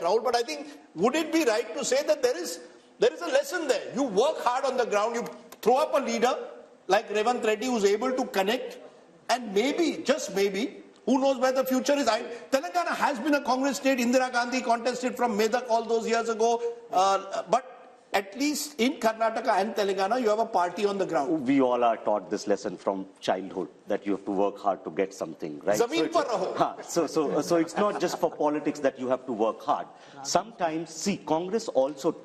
Rahul, but I think, would it be right to say that there is a lesson there? You work hard on the ground, you throw up a leader like Revanth Reddy who's able to connect, and maybe, just maybe, who knows where the future is? Telangana has been a Congress state. Indira Gandhi contested from Medak all those years ago. But at least in Karnataka and Telangana, you have a party on the ground. We all are taught this lesson from childhood, that you have to work hard to get something, right? Zameen par raho. So it's not just for politics that you have to work hard. Sometimes, see, Congress also,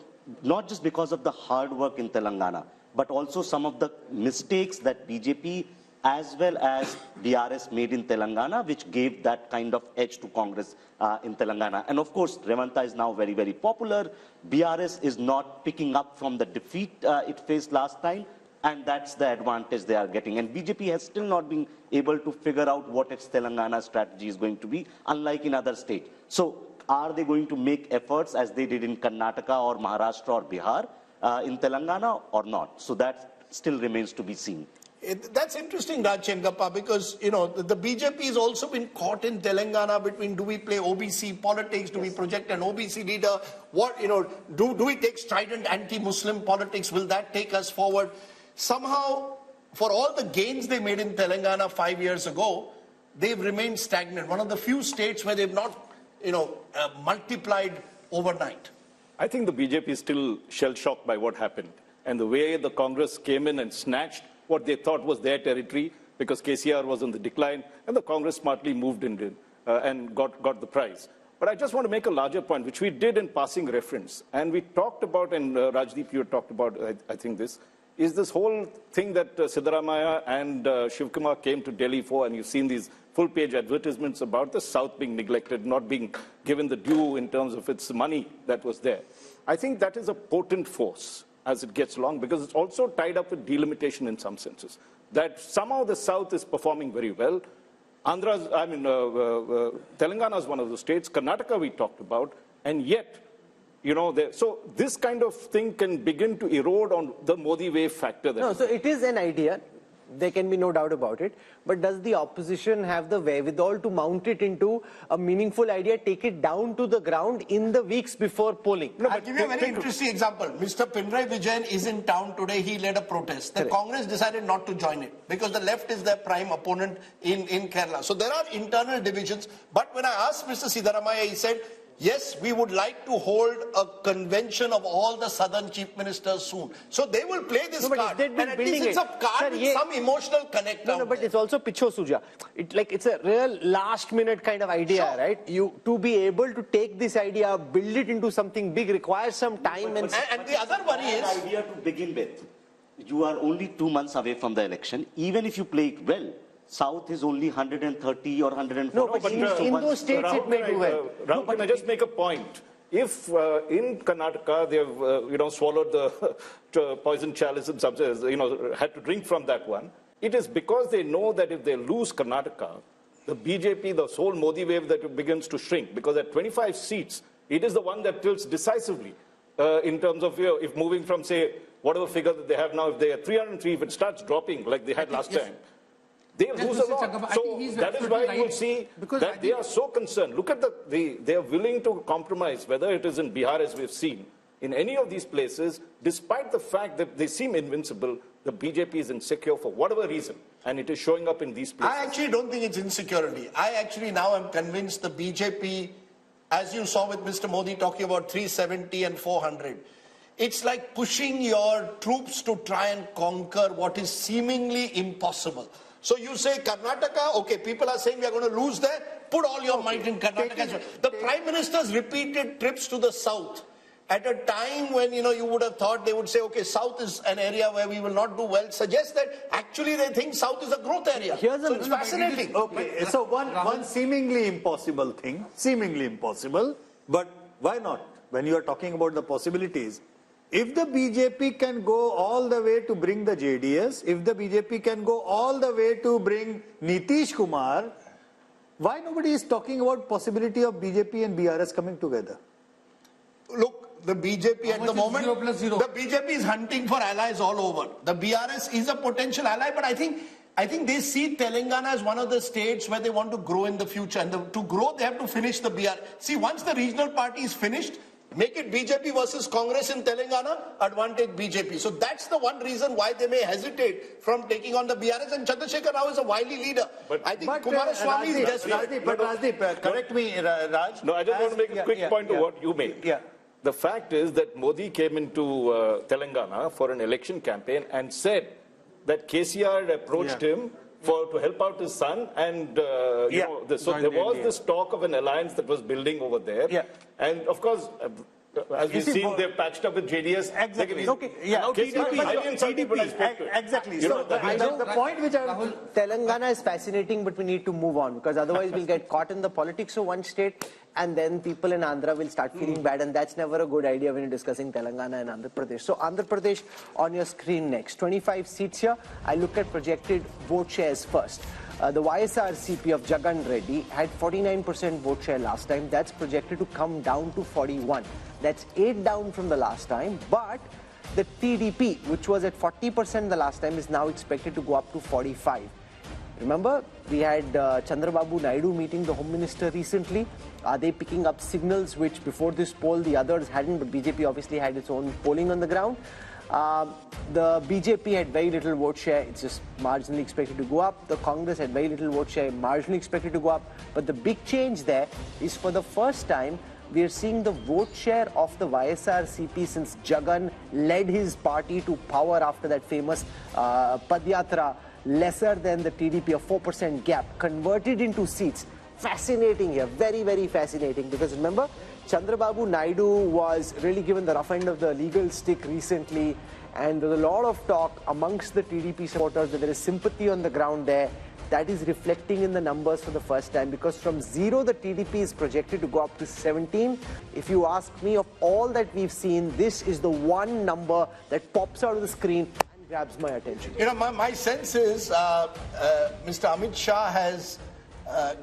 not just because of the hard work in Telangana, but also some of the mistakes that BJP as well as DRS made in Telangana, which gave that kind of edge to Congress in Telangana. And of course, Revanta is now very, very popular. BRS is not picking up from the defeat it faced last time, and that's the advantage they are getting. And BJP has still not been able to figure out what its Telangana strategy is going to be, unlike in other states. So are they going to make efforts as they did in Karnataka or Maharashtra or Bihar in Telangana or not? So that still remains to be seen. That's interesting, Raj Chengappa, because, you know, the BJP has also been caught in Telangana between, do we play OBC politics, do we project an OBC leader, what, you know, do we take strident anti-Muslim politics, will that take us forward? Somehow, for all the gains they made in Telangana 5 years ago, they've remained stagnant. One of the few states where they've not, you know, multiplied overnight. I think the BJP is still shell-shocked by what happened. And the way the Congress came in and snatched what they thought was their territory, because KCR was on the decline, and the Congress smartly moved in and got the prize. But I just want to make a larger point, which we did in passing reference, and we talked about, and Rajdeep, you talked about, I think this, is this whole thing that Siddaramaiah and Shivkumar came to Delhi for, and you've seen these full-page advertisements about the South being neglected, not being given the due in terms of its money that was there. I think that is a potent force as it gets along, because it's also tied up with delimitation in some senses. That somehow the South is performing very well. Telangana is one of the states. Karnataka we talked about, and yet, you know, so this kind of thing can begin to erode on the Modi wave factor. No, so it is an idea. There can be no doubt about it. But does the opposition have the wherewithal to mount it into a meaningful idea, take it down to the ground in the weeks before polling? No, I'll give you a very interesting example. Mr. Pinarayi Vijayan is in town today. He led a protest. The Congress decided not to join it because the left is their prime opponent in Kerala. So there are internal divisions. But when I asked Mr. Siddaramaiah, he said, yes, we would like to hold a convention of all the southern chief ministers soon. So they will play this card. And at least it's a card with some emotional connect. No, but it's also picho suja. It's a real last-minute kind of idea, right? To be able to take this idea, build it into something big, requires some time. And the other worry is... The idea to begin with, you are only 2 months away from the election. Even if you play it well, South is only 130 or 140. No, but in those states Rahul, it may do well. Rahul, can I just make a point? If in Karnataka they have swallowed the poison chalice in some sense, had to drink from that one, it is because they know that if they lose Karnataka, the BJP, the whole Modi wave that begins to shrink, because at 25 seats, it is the one that tilts decisively in terms of if moving from, say, whatever figure that they have now, if they are 303, if it starts dropping like they had last time, they lose a lot. So that is why you will see that they are so concerned. Look at they are willing to compromise, whether it is in Bihar, as we've seen, in any of these places, despite the fact that they seem invincible, the BJP is insecure for whatever reason, and it is showing up in these places. I actually don't think it's insecurity. I actually now am convinced the BJP, as you saw with Mr. Modi talking about 370 and 400, it's like pushing your troops to try and conquer what is seemingly impossible. So you say Karnataka, okay, people are saying we are going to lose there, put all your might in Karnataka. The Prime Minister's repeated trips to the South at a time when, you would have thought they would say, okay, South is an area where we will not do well, suggests that actually they think South is a growth area. So it's fascinating. Okay, so one seemingly impossible thing, but why not? When you are talking about the possibilities, if the BJP can go all the way to bring the JDS, if the BJP can go all the way to bring Nitish Kumar, why nobody is talking about possibility of BJP and BRS coming together? Look, the BJP at the moment, the BJP is hunting for allies all over. The BRS is a potential ally, but I think I think they see Telangana as one of the states where they want to grow in the future. And to grow, they have to finish the BR. See, once the regional party is finished, make it BJP versus Congress in Telangana, advantage BJP. So that's the one reason why they may hesitate from taking on the BRS. And Chandrasekhar Rao is a wily leader. I think Kumaraswamy is desperate. Rajdeep, correct me, Raj. No, I just want to make a quick point to what you made. Yeah. The fact is that Modi came into Telangana for an election campaign and said that KCR approached him to help out his son, and so there was this talk of an alliance that was building over there. Yeah. And of course, as we've seen, they've patched up with JDS. Exactly. Okay. Yeah. Exactly. So the point which I Telangana is fascinating, but we need to move on because otherwise we'll get caught in the politics of one state and then people in Andhra will start feeling bad, and that's never a good idea when you're discussing Telangana and Andhra Pradesh. So Andhra Pradesh on your screen next. 25 seats here. I look at projected vote shares first. The YSRCP of Jagan Reddy had 49% vote share last time. That's projected to come down to 41. That's 8 down from the last time. But the TDP, which was at 40% the last time, is now expected to go up to 45. Remember, we had Chandrababu Naidu meeting the Home Minister recently. Are they picking up signals which before this poll the others hadn't, but BJP obviously had its own polling on the ground? The BJP had very little vote share, it's just marginally expected to go up. The Congress had very little vote share, marginally expected to go up. But the big change there is for the first time, we are seeing the vote share of the YSRCP since Jagan led his party to power after that famous Padyatra, lesser than the TDP, a 4% gap, converted into seats. Fascinating here, very, very fascinating, because remember, Chandrababu Naidu was really given the rough end of the legal stick recently, and there's a lot of talk amongst the TDP supporters that there is sympathy on the ground there. That is reflecting in the numbers for the first time, because from 0 the TDP is projected to go up to 17. If you ask me, of all that we've seen, this is the one number that pops out of the screen and grabs my attention. You know, my sense is Mr. Amit Shah has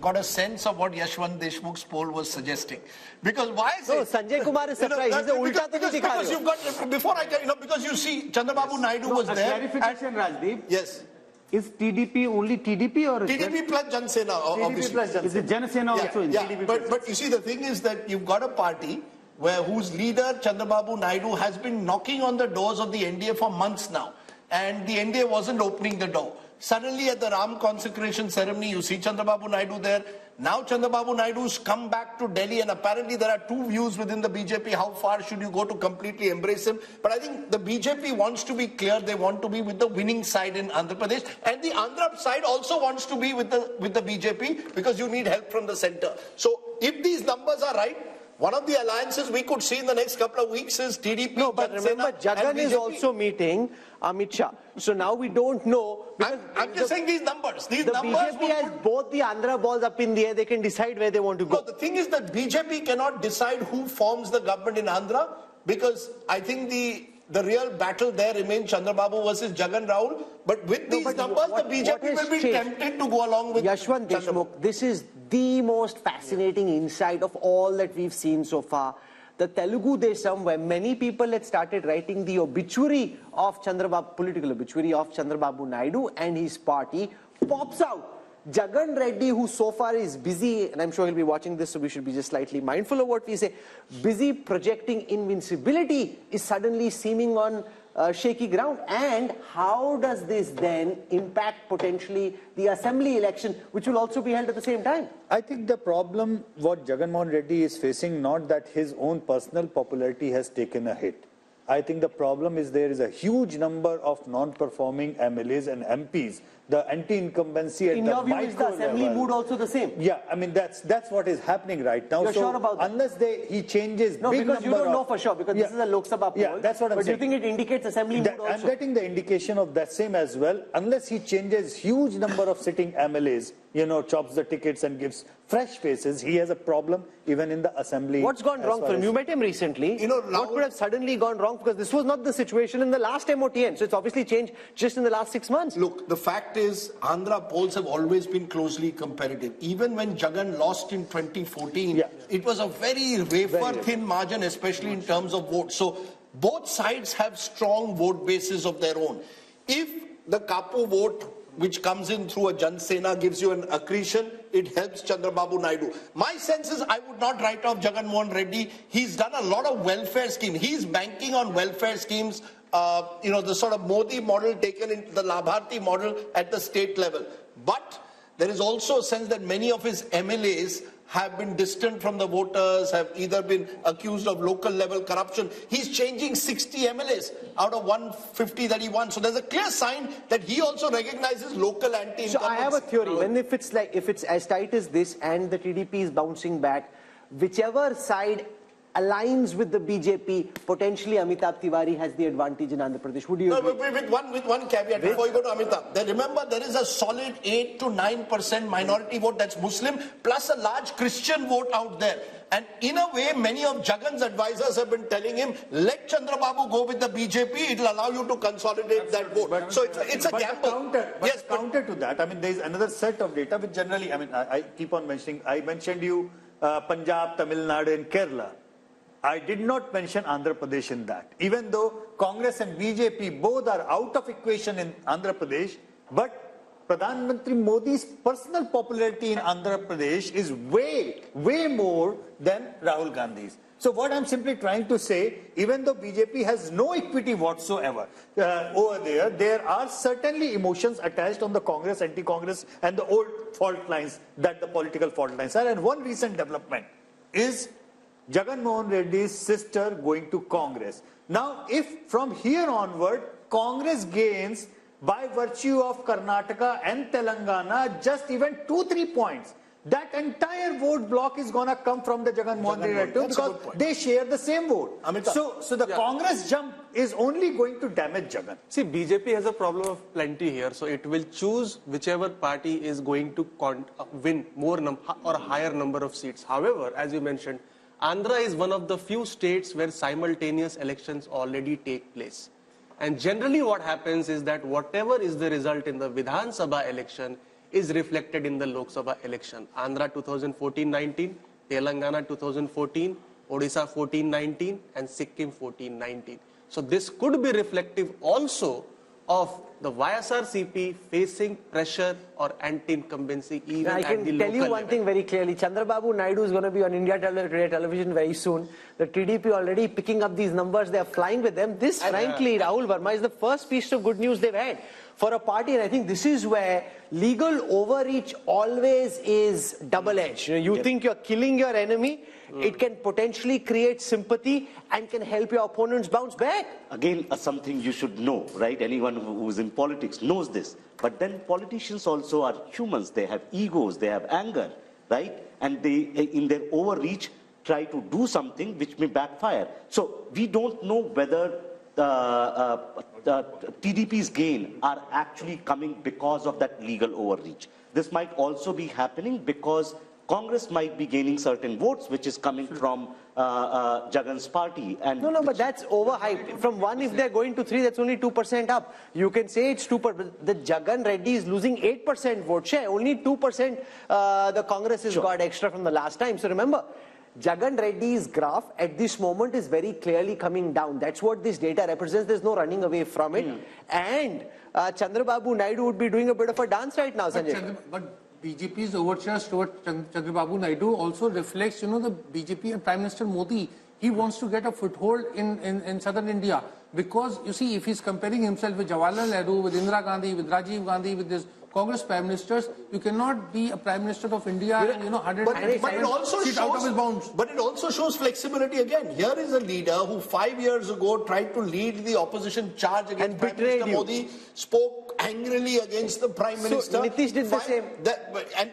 got a sense of what Yashwant Deshmukh's poll was suggesting. Because why is it? Sanjay Kumar is surprised. He's because you've got, before I get, because you see, Chandrababu Naidu was there. Clarification, Rajdeep. Yes. Is TDP only TDP or TDP plus Jan Sena, obviously. Is it Jana Sena also in TDP? But you see, the thing is that you've got a party whose leader, Chandrababu Naidu, has been knocking on the doors of the NDA for months now. And the NDA wasn't opening the door. Suddenly at the Ram consecration ceremony, you see Chandrababu Naidu there. Now Chandrababu Naidu's come back to Delhi, and apparently there are two views within the BJP. How far should you go to completely embrace him? But I think the BJP wants to be clear. They want to be with the winning side in Andhra Pradesh. And the Andhra side also wants to be with the BJP, because you need help from the center. So if these numbers are right, one of the alliances we could see in the next couple of weeks is TDP. No, but remember, Jagan is also meeting Amit Shah. So now we don't know. I'm just saying these numbers. These the numbers BJP has both the Andhra balls up in the air. They can decide where they want to go. No, the thing is that BJP cannot decide who forms the government in Andhra, because I think the real battle there remains Chandrababu versus Jagan Rahul. But with these numbers, the BJP will be tempted to go along with Yashwant Deshmukh. This is the most fascinating insight of all that we've seen so far. The Telugu Desam, where many people had started writing the obituary of Chandrababu, political obituary of Chandrababu Naidu and his party, pops out. Jagan Reddy, who so far is busy, and I'm sure he'll be watching this, so we should be just slightly mindful of what we say, busy projecting invincibility, is suddenly seeming on shaky ground. And how does this then impact potentially the assembly election, which will also be held at the same time? I think the problem what Jagan Mohan Reddy is facing, not that his own personal popularity has taken a hit. I think the problem is there is a huge number of non-performing MLAs and MPs. The anti-incumbency at the micro level. In your view, is the assembly mood also the same? Yeah, I mean that's what is happening right now. You're sure about that? Unless he changes no, big because you don't know for sure, because this is a Lok Sabha poll. Yeah, that's what I'm saying. But do you think it indicates assembly mood also? I'm getting the indication of that same as well. Unless he changes huge number of sitting MLAs, chops the tickets and gives fresh faces, he has a problem even in the assembly. What's gone wrong for him? You met him recently. What could have suddenly gone wrong? Because this was not the situation in the last MOTN. So it's obviously changed just in the last 6 months. Look, the fact is, Andhra polls have always been closely competitive. Even when Jagan lost in 2014, it was a very wafer-thin margin, especially in terms of votes. So both sides have strong vote bases of their own. If the Kapu vote which comes in through a Jan Sena, gives you an accretion. It helps Chandrababu Naidu. My sense is I would not write off Jagan Mohan Reddy. He's done a lot of welfare schemes. He's banking on welfare schemes, the sort of Modi model taken into the Labharti model at the state level. But there is also a sense that many of his MLAs have been distant from the voters, have either been accused of local level corruption. He's changing 60 MLAs out of 150 that he won. So there's a clear sign that he also recognizes local anti-incumbency. So I have a theory. When if it's as tight as this and the TDP is bouncing back, whichever side aligns with the BJP, potentially Amitabh Tiwari has the advantage in Andhra Pradesh. Would you agree? With one caveat before you go to Amitabh. Remember, there is a solid 8 to 9% minority vote that's Muslim, plus a large Christian vote out there. And in a way, many of Jagan's advisors have been telling him, let Chandrababu go with the BJP, it'll allow you to consolidate that vote. So it's a gamble. Counter to that, I mean, there is another set of data which generally, I mean, I keep on mentioning, I mentioned you Punjab, Tamil Nadu and Kerala. I did not mention Andhra Pradesh in that. Even though Congress and BJP both are out of equation in Andhra Pradesh, but Pradhan Mantri Modi's personal popularity in Andhra Pradesh is way more than Rahul Gandhi's. So what I'm simply trying to say, even though BJP has no equity whatsoever over there are certainly emotions attached on the Congress, anti-Congress and the old fault lines that the political fault lines are. And one recent development is Jagan Mohan Reddy's sister going to Congress. Now, if from here onward, Congress gains by virtue of Karnataka and Telangana just even 2-3 points, that entire vote block is going to come from the Jagan Mohan Reddy because they share the same vote. So the Congress jump is only going to damage Jagan. See, BJP has a problem of plenty here, so it will choose whichever party is going to win more or higher number of seats. However, as you mentioned, Andhra is one of the few states where simultaneous elections already take place. And generally what happens is that whatever is the result in the Vidhan Sabha election is reflected in the Lok Sabha election. Andhra 2014-19, Telangana 2014, Odisha 14-19 and Sikkim 14-19. So this could be reflective also of the YSRCP facing pressure or anti-incumbency even at the local level. I can tell you one thing very clearly. Chandrababu Naidu is going to be on India Today television very soon. The TDP already picking up these numbers. They are flying with them. This, frankly, Rahul Verma, is the first piece of good news they've had for a party. And I think this is where legal overreach always is double-edged. You think you're killing your enemy. It can potentially create sympathy and can help your opponents bounce back. Again, something you should know, right? Anyone who is in politics knows this. But then politicians also are humans. They have egos, they have anger, right? And they, in their overreach, try to do something which may backfire. So we don't know whether the TDP's gain are actually coming because of that legal overreach. This might also be happening because Congress might be gaining certain votes, which is coming from Jagan's party. And no, but that's overhyped. From 1, if they're going to 3, that's only 2% up. You can say it's 2%, but the Jagan Reddy is losing 8% vote share. Only 2% the Congress has got extra from the last time. So remember, Jagan Reddy's graph at this moment is very clearly coming down. That's what this data represents. There's no running away from it. And Chandrababu Naidu would be doing a bit of a dance right now, Sanjay. But BJP's overtures towards Chandrababu Naidu also reflects, the BJP and Prime Minister Modi. He wants to get a foothold in southern India because, you see, if he's comparing himself with Jawaharlal Nehru, with Indira Gandhi, with Rajiv Gandhi, with this Congress Prime Ministers, you cannot be a Prime Minister of India and, 100 but it also shows, out of his bounds. But it also shows flexibility again. Here is a leader who 5 years ago tried to lead the opposition charge against Prime Minister Modi, spoke angrily against the Prime Minister. So Nitish did the same.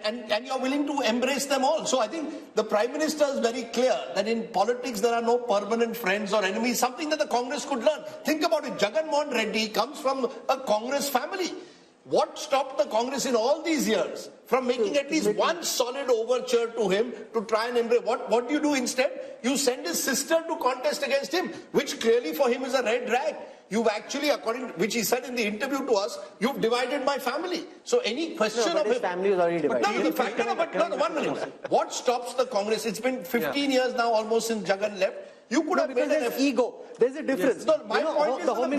And you're willing to embrace them all. So I think the Prime Minister is very clear that in politics there are no permanent friends or enemies, something that the Congress could learn. Think about it. Jagan Mohan Reddy comes from a Congress family. What stopped the Congress in all these years from making at least one solid overture to him to try and embrace? What do you do instead? You send his sister to contest against him, which clearly for him is a red rag. You've actually, according to which he said in the interview to us, you've divided my family. So any question of his him, family is already divided. But 1 minute. What stops the Congress? It's been 15 years now almost since Jagan left. You could have because made an there's effort. ego. There's a difference. No, my point is the Home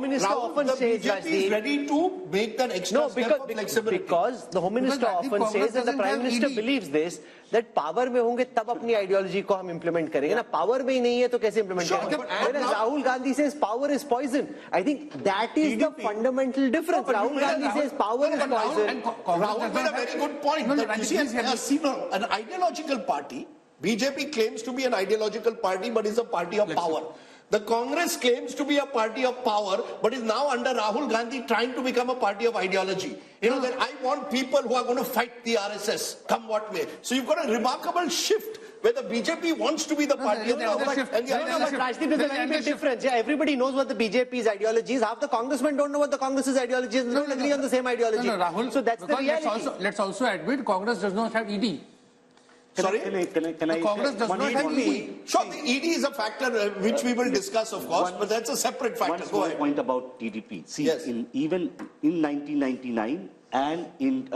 Minister Rahul, often the says, BJP is Rajdeep, ready to make that extra step of flexibility. because the Home Minister Rajdeep, often Congress says, and the doesn't Prime have Minister ED. believes this, that power में होंगे तब अपनी ideology को हम implement करेंगे ना power में ही नहीं है तो कैसे implement Sure, करेंगे? but Whereas now- Rahul Gandhi says power is poison. I think that is the fundamental difference. But you Rahul made Gandhi Rahul- says power is but Rahul- poison. And Congress Rahul does made a not very have- good point. No, that Rajdeep, you see, please hear me. an ideological party, BJP claims to be an ideological party, but is a party of power. The Congress claims to be a party of power, but is now under Rahul Gandhi trying to become a party of ideology. You know, that I want people who are going to fight the RSS, come what may. So you've got a remarkable shift where the BJP wants to be the party of there is a power. shift. And the There other is a But shift. Rajdeep, there's a very big difference. Yeah, everybody knows what the BJP's ideology is. Half the congressmen don't know what the Congress's ideology is. They don't agree on the same ideology. No, Rahul, So that's the because reality. let's also admit Congress does not have ED. Sorry? Can I Congress does one not have point- ED. Sure, the ED is a factor which we will discuss, of course, but that's a separate factor. One Go small ahead. point about TDP. See, Yes. even in 1999 and in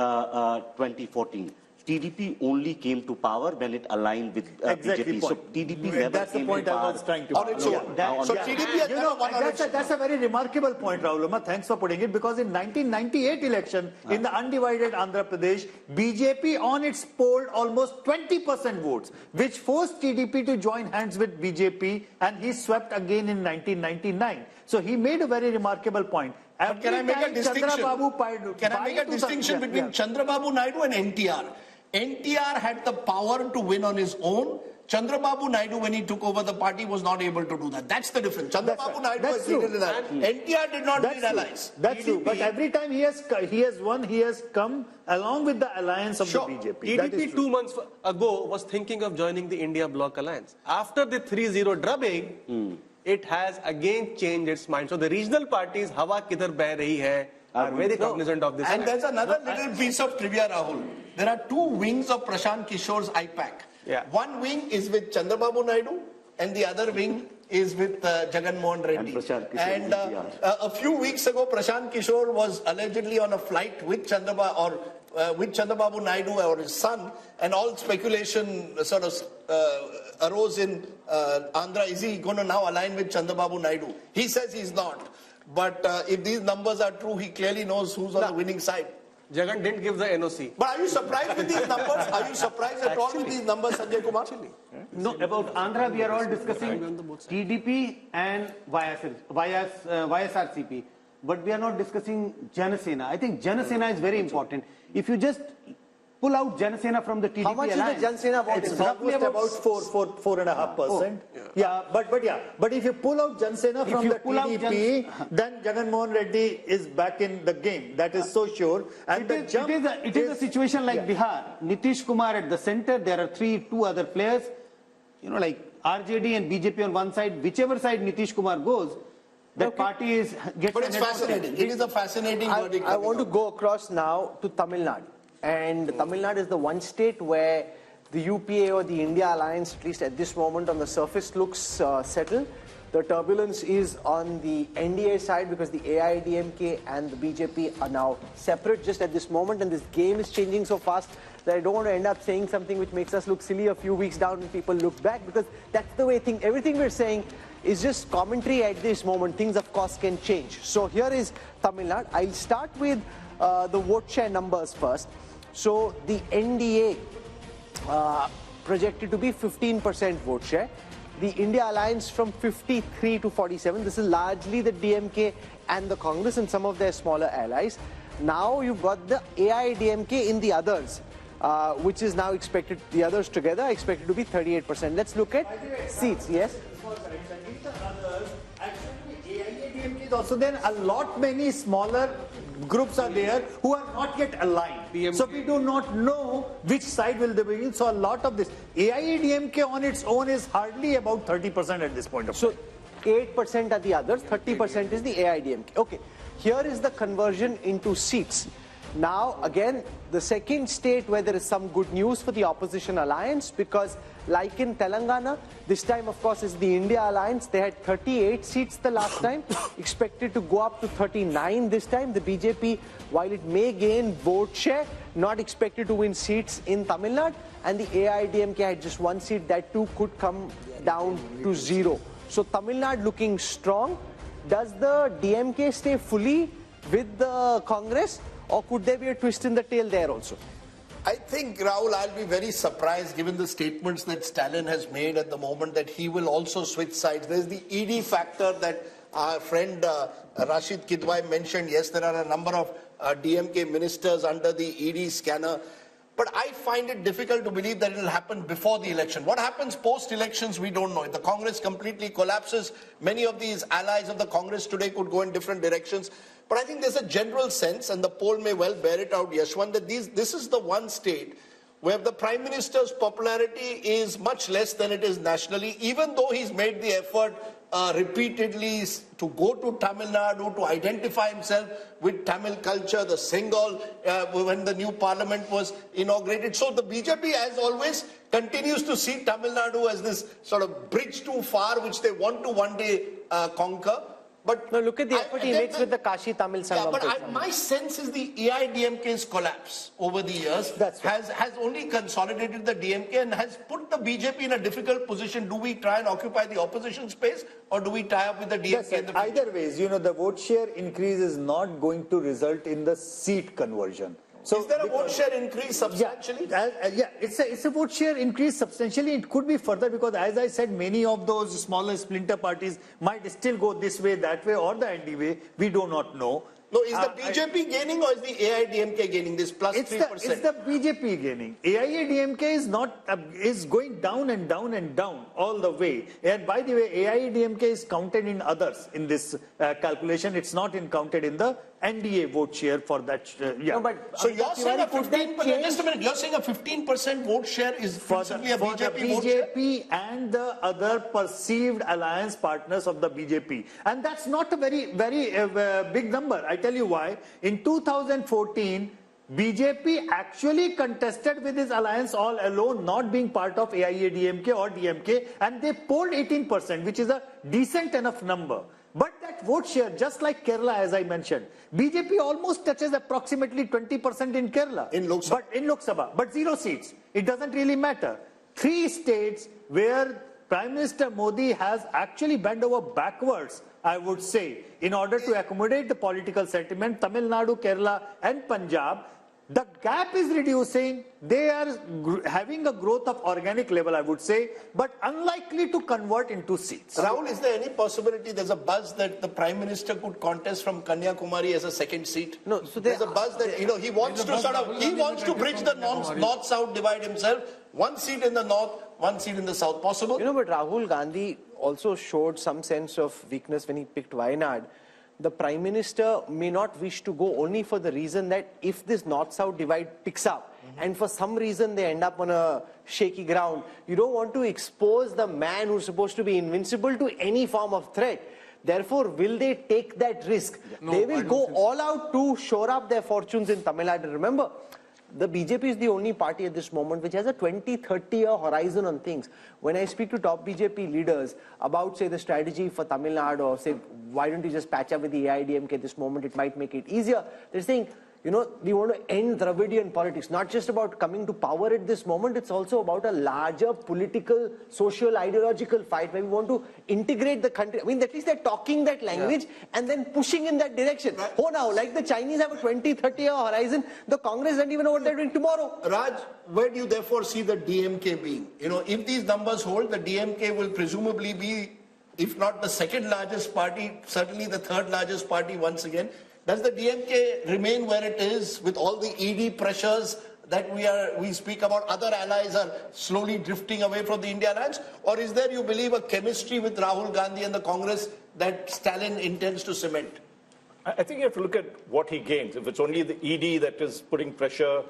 2014, TDP only came to power when it aligned with Exactly BJP. So point. TDP never That's the came point to I power was trying to On its own. So TDP has You never know, won on its own. that's a very remarkable point, Rahul Verma. Thanks for putting it, because in 1998 election, in the undivided Andhra Pradesh, BJP on its polled almost 20% votes, which forced TDP to join hands with BJP, and he swept again in 1999. So he made a very remarkable point. But can I make a distinction? Can I make a distinction between Yeah. Chandrababu Naidu and NTR? NTR had the power to win on his own. Chandrababu Naidu, when he took over the party, was not able to do that. That's the difference. Chandrababu Naidu That's has true. needed an ally. NTR did not need allies. That's true. But every time he has won, he has come along with the alliance of Sure. the BJP. That is TDP true. 2 months ago was thinking of joining the India Bloc Alliance. After the 3-0 drubbing, it has again changed its mind. So the regional parties, hawa kidhar beh rahi hai, are very cognizant of this. And there's another little piece of trivia, Rahul. There are two wings of Prashant Kishore's IPAC. Yeah. One wing is with Chandrababu Naidu, and the other wing is with Jagan Mohan Reddy. And Prashant Kishore And, is PR. a few weeks ago, Prashant Kishore was allegedly on a flight with Chandrababu Naidu or his son, and all speculation sort of arose in Andhra. Is he going to now align with Chandrababu Naidu? He says he's not. But if these numbers are true, he clearly knows who's on the winning side. Jagan didn't give the NOC. But are you surprised with these numbers? Are you surprised at all with these numbers, Sanjay Kumar? No, about Andhra, we are all discussing TDP and YSRCP, but we are not discussing Janasena. I think Janasena is very important. If you just pull out Janasena from the TDP How much alliance, is the Janasena vote? it's It's roughly almost about 4.5%. But if you pull out Jansena If from you the pull out TDP, then Jagan Mohan Reddy is back in the game. That is so sure. And It is a situation like Bihar. Nitish Kumar at the center, there are two other players, you know, like RJD and BJP on one side. Whichever side Nitish Kumar goes, that party gets. But it's fascinating. It is a fascinating verdict. I want to go across now to Tamil Nadu. And Tamil Nadu is the one state where the UPA or the India alliance, at least at this moment on the surface, looks settled. The turbulence is on the NDA side because the AIDMK and the BJP are now separate just at this moment, and this game is changing so fast that I don't want to end up saying something which makes us look silly a few weeks down when people look back, because that's the way everything we're saying is just commentary at this moment. Things, of course, can change. So here is Tamil Nadu. I'll start with the vote share numbers first. So the NDA projected to be 15% vote share. The India Alliance from 53 to 47. This is largely the DMK and the Congress and some of their smaller allies. Now you've got the AIDMK in the others, which is now expected, the others together are expected to be 38%. Let's look at seats. Yes? Also, then a lot many smaller groups are there who are not yet aligned. PMK. So we do not know which side will they be in. So a lot of this AIADMK on its own is hardly about 30% at this point of time. So 8% are the others, 30% is the AIDMK. Okay, here is the conversion into seats. Now, again, the second state where there is some good news for the opposition alliance, because like in Telangana, this time, of course, is the India alliance. They had 38 seats the last time, expected to go up to 39 this time. The BJP, while it may gain vote share, not expected to win seats in Tamil Nadu. And the AIDMK had just one seat, that too could come down to 0. So Tamil Nadu looking strong. Does the DMK stay fully with the Congress, or could there be a twist in the tail there also? I think, Rahul, I'll be very surprised given the statements that Stalin has made at the moment that he will also switch sides. There's the ED factor that our friend Rashid Kidwai mentioned. Yes, there are a number of DMK ministers under the ED scanner. But I find it difficult to believe that it will happen before the election. What happens post-elections, we don't know. If the Congress completely collapses, many of these allies of the Congress today could go in different directions. But I think there's a general sense, and the poll may well bear it out, Yashwant, that this is the one state where the Prime Minister's popularity is much less than it is nationally, even though he's made the effort repeatedly to go to Tamil Nadu, to identify himself with Tamil culture, the Singal, when the new parliament was inaugurated. So the BJP, as always, continues to see Tamil Nadu as this sort of bridge too far, which they want to one day conquer. But now look at the effort he makes with the Kashi Tamil Sangam. Yeah, but my sense is the AIDMK's collapse over the years has only consolidated the DMK and has put the BJP in a difficult position. Do we try and occupy the opposition space, or do we tie up with the DMK? In the either ways, the vote share increase is not going to result in the seat conversion. So is there a vote share increase substantially? Yeah, it's a vote share increase substantially. It could be further because, as I said, many of those smaller splinter parties might still go this way, that way, or the ND way. We do not know. No, is the BJP gaining or is the AIDMK gaining this plus 3%? It's the BJP gaining. AIADMK is going down and down and down all the way. And by the way, AIADMK is counted in others in this calculation. It's not counted in the NDA vote share for that. No, but so you're saying a 15%, just a minute, you're saying a 15% vote share is principally a BJP vote share? BJP and the other perceived alliance partners of the BJP. And that's not a very big number. I tell you why. In 2014, BJP actually contested with his alliance all alone, not being part of AIADMK or DMK, and they polled 18%, which is a decent enough number. But that vote share, just like Kerala, as I mentioned, BJP almost touches approximately 20% in Kerala. In Lok Sabha. But 0 seats. It doesn't really matter. 3 states where Prime Minister Modi has actually bent over backwards, I would say, in order to accommodate the political sentiment, Tamil Nadu, Kerala and Punjab. The gap is reducing. They are having a growth of organic level, I would say, but unlikely to convert into seats. Rahul, is there any possibility there's a buzz that the Prime Minister could contest from Kanyakumari as a second seat? No, so there's a buzz that he wants to bridge the north-south divide himself. 1 seat in the north, 1 seat in the south. Possible? But Rahul Gandhi also showed some sense of weakness when he picked Wayanad. The Prime Minister may not wish to go only for the reason that if this north-south divide picks up and for some reason they end up on a shaky ground, you don't want to expose the man who's supposed to be invincible to any form of threat. Therefore, will they take that risk? No, they will go all out to shore up their fortunes in Tamil Nadu. Remember, the BJP is the only party at this moment which has a 20-30 year horizon on things. When I speak to top BJP leaders about, say, the strategy for Tamil Nadu, or say, why don't you just patch up with the AIDMK at this moment, it might make it easier. They're saying, we want to end Dravidian politics. Not just about coming to power at this moment, it's also about a larger political, social, ideological fight where we want to integrate the country. I mean, at least they're talking that language and then pushing in that direction. Right. Oh, now, like the Chinese have a 20-30 year horizon, the Congress doesn't even know what they're doing tomorrow. Raj, where do you therefore see the DMK being? If these numbers hold, the DMK will presumably be, if not the second largest party, certainly the third largest party once again. Does the DMK remain where it is with all the ED pressures that we speak about? Other allies are slowly drifting away from the India alliance? Or is there, you believe, a chemistry with Rahul Gandhi and the Congress that Stalin intends to cement? I think you have to look at what he gains. If it's only the ED that is putting pressure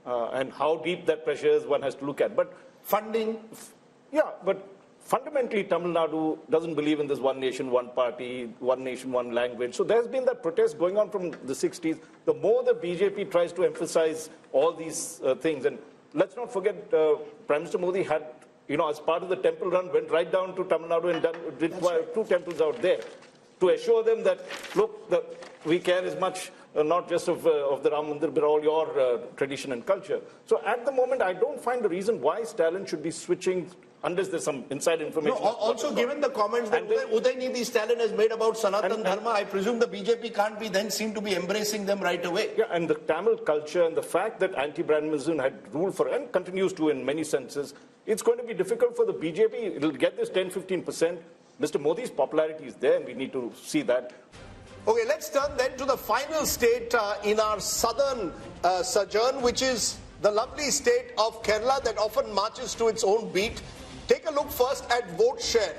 and how deep that pressure is, one has to look at. But funding, but fundamentally, Tamil Nadu doesn't believe in this one nation, one party, one nation, one language. So there's been that protest going on from the 60s. The more the BJP tries to emphasize all these things, and let's not forget, Prime Minister Modi had, as part of the temple run, went right down to Tamil Nadu and did two temples out there to assure them that, look, we care as much not just of the Ram Mandir, but all your tradition and culture. So at the moment, I don't find the reason why Stalin should be switching unless there's some inside information. No, also given the comments that Udaynidhi Stalin has made about Sanatan Dharma, I presume the BJP can't be then seen to be embracing them right away. Yeah, and the Tamil culture and the fact that anti-Brahmanism had ruled for, and continues to in many senses, it's going to be difficult for the BJP. It'll get this 10-15%. Mr. Modi's popularity is there, and we need to see that. Okay, let's turn then to the final state in our southern sojourn, which is the lovely state of Kerala that often marches to its own beat. Take a look first at vote share.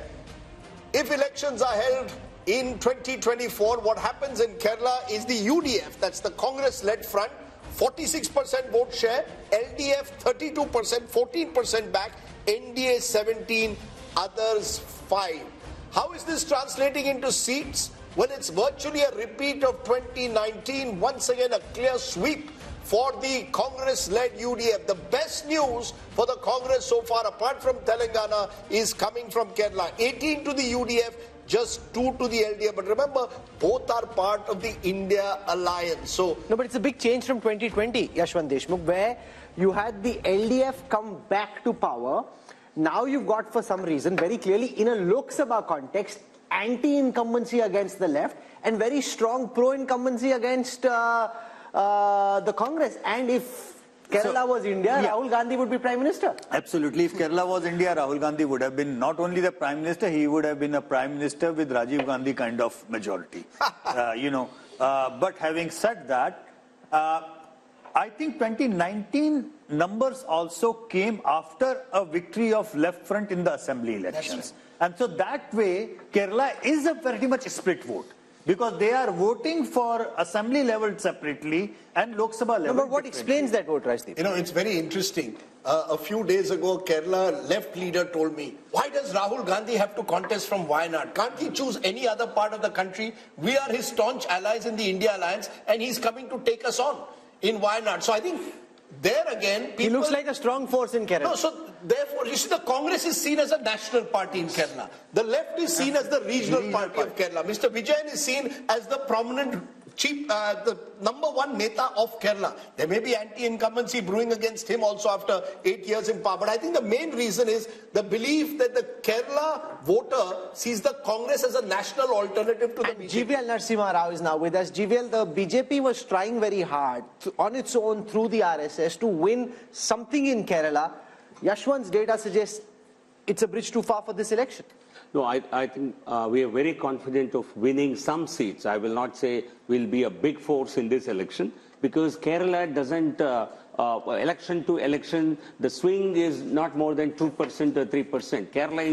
If elections are held in 2024, what happens in Kerala is the UDF, that's the Congress-led front, 46% vote share, LDF 32%, 14% back, NDA 17, others 5. How is this translating into seats? Well, it's virtually a repeat of 2019. Once again, a clear sweep for the Congress-led UDF. The best news for the Congress so far, apart from Telangana, is coming from Kerala. 18 to the UDF, just 2 to the LDF. But remember, both are part of the India alliance. So no, but it's a big change from 2020, Yashwant Deshmukh, where you had the LDF come back to power. Now you've got, for some reason, very clearly in a Lok Sabha context, anti-incumbency against the left and very strong pro-incumbency against the Congress. And if Kerala was India, Rahul Gandhi would be Prime Minister. Absolutely. If Kerala was India, Rahul Gandhi would have been not only the Prime Minister, he would have been a Prime Minister with Rajiv Gandhi kind of majority. But having said that, I think 2019 numbers also came after a victory of left front in the assembly elections. And so that way, Kerala is a very much split vote. Because they are voting for assembly level separately and Lok Sabha level. No, but what explains that vote, Rajdeep? it's very interesting. A few days ago, Kerala left leader told me, why does Rahul Gandhi have to contest from Wayanad? Can't he choose any other part of the country? We are his staunch allies in the India alliance and he's coming to take us on in Wayanad. So I think there again, people... He looks like a strong force in Kerala. No, so therefore, you see, the Congress is seen as a national party in Kerala. The left is seen as the regional party of Kerala. Mr. Vijayan is seen as the prominent chief, the number one neta of Kerala. There may be anti-incumbency brewing against him also after 8 years in power. But I think the main reason is the belief that the Kerala voter sees the Congress as a national alternative to the BJP. GVL Narasimha Rao is now with us. GVL, the BJP was trying very hard on its own through the RSS to win something in Kerala. Yashwant's data suggests it's a bridge too far for this election. No, I think we are very confident of winning some seats. I will not say we'll be a big force in this election because Kerala doesn't, election to election, the swing is not more than 2% or 3%. Kerala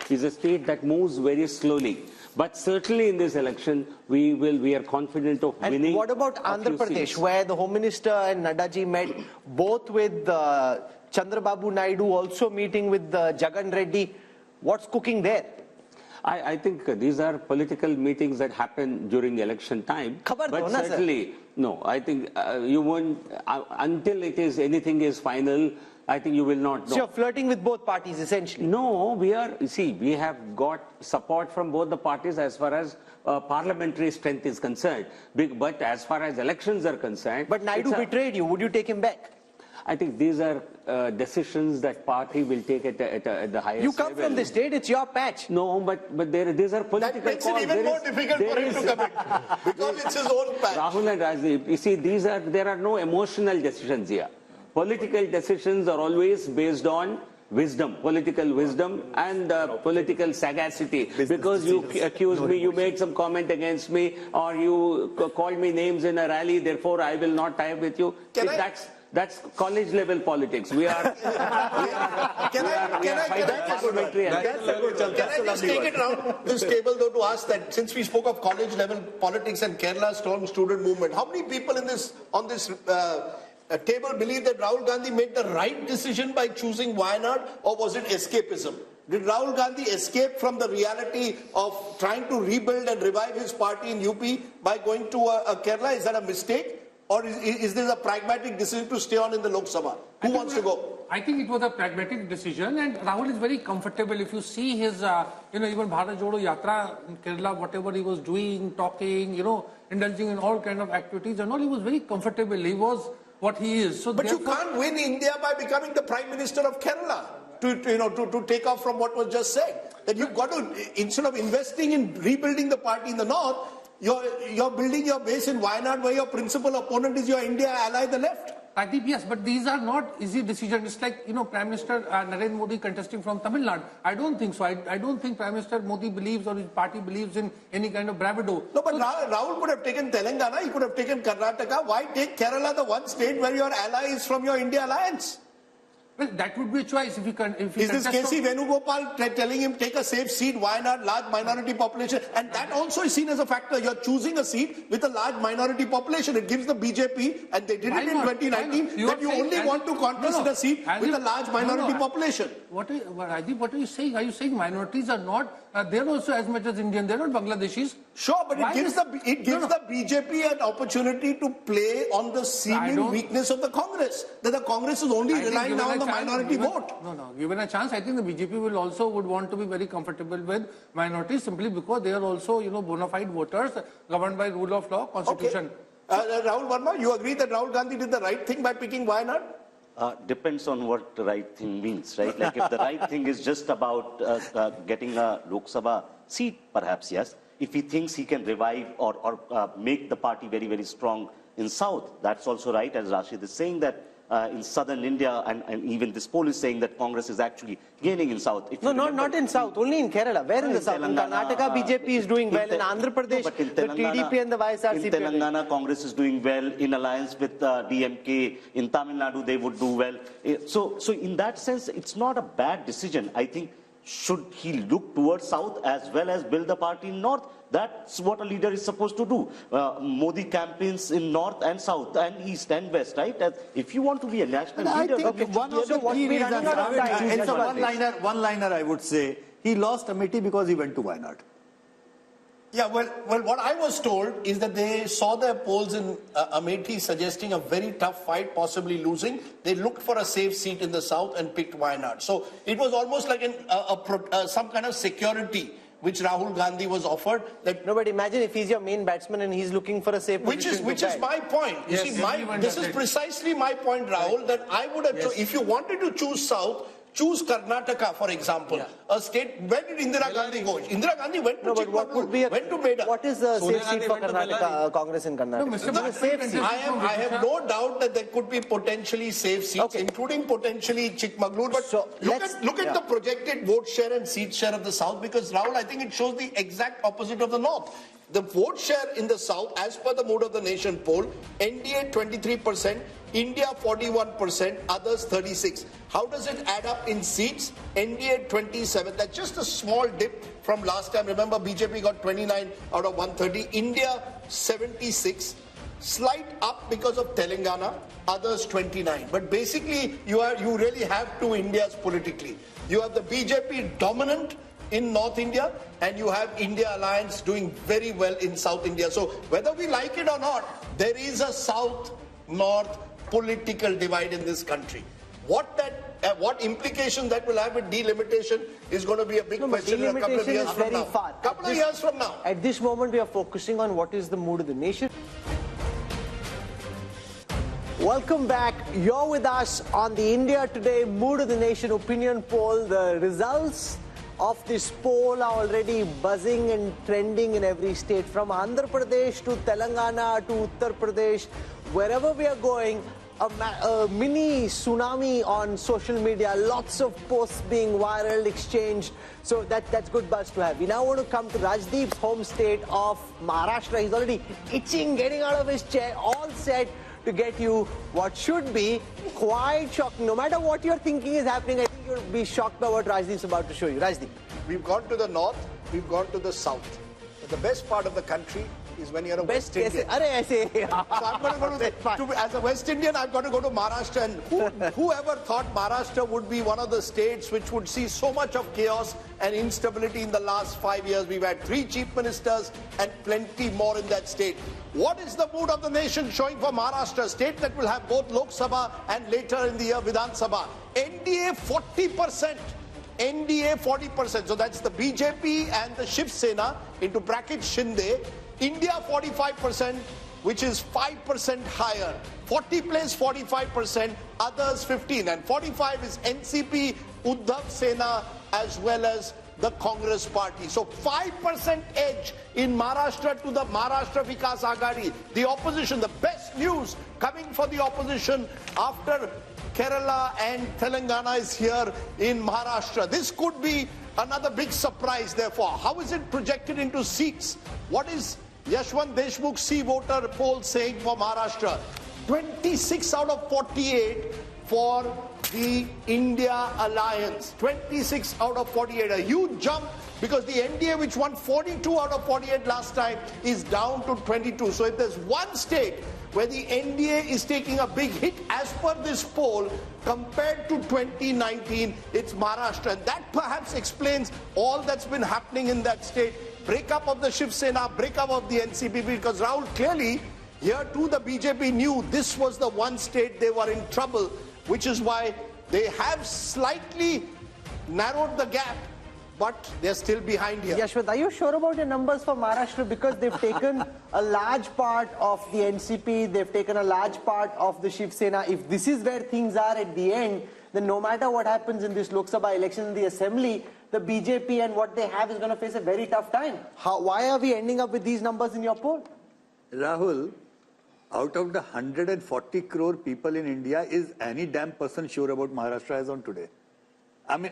is a state that moves very slowly. But certainly in this election, we are confident of winning. And what about Andhra Pradesh, where the Home Minister and Naddaji met both with Chandrababu Naidu, also meeting with Jagan Reddy? What's cooking there? I think these are political meetings that happen during election time. But certainly, no, I think you won't, until anything is final, I think you will not know. So you're flirting with both parties essentially? No, we have got support from both the parties as far as parliamentary strength is concerned. But as far as elections are concerned... But Naidu betrayed you. Would you take him back? I think these are decisions that party will take at the highest level. You come from the state, it's your patch. No, but these are political calls. That makes it even more difficult for him to commit because it's his own patch. Rahul and Rajdeep, you see, there are no emotional decisions here. Political decisions are always based on wisdom, political wisdom and political sagacity. Because you accused me, you made some comment against me, or you called me names in a rally, therefore I will not tie with you. That's college level politics. We are. Can I just take it around this table though to ask that since we spoke of college level politics and Kerala's strong student movement, how many people on this table believe that Rahul Gandhi made the right decision by choosing Wayanad, or was it escapism? Did Rahul Gandhi escape from the reality of trying to rebuild and revive his party in UP by going to Kerala? Is that a mistake? Or is this a pragmatic decision to stay on in the Lok Sabha? Who wants to go? I think it was a pragmatic decision, and Rahul is very comfortable. If you see his, even Bharat Jodo Yatra in Kerala, whatever he was doing, talking, indulging in all kind of activities and all, he was very comfortable. He was what he is. So but you can't win India by becoming the Prime Minister of Kerala. To take off from what was just said, that you've got to, instead of investing in rebuilding the party in the north, you're building your base in Wayanad, where your principal opponent is your India ally, the left. Rajdeep, yes, but these are not easy decisions. It's like, Prime Minister Narendra Modi contesting from Tamil Nadu. I don't think so. I don't think Prime Minister Modi believes or his party believes in any kind of bravado. No, but Rahul could have taken Telangana, he could have taken Karnataka. Why take Kerala, the one state where your ally is from your India alliance? Well, that would be a choice if he can. Is this KC Venugopal telling him take a safe seat? Why not? Large minority population, and that also is seen as a factor. You're choosing a seat with a large minority population. It gives the BJP, and they did it in 2019, that you only want to contest a seat with a large minority population. What are you saying? Are you saying minorities are not? They're also as much as Indian. They're not Bangladeshis. Sure, but it gives the BJP an opportunity to play on the seeming weakness of the Congress. That the Congress is only relying now on the minority vote. No. Given a chance, I think the BJP would want to be very comfortable with minorities simply because they are also, bona fide voters governed by rule of law, constitution. Okay. Rahul Verma, you agree that Rahul Gandhi did the right thing by picking Wayanad? Depends on what the right thing means, right? Like if the right thing is just about getting a Lok Sabha seat, perhaps yes. If he thinks he can revive or make the party very, very strong in South, that's also right, as Rashid is saying that in southern India, and even this poll is saying that Congress is actually gaining in South. No, not in South, only in Kerala. Where in the South? In Karnataka, BJP is doing well. In Andhra Pradesh, the TDP and the YSRCP. In Telangana, Congress is doing well in alliance with DMK. In Tamil Nadu, they would do well. So in that sense, it's not a bad decision. I think, should he look towards South as well as build the party in North? That's what a leader is supposed to do. Modi campaigns in North and South and East and West, right? If you want to be a national leader... I think one of the key reasons, one-liner I would say, he lost Amethi because he went to Wayanad. Yeah, well, what I was told is that they saw their polls in Amethi suggesting a very tough fight, possibly losing. They looked for a safe seat in the south and picked Wayanad. So it was almost like some kind of security which Rahul Gandhi was offered. That no, but imagine if he's your main batsman and he's looking for a safe position. Which is my point. You see, this is precisely my point, Rahul, that I would have, if you wanted to choose South, choose Karnataka, for example, a state. Where did Indira Gandhi go? Indira Gandhi went to Chikmagalur, went to Beda. What is the safe seat for Karnataka, Congress in Karnataka? No, Mr. Safe seat. I have no doubt that there could be potentially safe seats, including potentially Chikmagalur. But so look at the projected vote share and seat share of the South, because Rahul, I think it shows the exact opposite of the North. The vote share in the South, as per the Mood of the Nation poll, NDA 23%, India 41%, others 36%. How does it add up in seats? NDA 27%. That's just a small dip from last time. Remember, BJP got 29 out of 130. India 76%. Slight up because of Telangana, others 29%. But basically, you really have two Indias politically. You have the BJP dominant in North India, and you have India Alliance doing very well in South India. So whether we like it or not, there is a South-North political divide in this country. What implications that will have with delimitation is going to be a big question in a couple of years from now. Couple of years from now. At this moment, we are focusing on what is the mood of the nation. Welcome back. You're with us on the India Today Mood of the Nation opinion poll. The results of this poll are already buzzing and trending in every state, from Andhra Pradesh to Telangana to Uttar Pradesh. Wherever we are going, a mini tsunami on social media, lots of posts being viral, exchanged. So that's good buzz to have. We now want to come to Rajdeep's home state of Maharashtra. He's already itching, getting out of his chair, all set to get you what should be quite shocking. No matter what you're thinking is happening, I think you'll be shocked by what Rajdeep's about to show you. Rajdeep. We've gone to the north, we've gone to the south. But the best part of the country parties when you're a Best West Indian. case. Arey, aise. So I'm going to go as a West Indian, I've got to go to Maharashtra. And whoever thought Maharashtra would be one of the states which would see so much of chaos and instability in the last 5 years? We've had 3 chief ministers and plenty more in that state. What is the mood of the nation showing for Maharashtra, a state that will have both Lok Sabha and later in the year Vidhan Sabha? NDA 40%. NDA 40%. So that's the BJP and the Shiv Sena into bracket Shinde. India 45%, which is 5% higher. 40 plays 45%, others 15. And 45 is NCP, Uddhav Sena, as well as the Congress party. So 5% edge in Maharashtra to the Maharashtra Vikas Aghadi. The opposition, the best news coming for the opposition after Kerala and Telangana is here in Maharashtra. This could be another big surprise, therefore. How is it projected into seats? What is Yashwant Deshmukh's C voter poll saying for Maharashtra? 26 out of 48 for the India Alliance. 26 out of 48. A huge jump because the NDA, which won 42 out of 48 last time, is down to 22. So if there's one state where the NDA is taking a big hit as per this poll compared to 2019, it's Maharashtra. And that perhaps explains all that's been happening in that state. Breakup of the Shiv Sena, breakup of the NCP, because Rahul, clearly here too the BJP knew this was the one state they were in trouble, which is why they have slightly narrowed the gap, but they're still behind here. Yashwant, are you sure about your numbers for Maharashtra? Because they've taken a large part of the NCP, they've taken a large part of the Shiv Sena. If this is where things are at the end, then no matter what happens in this Lok Sabha election in the assembly, the BJP and what they have is going to face a very tough time. Why are we ending up with these numbers in your poll? Rahul, out of the 140 crore people in India, is any damn person sure about Maharashtra as on today? I mean,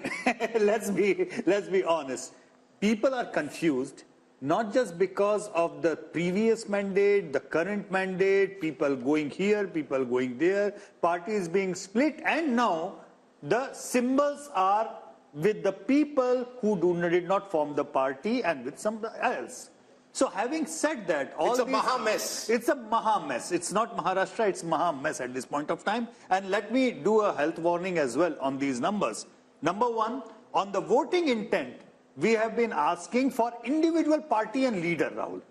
let's be honest. People are confused, not just because of the previous mandate, the current mandate, people going here, people going there, parties being split, and now the symbols are with the people who did not form the party and with somebody else. So having said that, it's a Maha mess. It's a Maha mess. It's not Maharashtra, it's Maha mess at this point of time. And let me do a health warning as well on these numbers. Number one, on the voting intent, we have been asking for individual party and leader, Rahul.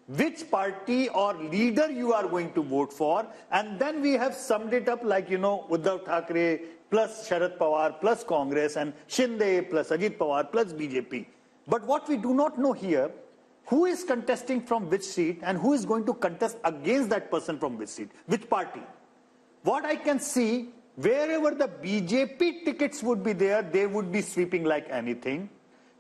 Which party or leader you are going to vote for, and then we have summed it up like, Uddhav Thackeray plus Sharad Pawar plus Congress and Shinde plus Ajit Pawar plus BJP. But what we do not know here, who is contesting from which seat and who is going to contest against that person from which seat, which party. What I can see, wherever the BJP tickets would be there, they would be sweeping like anything.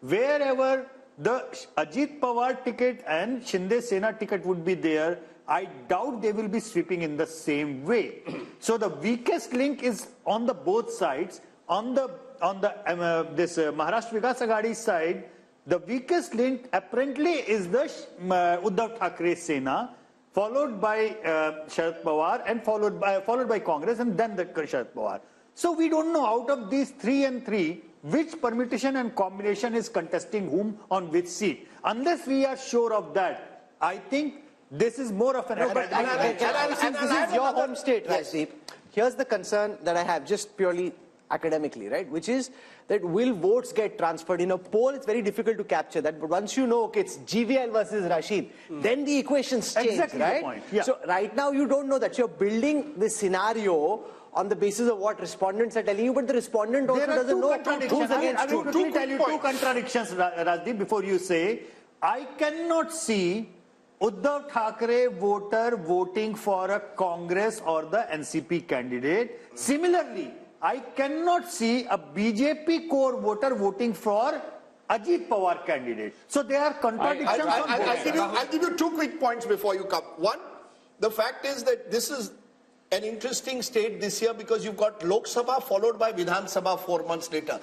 Wherever the Ajit Pawar ticket and Shinde Sena ticket would be there, I doubt they will be sweeping in the same way. So the weakest link is on the both sides. On the Maharashtra Vikas Aghadi side, the weakest link apparently is the Uddhav Thackeray Sena, followed by Sharad Pawar, and followed by Congress, and then the Sharad Pawar. So we don't know out of these 3 and 3, which permutation and combination is contesting whom on which seat. Unless we are sure of that, I think this is more of an... Since this is your home state, Rajdeep, here's the concern that I have, just purely academically, right? Which is that will votes get transferred? In a poll, it's very difficult to capture that. But once you know, okay, it's GVL versus Rashid, then the equations change, exactly right? The point. Yeah. So right now, you don't know that. You're building this scenario on the basis of what respondents are telling you, but the respondent also doesn't know who's against who. Let me tell you two contradictions, Rajdeep, before you say. I cannot see Uddhav Thackeray voter voting for a Congress or the NCP candidate. Similarly, I cannot see a BJP core voter voting for Ajit Pawar candidate. So there are contradictions on both sides. I'll give you 2 quick points before you come. One, the fact is that this is an interesting state this year because you've got Lok Sabha followed by Vidhan Sabha 4 months later.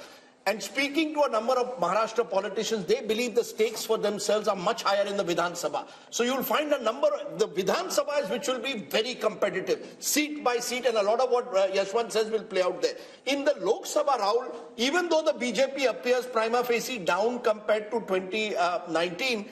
And speaking to a number of Maharashtra politicians, they believe the stakes for themselves are much higher in the Vidhan Sabha. So you'll find a number, the Vidhan Sabhas which will be very competitive, seat by seat, and a lot of what Yashwant says will play out there. In the Lok Sabha, Rahul, even though the BJP appears prima facie down compared to 2019,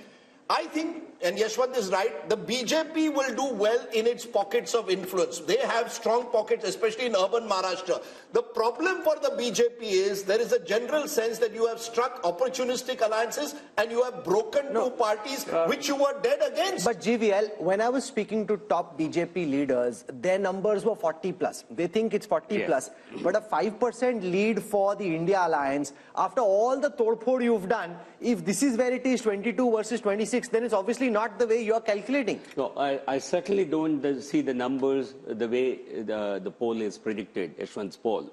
I think, and Yashwant is right, the BJP will do well in its pockets of influence. They have strong pockets, especially in urban Maharashtra. The problem for the BJP is there is a general sense that you have struck opportunistic alliances and you have broken two parties which you were dead against. But GVL, when I was speaking to top BJP leaders, their numbers were 40 plus. They think it's 40 plus. But a 5% lead for the India alliance, after all the todphod you've done, if this is where it is 22 versus 26, then it's obviously not the way you're calculating. No, I certainly don't see the numbers the way the poll is predicted, Yashwant's poll.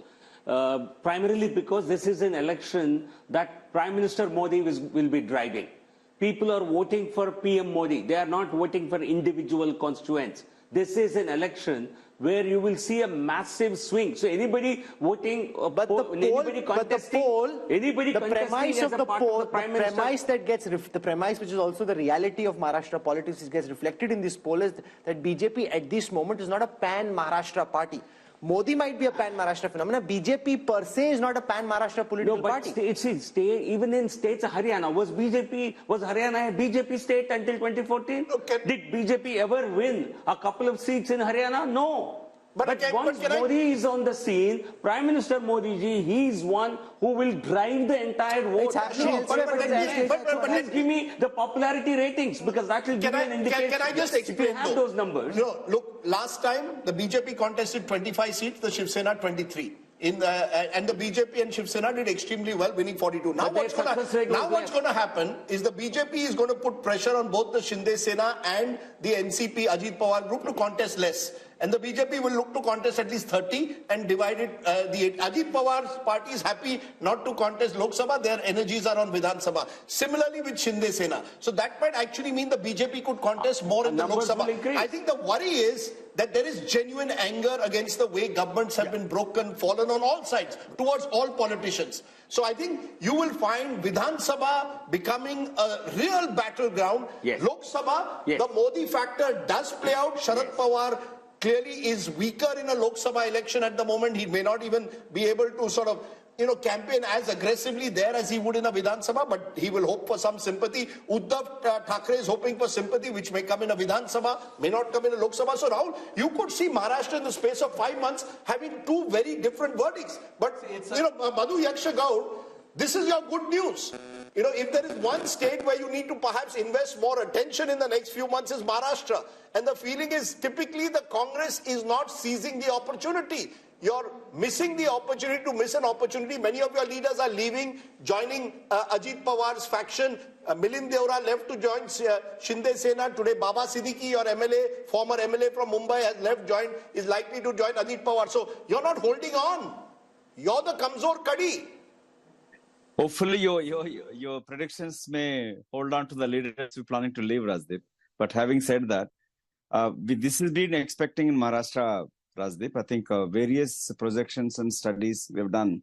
Primarily because this is an election that Prime Minister Modi will be driving. People are voting for PM Modi. They are not voting for individual constituents. This is an election where you will see a massive swing. So anybody voting, the premise which is also the reality of Maharashtra politics gets reflected in this poll is that BJP at this moment is not a pan-Maharashtra party. Modi might be a pan-Maharashtra phenomenon. BJP per se is not a pan-Maharashtra political party. Even in states, Haryana, was Haryana a BJP state until 2014? Did BJP ever win a couple of seats in Haryana? No. But once Modi is on the scene, Prime Minister Modi ji, he is one who will drive the entire vote. Please give me the popularity ratings, because that will give you an indication. Can I just explain those numbers? No, look, last time the BJP contested 25 seats, the Shiv Sena 23. And the BJP and Shiv Sena did extremely well, winning 42. Now what's going to happen is the BJP is going to put pressure on both the Shinde Sena and the NCP Ajit Pawar group to contest less. And the BJP will look to contest at least 30 and divide it. The Ajit Pawar's party is happy not to contest Lok Sabha. Their energies are on Vidhan Sabha. Similarly with Shinde Sena. So that might actually mean the BJP could contest more in the Lok Sabha. I think the worry is that there is genuine anger against the way governments have been broken, fallen on all sides, towards all politicians. So I think you will find Vidhan Sabha becoming a real battleground. Lok Sabha, the Modi factor does play out. Sharad Pawar clearly is weaker in a Lok Sabha election at the moment. He may not even be able to sort of, campaign as aggressively there as he would in a Vidhan Sabha, but he will hope for some sympathy. Uddhav Thackeray is hoping for sympathy, which may come in a Vidhan Sabha, may not come in a Lok Sabha. So Rahul, you could see Maharashtra in the space of 5 months having two very different verdicts. But, Madhu Yaksha Gaur, this is your good news. If there is one state where you need to perhaps invest more attention in the next few months is Maharashtra. And the feeling is typically the Congress is not seizing the opportunity. You're missing the opportunity to miss an opportunity. Many of your leaders are leaving, joining Ajit Pawar's faction. Milind Deora left to join Shinde Sena. Today, Baba Siddiqui, your MLA, former MLA from Mumbai, has left, is likely to join Ajit Pawar. So you're not holding on. You're the Kamzor Kadi. Hopefully, your predictions may hold on to the leaders who are planning to leave, Rajdeep. But having said that, this has been expecting in Maharashtra, Rajdeep. I think various projections and studies we've done.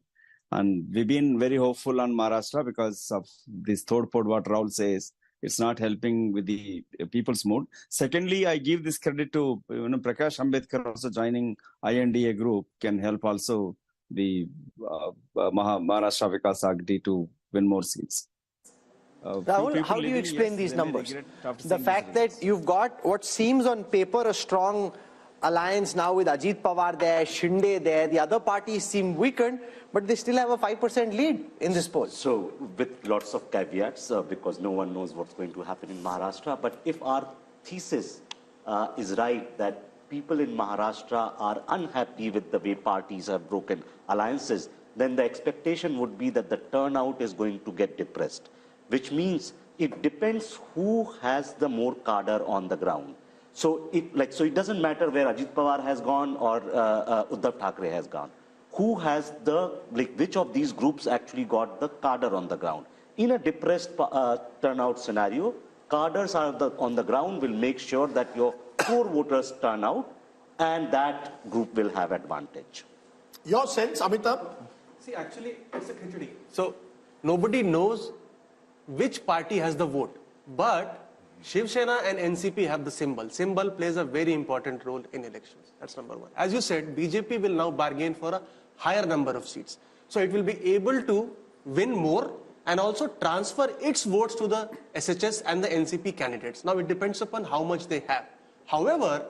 And we've been very hopeful on Maharashtra because of this third pod, what Rahul says. It's not helping with the people's mood. Secondly, I give this credit to Prakash Ambedkar also joining INDA group can help also the Maharashtra Vikas Agdi to win more seats. Rahul, how do you explain these numbers? The fact that you've got what seems on paper a strong alliance now with Ajit Pawar there, Shinde there, the other parties seem weakened, but they still have a 5% lead in this poll. So, with lots of caveats, because no one knows what's going to happen in Maharashtra, but if our thesis is right that people in Maharashtra are unhappy with the way parties have broken alliances, then the expectation would be that the turnout is going to get depressed, which means it depends who has the more cadre on the ground. So it doesn't matter where Ajit Pawar has gone or Uddhav Thackeray has gone. Who has which of these groups actually got the cadre on the ground? In a depressed turnout scenario, cadres on the ground will make sure that your core voters turn out and that group will have advantage. Your sense, Amitabh? See, actually, it's a khichdi. So, nobody knows which party has the vote. But Shiv Sena and NCP have the symbol. Symbol plays a very important role in elections. That's number one. As you said, BJP will now bargain for a higher number of seats. So, it will be able to win more and also transfer its votes to the SHS and the NCP candidates. Now it depends upon how much they have. However,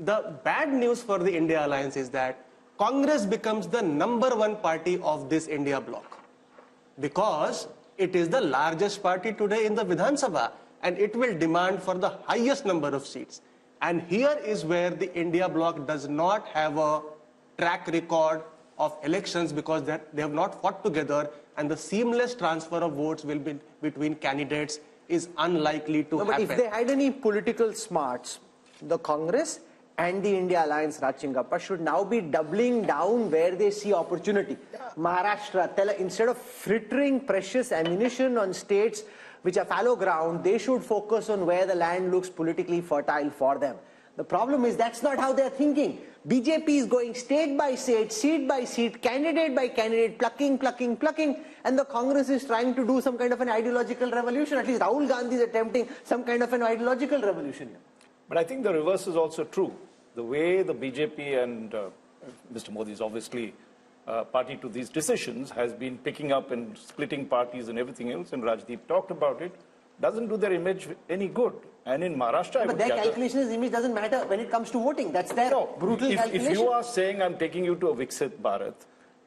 the bad news for the India alliance is that Congress becomes the #1 party of this India bloc, because it is the largest party today in the Vidhan Sabha, and it will demand for the highest number of seats. And here is where the India bloc does not have a track record of elections, because they have not fought together, and the seamless transfer of votes will be between candidates is unlikely to happen. But if they had any political smarts, the Congress and the India Alliance, Rajchingappa, should now be doubling down where they see opportunity. Maharashtra, instead of frittering precious ammunition on states which are fallow ground, they should focus on where the land looks politically fertile for them. The problem is that's not how they're thinking. BJP is going state by state, seat by seat, candidate by candidate, plucking, and the Congress is trying to do some kind of an ideological revolution. At least Rahul Gandhi is attempting some kind of an ideological revolution here. But I think the reverse is also true. The way the BJP and Mr. Modi is obviously party to these decisions has been picking up and splitting parties and everything else, and Rajdeep talked about it, doesn't do their image any good. And in Maharashtra, but their calculation is image doesn't matter when it comes to voting. That's their brutal calculation. If you are saying I'm taking you to a Viksit Bharat,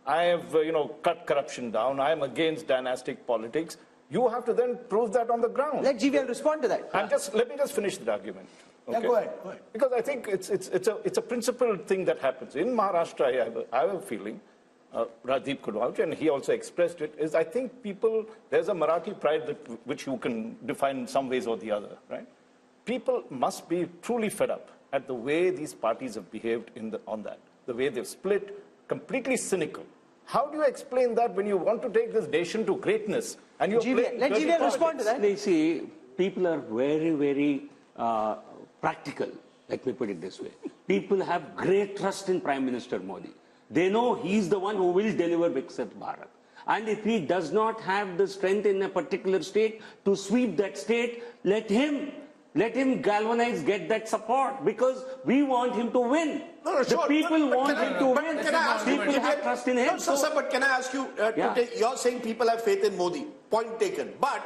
I have cut corruption down, I am against dynastic politics, you have to then prove that on the ground. Let GVL respond to that. Let me just finish the argument. Okay? Yeah, go ahead. Because I think it's a principled thing that happens. In Maharashtra, I have a feeling, Rajdeep could vouch, and he also expressed it, is I think there's a Marathi pride which you can define in some ways or the other, right? People must be truly fed up at the way these parties have behaved on that, the way they've split, completely cynical. How do you explain that when you want to take this nation to greatness and you're playing let GVL respond to that. They see people are very, very practical. Let me put it this way. People have great trust in Prime Minister Modi. They know he's the one who will deliver Viksit Bharat. And if he does not have the strength in a particular state to sweep that state, let him galvanize, get that support, because we want him to win. The people want him to win. People have trust in him. No, sir, but can I ask you, you're saying people have faith in Modi. Point taken. But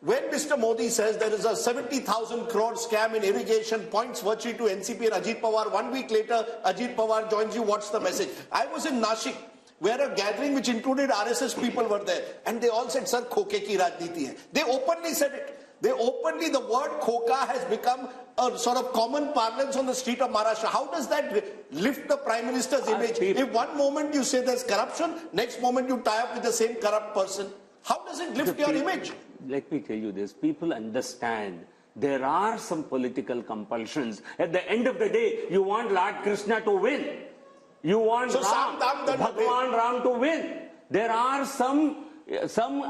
when Mr. Modi says there is a 70,000 crore scam in irrigation, points virtually to NCP and Ajit Pawar, 1 week later, Ajit Pawar joins you, what's the message? I was in Nashik, where a gathering which included RSS people were there, and they all said, sir, khoke ki rajniti hai. They openly said it. The word khoka has become a sort of common parlance on the street of Maharashtra. How does that lift the Prime Minister's image? If one moment you say there's corruption, next moment you tie up with the same corrupt person, how does it lift your image? Let me tell you this. People understand there are some political compulsions. At the end of the day, you want Lord Krishna to win. You want Bhagwan Ram to win. There are some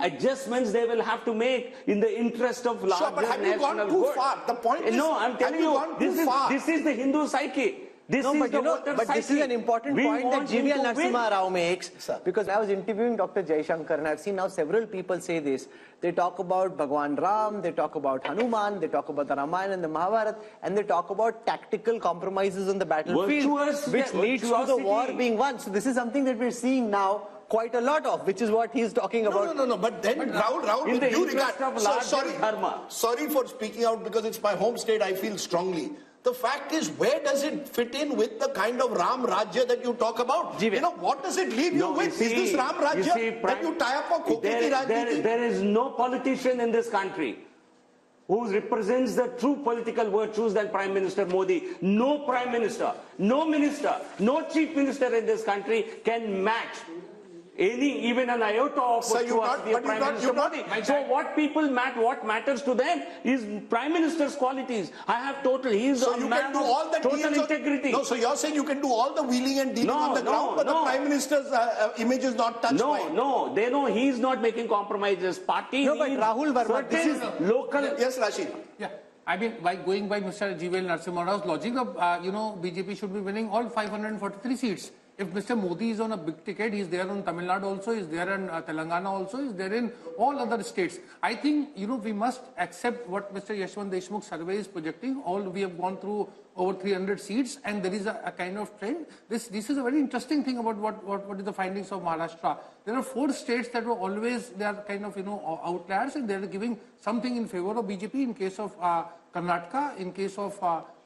adjustments they will have to make in the interest of larger national good. But have you gone too far? The point is, no, I'm telling you, this is the Hindu psyche. This is an important point that GVL Narasimha Rao makes, because I was interviewing Dr. Jaishankar, and I've seen now several people say this. They talk about Bhagwan Ram, they talk about Hanuman, they talk about the Ramayana and the Mahabharata, and they talk about tactical compromises on the battlefield, which leads to the war being won. So this is something that we're seeing now quite a lot of, which is what he's talking about. No. But then, Rahul, in the interest of larger dharma. Sorry for speaking out, because it's my home state, I feel strongly. The fact is, where does it fit in with the kind of Ram Rajya that you talk about? What does it leave you with? Is this Ram Rajya that you tie up for Koketi Rajniti? There is no politician in this country who represents the true political virtues than Prime Minister Modi. No Prime Minister, no Minister, no Chief Minister in this country can match even an iota of what Prime Minister Modi. So what matters to them is Prime Minister's qualities. I have he's a man of total integrity. No, so you're saying you can do all the wheeling and dealing on the ground, but the Prime Minister's image is not touched by it. No, they know he's not making compromises. Party but Rahul Verma, this is local. Yes, Rashid. Yeah. I mean, by going by Mr. GVL Narasimha Rao's logic, BJP should be winning all 543 seats. If Mr. Modi is on a big ticket, he's there on Tamil Nadu also, he's there in Telangana also, he's there in all other states. I think, we must accept what Mr. Yashwant Deshmukh survey is projecting. We have gone through over 300 seats, and there is a kind of trend. This is a very interesting thing about what is the findings of Maharashtra. There are 4 states that were always, they are kind of, outliers, and they are giving something in favor of BJP. In case of Karnataka, in case of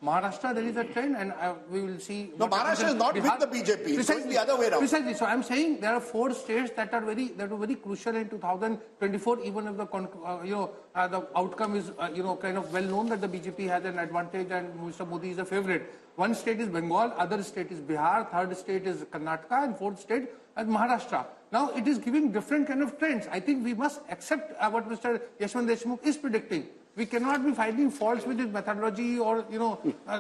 Maharashtra, there is a trend, and we will see. No, Maharashtra is not with the BJP. It's going the other way around. Precisely. So I'm saying there are 4 states that were very crucial in 2024. Even if the outcome is kind of well known that the BJP has an advantage and Mr. Modi is a favorite. One state is Bengal, other state is Bihar, third state is Karnataka, and fourth state is Maharashtra. Now it is giving different kind of trends. I think we must accept what Mr. Yashwant Deshmukh is predicting. We cannot be finding faults with his methodology or,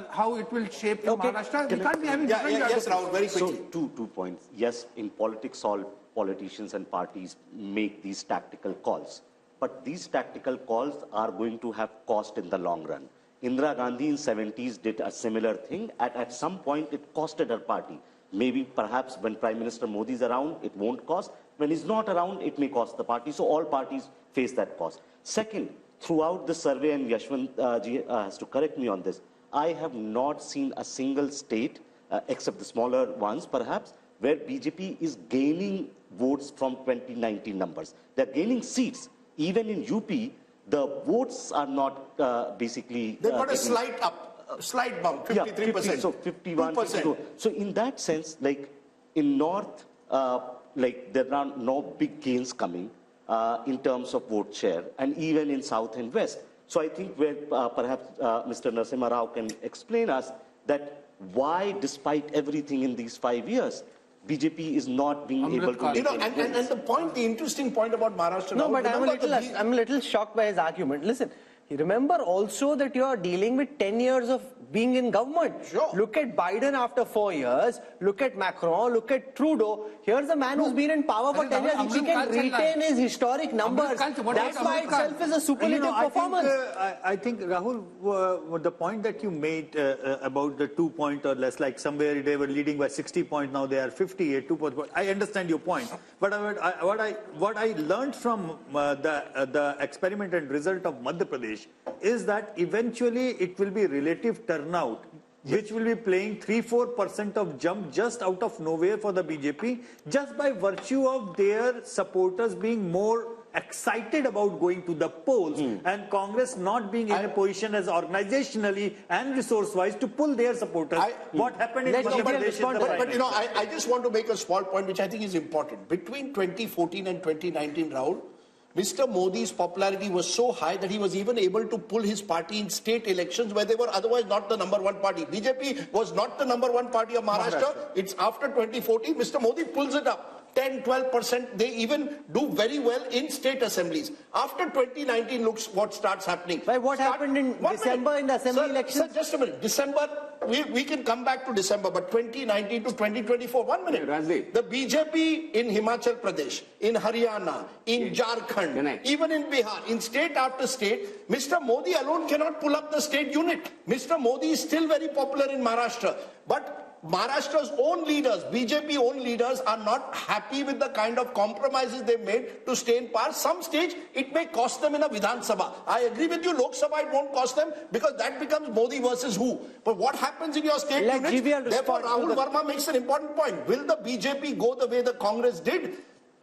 how it will shape in Maharashtra. We can't be having different... Yes, Rahul, very quickly. So, two points. Yes, in politics, all politicians and parties make these tactical calls. But these tactical calls are going to have cost in the long run. Indira Gandhi in 70s did a similar thing. At some point, it costed her party. Maybe, perhaps, when Prime Minister Modi is around, it won't cost. When he's not around, it may cost the party. So all parties face that cost. Second, throughout the survey, and Yashwant ji has to correct me on this, I have not seen a single state, except the smaller ones perhaps, where BJP is gaining votes from 2019 numbers. They're gaining seats. Even in UP, the votes are not basically... They've got a slight bump, 53%. Yeah, 50, so 51, 52. So in that sense, like in North, there are no big gains coming. In terms of vote share, and even in South and West. So I think where perhaps Mr. Narasimha Rao can explain us that why, despite everything in these 5 years, BJP is not being able to... And the interesting point about Maharashtra... No, but I'm a little shocked by his argument. Listen, remember also that you are dealing with 10 years of being in government. Sure. Look at Biden after 4 years. Look at Macron. Look at Trudeau. Here's a man who's been in power for 10 years. If he can retain his historic numbers, that by itself is a superlative performance. I think, Rahul, the point that you made about the 2 point or less, like somewhere they were leading by 60 points, now they are 58, 2 points. I understand your point. But what I learned from the experiment and result of Madhya Pradesh is that eventually it will be relative turnout, which will be playing 3-4% of jump just out of nowhere for the BJP, just by virtue of their supporters being more excited about going to the polls and Congress not being in a position as organizationally and resource-wise to pull their supporters. What happened in Madhya Pradesh? I just want to make a small point which I think is important. Between 2014 and 2019, Rahul, Mr. Modi's popularity was so high that he was even able to pull his party in state elections where they were otherwise not the #1 party. BJP was not the #1 party of Maharashtra. It's after 2014, Mr. Modi pulls it up. 10, 12%, they even do very well in state assemblies. After 2019, looks what starts happening. What happened in December in the assembly elections? Sir, just a minute. December, we can come back to December, but 2019 to 2024, 1 minute. Rajdeep. The BJP in Himachal Pradesh, in Haryana, in Jharkhand, even in Bihar, in state after state, Mr. Modi alone cannot pull up the state unit. Mr. Modi is still very popular in Maharashtra, but Maharashtra's own leaders, BJP own leaders, are not happy with the kind of compromises they've made to stay in power. Some stage, it may cost them in a Vidhan Sabha. I agree with you, Lok Sabha, it won't cost them because that becomes Modi versus who. But what happens in your state units? Therefore, Rahul Verma makes an important point. Will the BJP go the way the Congress did?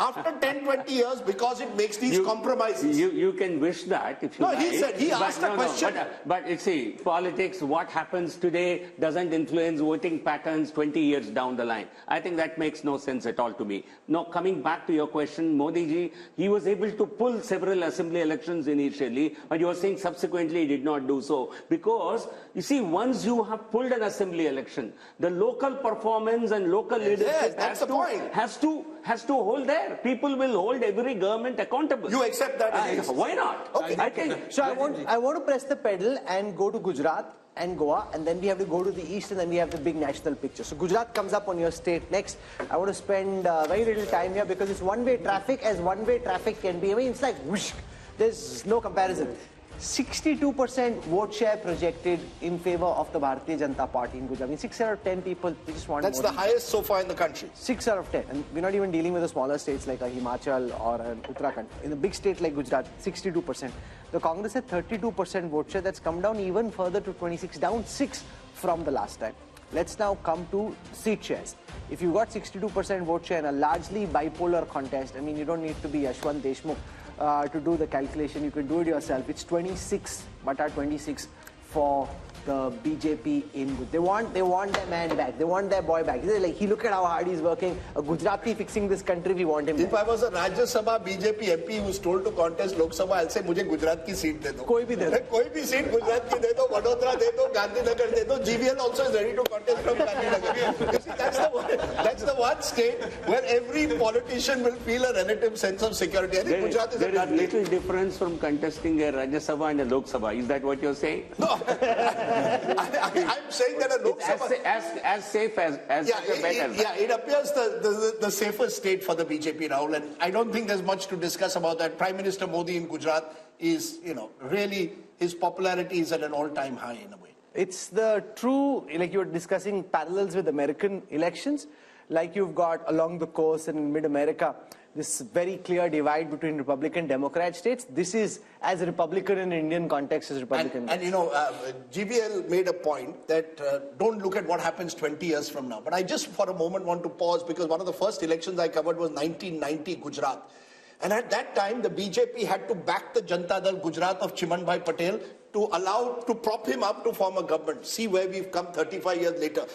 After 10, 20 years, because it makes these compromises. You can wish that if you like. He asked a question. But you see, politics, what happens today doesn't influence voting patterns 20 years down the line. I think that makes no sense at all to me. Now, coming back to your question, Modi ji, he was able to pull several assembly elections initially, but you are saying subsequently he did not do so. Because, you see, once you have pulled an assembly election, the local performance and local leadership has to hold there. People will hold every government accountable. You accept that? Why not? Okay. I think. So I want to press the pedal and go to Gujarat and Goa, and then we have to go to the east, and then we have the big national picture. So Gujarat comes up on your state next. I want to spend very little time here because it's one-way traffic as one-way traffic can be. I mean, it's like whoosh. There's no comparison. 62% vote share projected in favor of the Bharatiya Janata Party in Gujarat. I mean, 6 out of 10 people, they just want That's Modi. the highest so far in the country. 6 out of 10. And we're not even dealing with the smaller states like a Himachal or an Uttarakhand. In a big state like Gujarat, 62%. The Congress had 32% vote share. That's come down even further to 26, down 6 from the last time. Let's now come to seat shares. If you got 62% vote share in a largely bipolar contest, I mean, you don't need to be Yashwant Deshmukh to do the calculation. You can do it yourself. It's 26, but at 26 for the BJP in They want their man back. They want their boy back. They're like, look at how hard he's working. A Gujarati fixing this country, we want him If back. I was a Rajya Sabha BJP MP who was told to contest Lok Sabha, I'll say, मुझे गुजरात की seat दे दो. कोई भी दे दो. कोई भी seat Gujarat की दे दो, वडोदरा दे दो, गांधीनगर दे दो. GVL also is ready to contest from Gandhinagar. You see, that's the one state where every politician will feel a relative sense of security. I think Gujarat is a there is country. little difference from contesting a Rajya Sabha and a Lok Sabha. Is that what you're saying? No, I'm saying that a Lok Sabha... As safe as better. It appears the safest state for the BJP, Rahul, and I don't think there's much to discuss about that. Prime Minister Modi in Gujarat is, really, his popularity is at an all-time high in a way. It's the true, like you were discussing parallels with American elections, like you've got along the coast and in mid-America, this very clear divide between Republican Democrat states. This is as Republican in Indian context as Republican. And GVL made a point that don't look at what happens 20 years from now. But I just for a moment want to pause because one of the first elections I covered was 1990 Gujarat. And at that time, the BJP had to back the Janata Dal Gujarat of Chimanbhai Patel to prop him up to form a government. See where we've come 35 years later.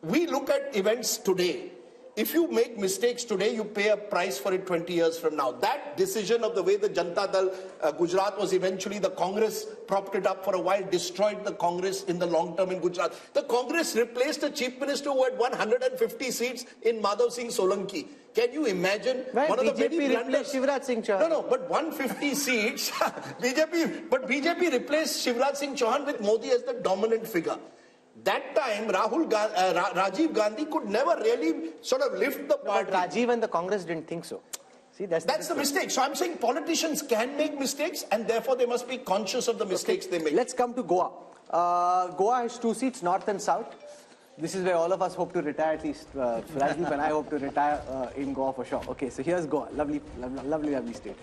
We look at events today. If you make mistakes today, you pay a price for it 20 years from now. That decision of the way the Janata Dal Gujarat was eventually, the Congress propped it up for a while, destroyed the Congress in the long term in Gujarat. The Congress replaced a chief minister who had 150 seats in Madhav Singh Solanki. Can you imagine? Well, one of the BJP many replaced Shivraj Singh Chauhan. No, but 150 seats, BJP replaced Shivraj Singh Chauhan with Modi as the dominant figure. That time, Rajiv Gandhi could never really sort of lift the party. But Rajiv and the Congress didn't think so. See, that's the mistake. So I'm saying politicians can make mistakes and therefore they must be conscious of the mistakes they make. Let's come to Goa. Goa has 2 seats, north and south. This is where all of us hope to retire, at least Rajdeep and I hope to retire in Goa for sure. Okay, so here's Goa. Lovely state.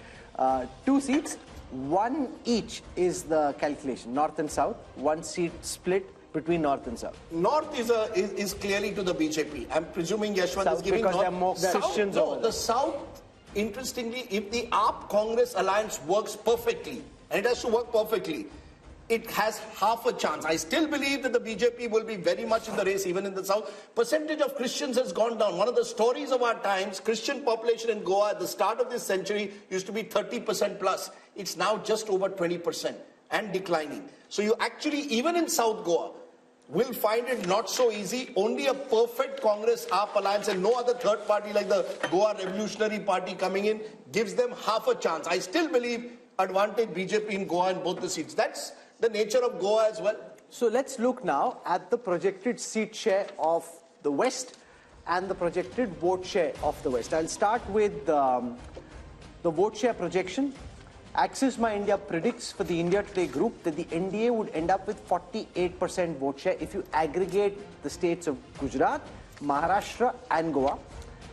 2 seats, 1 each is the calculation. North and south, 1 seat split between north and south. North is clearly to the BJP. I'm presuming Yashwant south is giving because north. there are more Christians over there. The south, interestingly, if the AAP Congress alliance works perfectly, and it has to work perfectly, it has half a chance. I still believe that the BJP will be very much in the race, even in the south. Percentage of Christians has gone down. One of the stories of our times, Christian population in Goa at the start of this century used to be 30% plus. It's now just over 20% and declining. So you actually, even in South Goa, will find it not so easy. Only a perfect Congress AAP alliance and no other third party like the Goa Revolutionary Party coming in gives them half a chance. I still believe advantage BJP in Goa in both the seats. That's the nature of Goa as well. So let's look now at the projected seat share of the West and the projected vote share of the West. I'll start with the vote share projection. Axis My India predicts for the India Today group that the NDA would end up with 48% vote share if you aggregate the states of Gujarat, Maharashtra and Goa.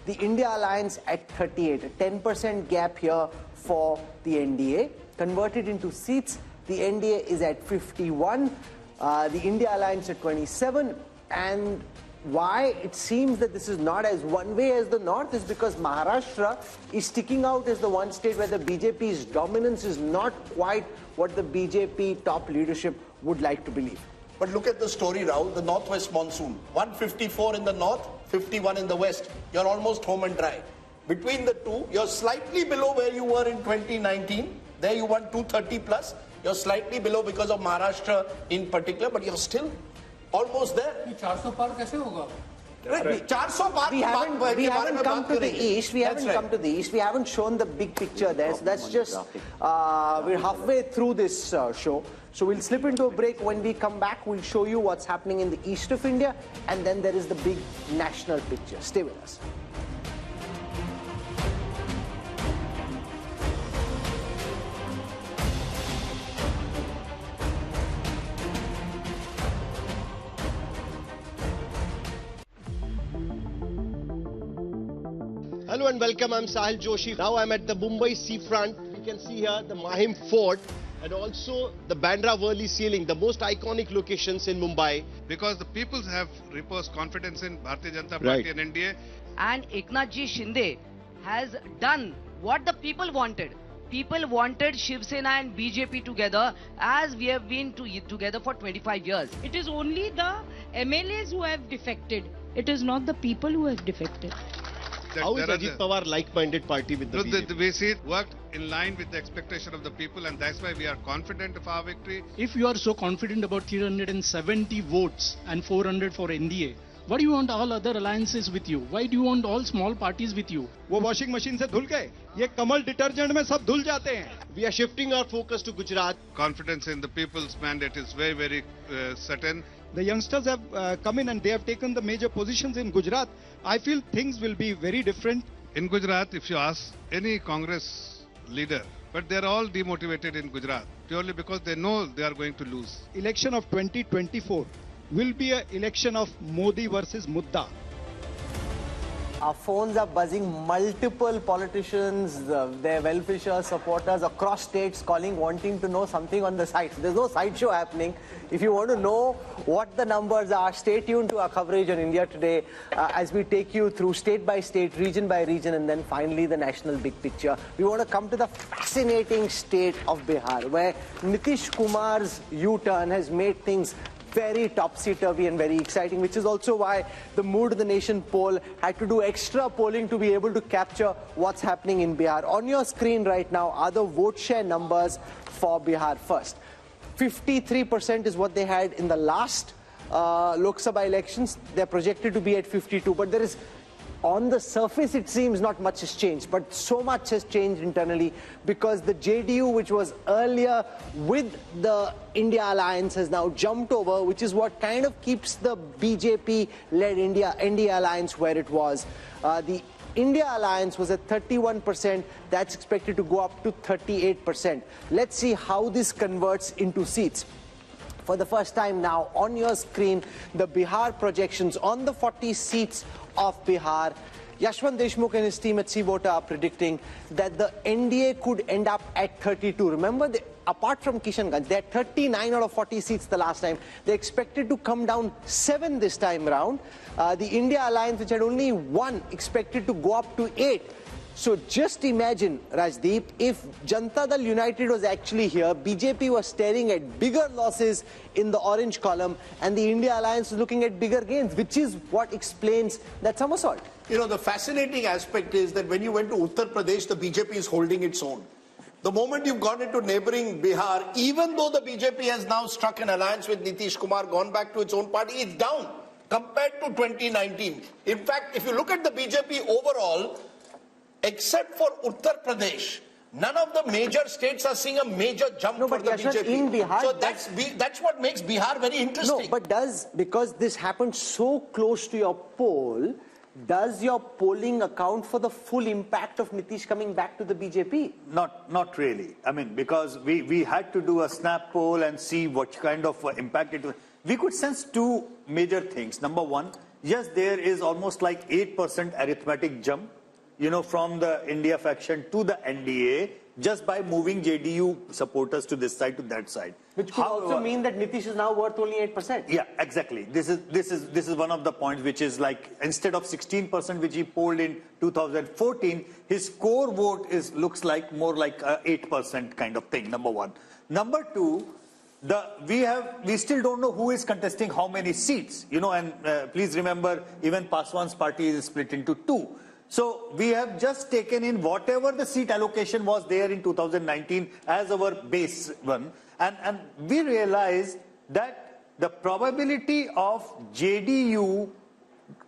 The India Alliance at 38, a 10% gap here for the NDA. Converted into seats, the NDA is at 51, the India Alliance at 27, and why it seems that this is not as one way as the North is because Maharashtra is sticking out as the one state where the BJP's dominance is not quite what the BJP top leadership would like to believe. But look at the story, Rahul, the northwest monsoon. 154 in the north, 51 in the west. You're almost home and dry. Between the two, you're slightly below where you were in 2019. There you won 230 plus. You're slightly below because of Maharashtra in particular, but you're still almost there. 400 पार कैसे होगा? We haven't come to the east. We haven't come to the east. We haven't shown the big picture there. So that's just we're halfway through this show. So we'll slip into a break. When we come back, we'll show you what's happening in the east of India, and then there is the big national picture. Stay with us. Hello and welcome, I'm Sahil Joshi. Now I'm at the Mumbai seafront. You can see here the Mahim Fort and also the Bandra Worli ceiling, the most iconic locations in Mumbai. Because the people have reposed confidence in Bharatiya Janata Party and NDA. And Eknath Ji Shinde has done what the people wanted. People wanted Shiv Sena and BJP together, as we have been together for 25 years. It is only the MLAs who have defected. It is not the people who have defected. How is Ajit Pawar like-minded party with the BJP? We see it worked in line with the expectation of the people, and that's why we are confident of our victory. If you are so confident about 370 votes and 400 for NDA, why do you want all other alliances with you? Why do you want all small parties with you? वो washing machine से धुल गए, ये कमल detergent में सब धुल जाते हैं. We are shifting our focus to Gujarat. Confidence in the people's mandate is very, very certain. The youngsters have come in and they have taken the major positions in Gujarat. I feel things will be very different. In Gujarat, if you ask any Congress leader, but they're all demotivated in Gujarat purely because they know they are going to lose. Election of 2024 will be an election of Modi versus Mudda. Our phones are buzzing, multiple politicians, their well-wishers, supporters across states calling, wanting to know something on the site. There's no sideshow happening. If you want to know what the numbers are, stay tuned to our coverage on India Today as we take you through state by state, region by region, and then finally the national big picture. We want to come to the fascinating state of Bihar, where Nitish Kumar's U-turn has made things very topsy-turvy and very exciting, which is also why the Mood of the Nation poll had to do extra polling to be able to capture what's happening in Bihar. On your screen right now are the vote share numbers for Bihar first. 53% is what they had in the last Lok Sabha elections. They're projected to be at 52, but there is, on the surface, it seems not much has changed, but so much has changed internally because the JDU, which was earlier with the India alliance, has now jumped over, which is what kind of keeps the BJP-led India alliance where it was. The India alliance was at 31%. That's expected to go up to 38%. Let's see how this converts into seats. For the first time now, on your screen, the Bihar projections on the 40 seats of Bihar. Yashwant Deshmukh and his team at C-Vota are predicting that the NDA could end up at 32. Remember, apart from Kishanganj, they had 39 out of 40 seats the last time. They expected to come down 7 this time round. The India alliance, which had only 1, expected to go up to 8. So just imagine, Rajdeep, if Janata Dal United was actually here, BJP was staring at bigger losses in the orange column, and the India alliance was looking at bigger gains, which is what explains that somersault. You know, the fascinating aspect is that when you went to Uttar Pradesh, the BJP is holding its own. The moment you've gone into neighboring Bihar, even though the BJP has now struck an alliance with Nitish Kumar, gone back to its own party, it's down compared to 2019. In fact, if you look at the BJP overall, except for Uttar Pradesh, none of the major states are seeing a major jump for the BJP. In Bihar, so that's what makes Bihar very interesting. No, but because this happened so close to your poll, does your polling account for the full impact of Nitish coming back to the BJP? Not really. I mean, because we had to do a snap poll and see what kind of impact it was. We could sense 2 major things. Number one, yes, there is almost like 8% arithmetic jump, you know, from the India faction to the NDA, just by moving JDU supporters to this side to that side. Which could also mean that Nitish is now worth only 8%. Yeah, exactly. This is one of the points, which is like, instead of 16% which he polled in 2014, his core vote looks like more like a 8% kind of thing. Number one. Number two, we still don't know who is contesting how many seats, you know, and please remember, even Paswan's party is split into 2. So we have just taken in whatever the seat allocation was there in 2019 as our base one, and we realize that the probability of JDU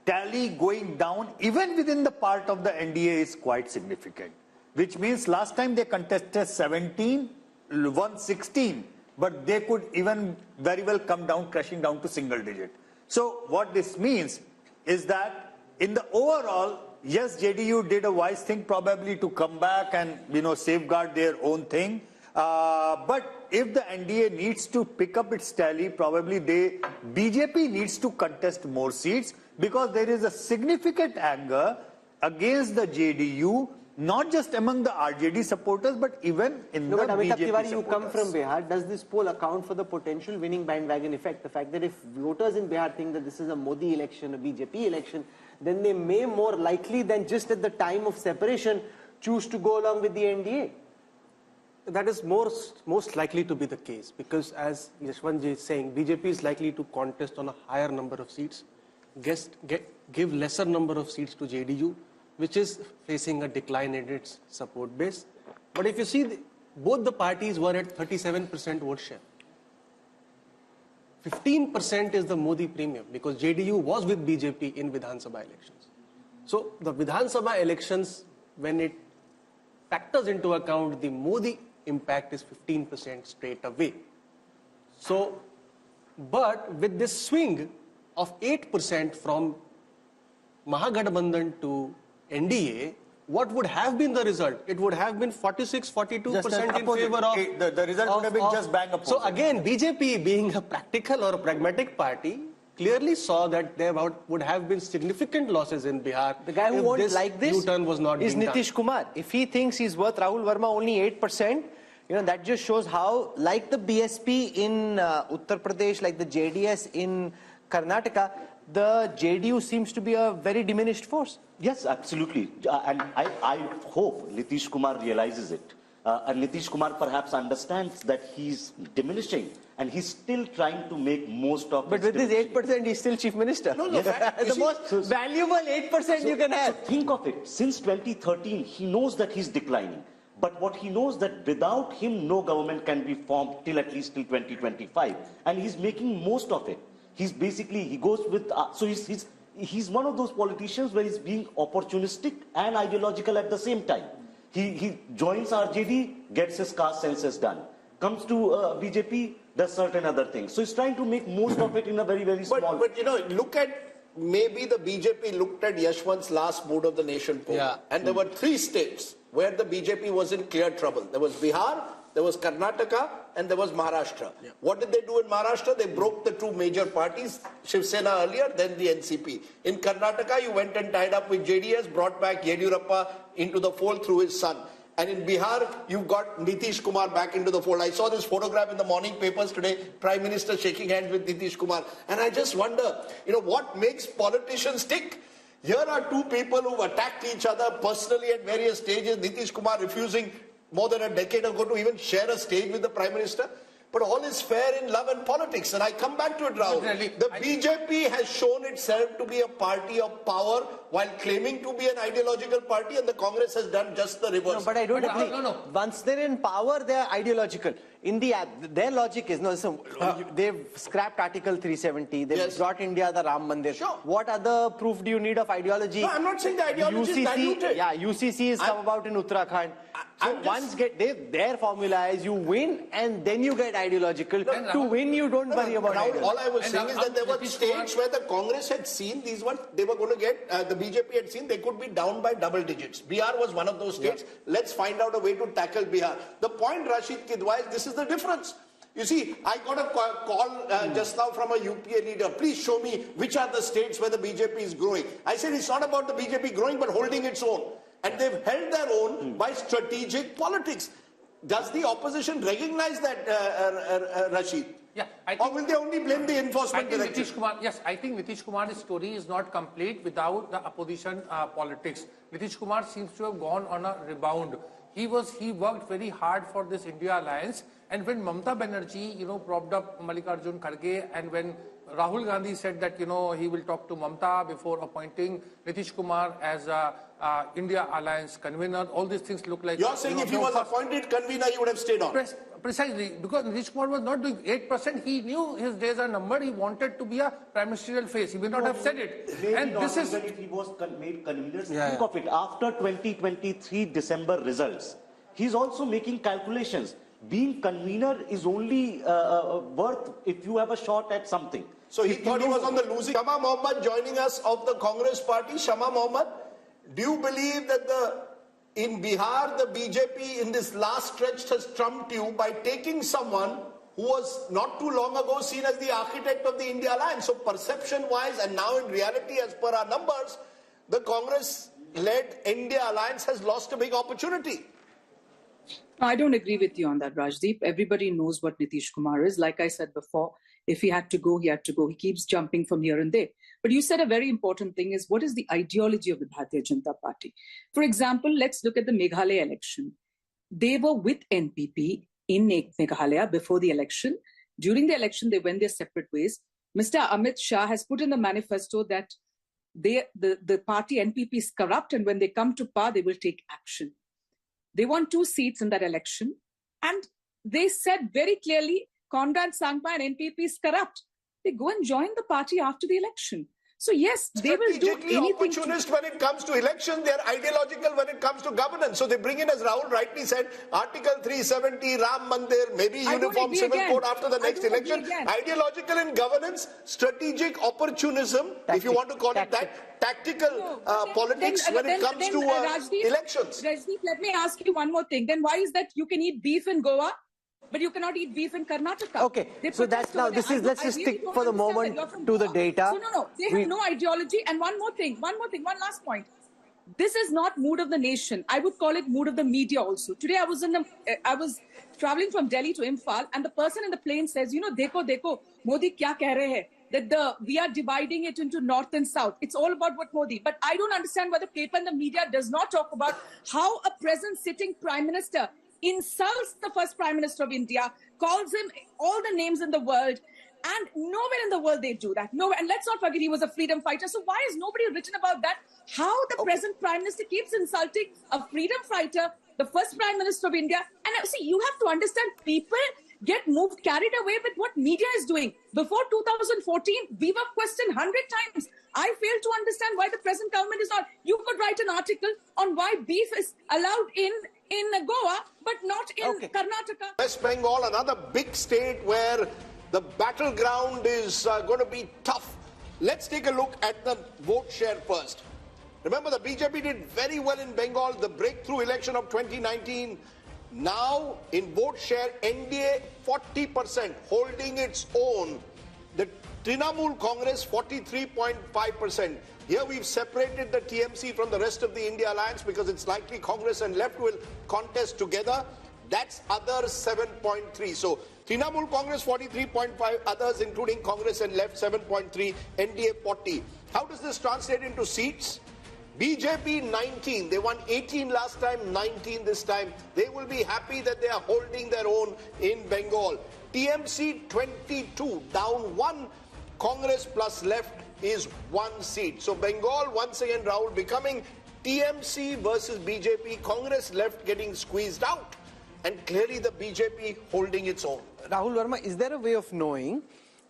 tally going down even within the part of the NDA is quite significant, which means last time they contested 17, won 16, but they could even very well come down, crashing down to single digit. So what this means is that in the overall, yes, JDU did a wise thing probably to come back and, you know, safeguard their own thing. But if the NDA needs to pick up its tally, probably BJP needs to contest more seats, because there is a significant anger against the JDU, not just among the RJD supporters, but even in the but Amitabh BJP Tiwari, supporters. you come from Bihar. Does this poll account for the potential winning bandwagon effect? The fact that if voters in Bihar think that this is a Modi election, a BJP election, then they may more likely than just at the time of separation choose to go along with the NDA. That is most likely to be the case, because as Yashwantji is saying, BJP is likely to contest on a higher number of seats, give lesser number of seats to JDU, which is facing a decline in its support base. But if you see, both the parties were at 37% vote share. 15% is the Modi premium, because JDU was with BJP in Vidhan Sabha elections. So the Vidhan Sabha elections, when it factors into account the Modi impact, is 15% straight away. So, but with this swing of 8% from Mahagathbandhan to NDA, what would have been the result? It would have been 46-42% in favor of... The result would have been just bang opposite. So again, BJP, being a practical or a pragmatic party, clearly saw that there would have been significant losses in Bihar. The guy who won't like this U-turn was not is being Nitish done. Kumar. If he thinks he's worth Rahul Verma only 8%, that just shows how, like the BSP in Uttar Pradesh, like the JDS in Karnataka, the JDU seems to be a very diminished force. Yes, absolutely. And I hope Nitish Kumar realizes it. And Nitish Kumar perhaps understands that he's diminishing and he's still trying to make most of it. But with this 8%, he's still chief minister. No, the most valuable 8% you can have. So think of it. Since 2013, he knows that he's declining. But what he knows that without him, no government can be formed till at least till 2025. And he's making most of it. He's basically, he goes with, so he's one of those politicians where he's being opportunistic and ideological at the same time. He joins RJD, gets his caste census done. Comes to BJP, does certain other things. So he's trying to make most of it in a very, very small... But look at, maybe the BJP looked at Yashwant's last Mood of the Nation poll. Yeah. And there were 3 states where the BJP was in clear trouble. There was Bihar, there was Karnataka, and there was Maharashtra. Yeah. What did they do in Maharashtra? They broke the 2 major parties, Shiv Sena earlier, then the NCP. In Karnataka, you went and tied up with JDS, brought back Yediyurappa into the fold through his son. And in Bihar, you got Nitish Kumar back into the fold. I saw this photograph in the morning papers today, Prime Minister shaking hands with Nitish Kumar. And I just wonder, what makes politicians tick? Here are 2 people who've attacked each other personally at various stages. Nitish Kumar refusing more than a decade ago to even share a stage with the Prime Minister. But all is fair in love and politics. And I come back to it, Rahul. The BJP has shown itself to be a party of power while claiming to be an ideological party, and the Congress has done just the reverse. No, but I don't agree. Once they're in power, they're ideological. Their logic is, they've scrapped Article 370, they've brought India the Ram Mandir. Sure. What other proof do you need of ideology? No, I'm not saying the ideology is diluted. Yeah, UCC has come about in Uttarakhand. So once their formula is you win and then you get ideological. To win, you don't worry about ideology. All I was saying is that there were states where the Congress had seen these ones, they were going to get, the BJP had seen they could be down by double digits. Bihar was one of those states. Yeah. Let's find out a way to tackle Bihar. The point, Rashid Kidwai, is this is the difference. You see, I got a call just now from a UPA leader. Please show me which are the states where the BJP is growing. I said it's not about the BJP growing, but holding its own. And they've held their own by strategic politics. Does the opposition recognize that, Rashid? Yeah, or will they only blame the enforcement director? I think Nitish Kumar's story is not complete without the opposition politics. Nitish Kumar seems to have gone on a rebound. He worked very hard for this India alliance, and when Mamata Banerjee, propped up Mallikarjun Kharge, and when Rahul Gandhi said that, he will talk to Mamata before appointing Nitish Kumar as India alliance convener, all these things look like... You're saying if he was appointed convener, he would have stayed on? Precisely, because Nitish Kumar was not doing 8%, he knew his days are numbered, he wanted to be a prime ministerial face, he may not have said it. Maybe and this is... if he was made convener, think of it, after 2023 December results, he's also making calculations. Being convener is only worth if you have a shot at something. So he thought he was on the losing. Shama Mohammed joining us of the Congress party. Shama Mohammed, do you believe that in Bihar, the BJP in this last stretch has trumped you by taking someone who was not too long ago seen as the architect of the India alliance? So perception-wise and now in reality, as per our numbers, the Congress led India alliance has lost a big opportunity. I don't agree with you on that, Rajdeep. Everybody knows what Nitish Kumar is. Like I said before, if he had to go, he had to go. He keeps jumping from here and there. But you said a very important thing is, what is the ideology of the Bharatiya Janata Party? For example, let's look at the Meghalaya election. They were with NPP in Meghalaya before the election. During the election, they went their separate ways. Mr. Amit Shah has put in the manifesto that the party NPP is corrupt, and when they come to power, they will take action. They won 2 seats in that election, and they said very clearly, Conrad Sangma and NPP is corrupt. They go and join the party after the election. So yes, they will do anything. Opportunist when it comes to election, they are ideological when it comes to governance. So they bring in, as Rahul rightly said, Article 370, Ram Mandir, maybe uniform civil code after the next election. Ideological in governance, strategic opportunism, if you want to call it that, tactical politics when it comes to elections. Rajdeep, let me ask you one more thing. Then why is that you can eat beef in Goa, but you cannot eat beef in Karnataka? Okay, so that's now, let's just stick for the moment to the data. So no, they have no ideology. And one last point. This is not mood of the nation. I would call it mood of the media also. Today I was traveling from Delhi to Imphal, and the person in the plane says, dekho, Modi kya keh rahe hai? That we are dividing it into north and south. It's all about what Modi. But I don't understand why the paper and the media does not talk about how a present sitting prime minister insults the first prime minister of India, calls him all the names in the world, and nowhere in the world they do that. Nowhere. And let's not forget he was a freedom fighter. So why is nobody written about that? How the present prime minister keeps insulting a freedom fighter, the first prime minister of India. And see, you have to understand, people get carried away with what media is doing. Before 2014, we were questioned 100 times. I fail to understand why the present government is not. You could write an article on why beef is allowed in Goa, but not in Karnataka. West Bengal, another big state where the battleground is going to be tough. Let's take a look at the vote share first. Remember, the BJP did very well in Bengal, the breakthrough election of 2019. Now, in vote share, NDA 40%, holding its own. The Trinamool Congress 43.5%. Here we've separated the TMC from the rest of the India alliance because it's likely Congress and left will contest together. That's others 7.3. So Trinamool Congress 43.5, others including Congress and left 7.3, NDA 40. How does this translate into seats? BJP 19, they won 18 last time, 19 this time. They will be happy that they are holding their own in Bengal. TMC 22, down 1. Congress plus left is 1 seat. So Bengal once again, Rahul, becoming TMC versus BJP, Congress left getting squeezed out, and clearly the BJP holding its own. Rahul Verma, is there a way of knowing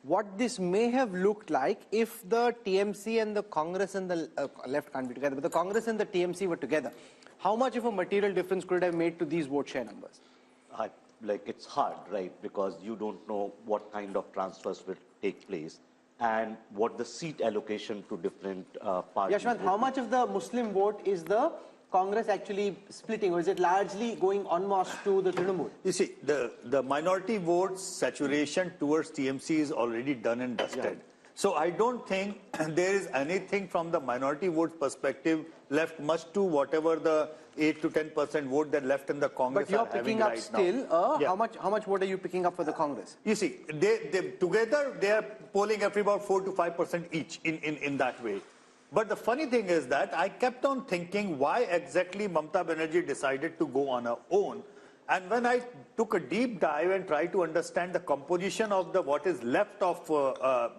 what this may have looked like if the TMC and the Congress and the left can't be together, but the Congress and the TMC were together? How much of a material difference could it have made to these vote share numbers? It's hard, right? Because you don't know what kind of transfers will take place and what the seat allocation to different parties. Yashwant, how much of the Muslim vote is the Congress actually splitting, or is it largely going en masse to the Trinamool? You see, the minority vote saturation towards TMC is already done and dusted. Yeah. So I don't think there is anything from the minority vote perspective left much to whatever the 8 to 10% vote that left in the Congress. But you're picking up still, how much vote are you picking up for the Congress? You see, they together they are polling every about 4 to 5% each in that way. But the funny thing is that I kept on thinking why exactly Mamata Banerjee decided to go on her own. And when I took a deep dive and tried to understand the composition of what is left of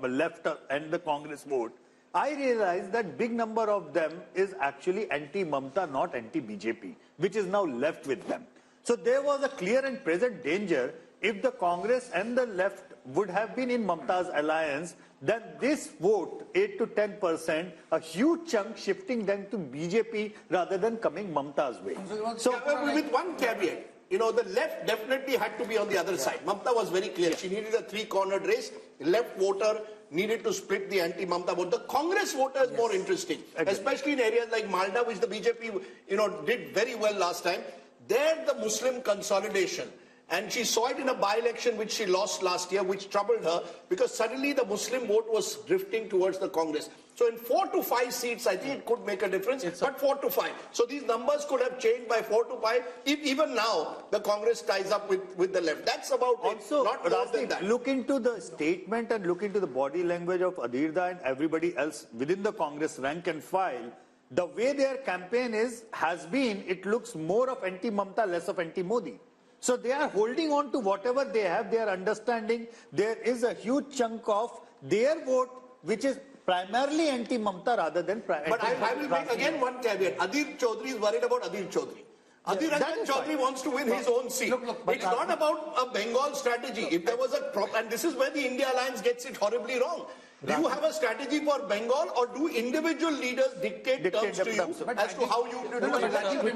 left and the Congress vote, I realized that big number of them is actually anti-Mamata, not anti-BJP, which is now left with them. So there was a clear and present danger if the Congress and the left would have been in Mamata's alliance, then this vote, 8 to 10%, a huge chunk shifting them to BJP rather than coming Mamata's way. So with one caveat, the left definitely had to be on the other side. Mamata was very clear. She needed a three-cornered race. Left voter needed to split the anti-Mamata vote. The Congress voter is more interesting, especially in areas like Malda, which the BJP, did very well last time. There, the Muslim consolidation And she saw it in a by-election which she lost last year, which troubled her because suddenly the Muslim vote was drifting towards the Congress. So in 4 to 5 seats, I think it could make a difference, but 4 to 5. So these numbers could have changed by 4 to 5 if even now the Congress ties up with the left. That's about also, it, not more than that. Look into the statement and look into the body language of Adhirda and everybody else within the Congress rank and file. The way their campaign has been, it looks more of anti-Mamta, less of anti-Modi. So they are holding on to whatever they have. They are understanding there is a huge chunk of their vote which is primarily anti-Mamta rather than But I will make again one caveat. Adhir Chaudhary is worried about Adhir Chaudhary. Adhir Ranjan Chaudhary wants to win his own seat. It's not about a Bengal strategy. If there was and this is where the India Alliance gets it horribly wrong. Do you have a strategy for Bengal or do individual leaders dictate terms to you as to how you do it? We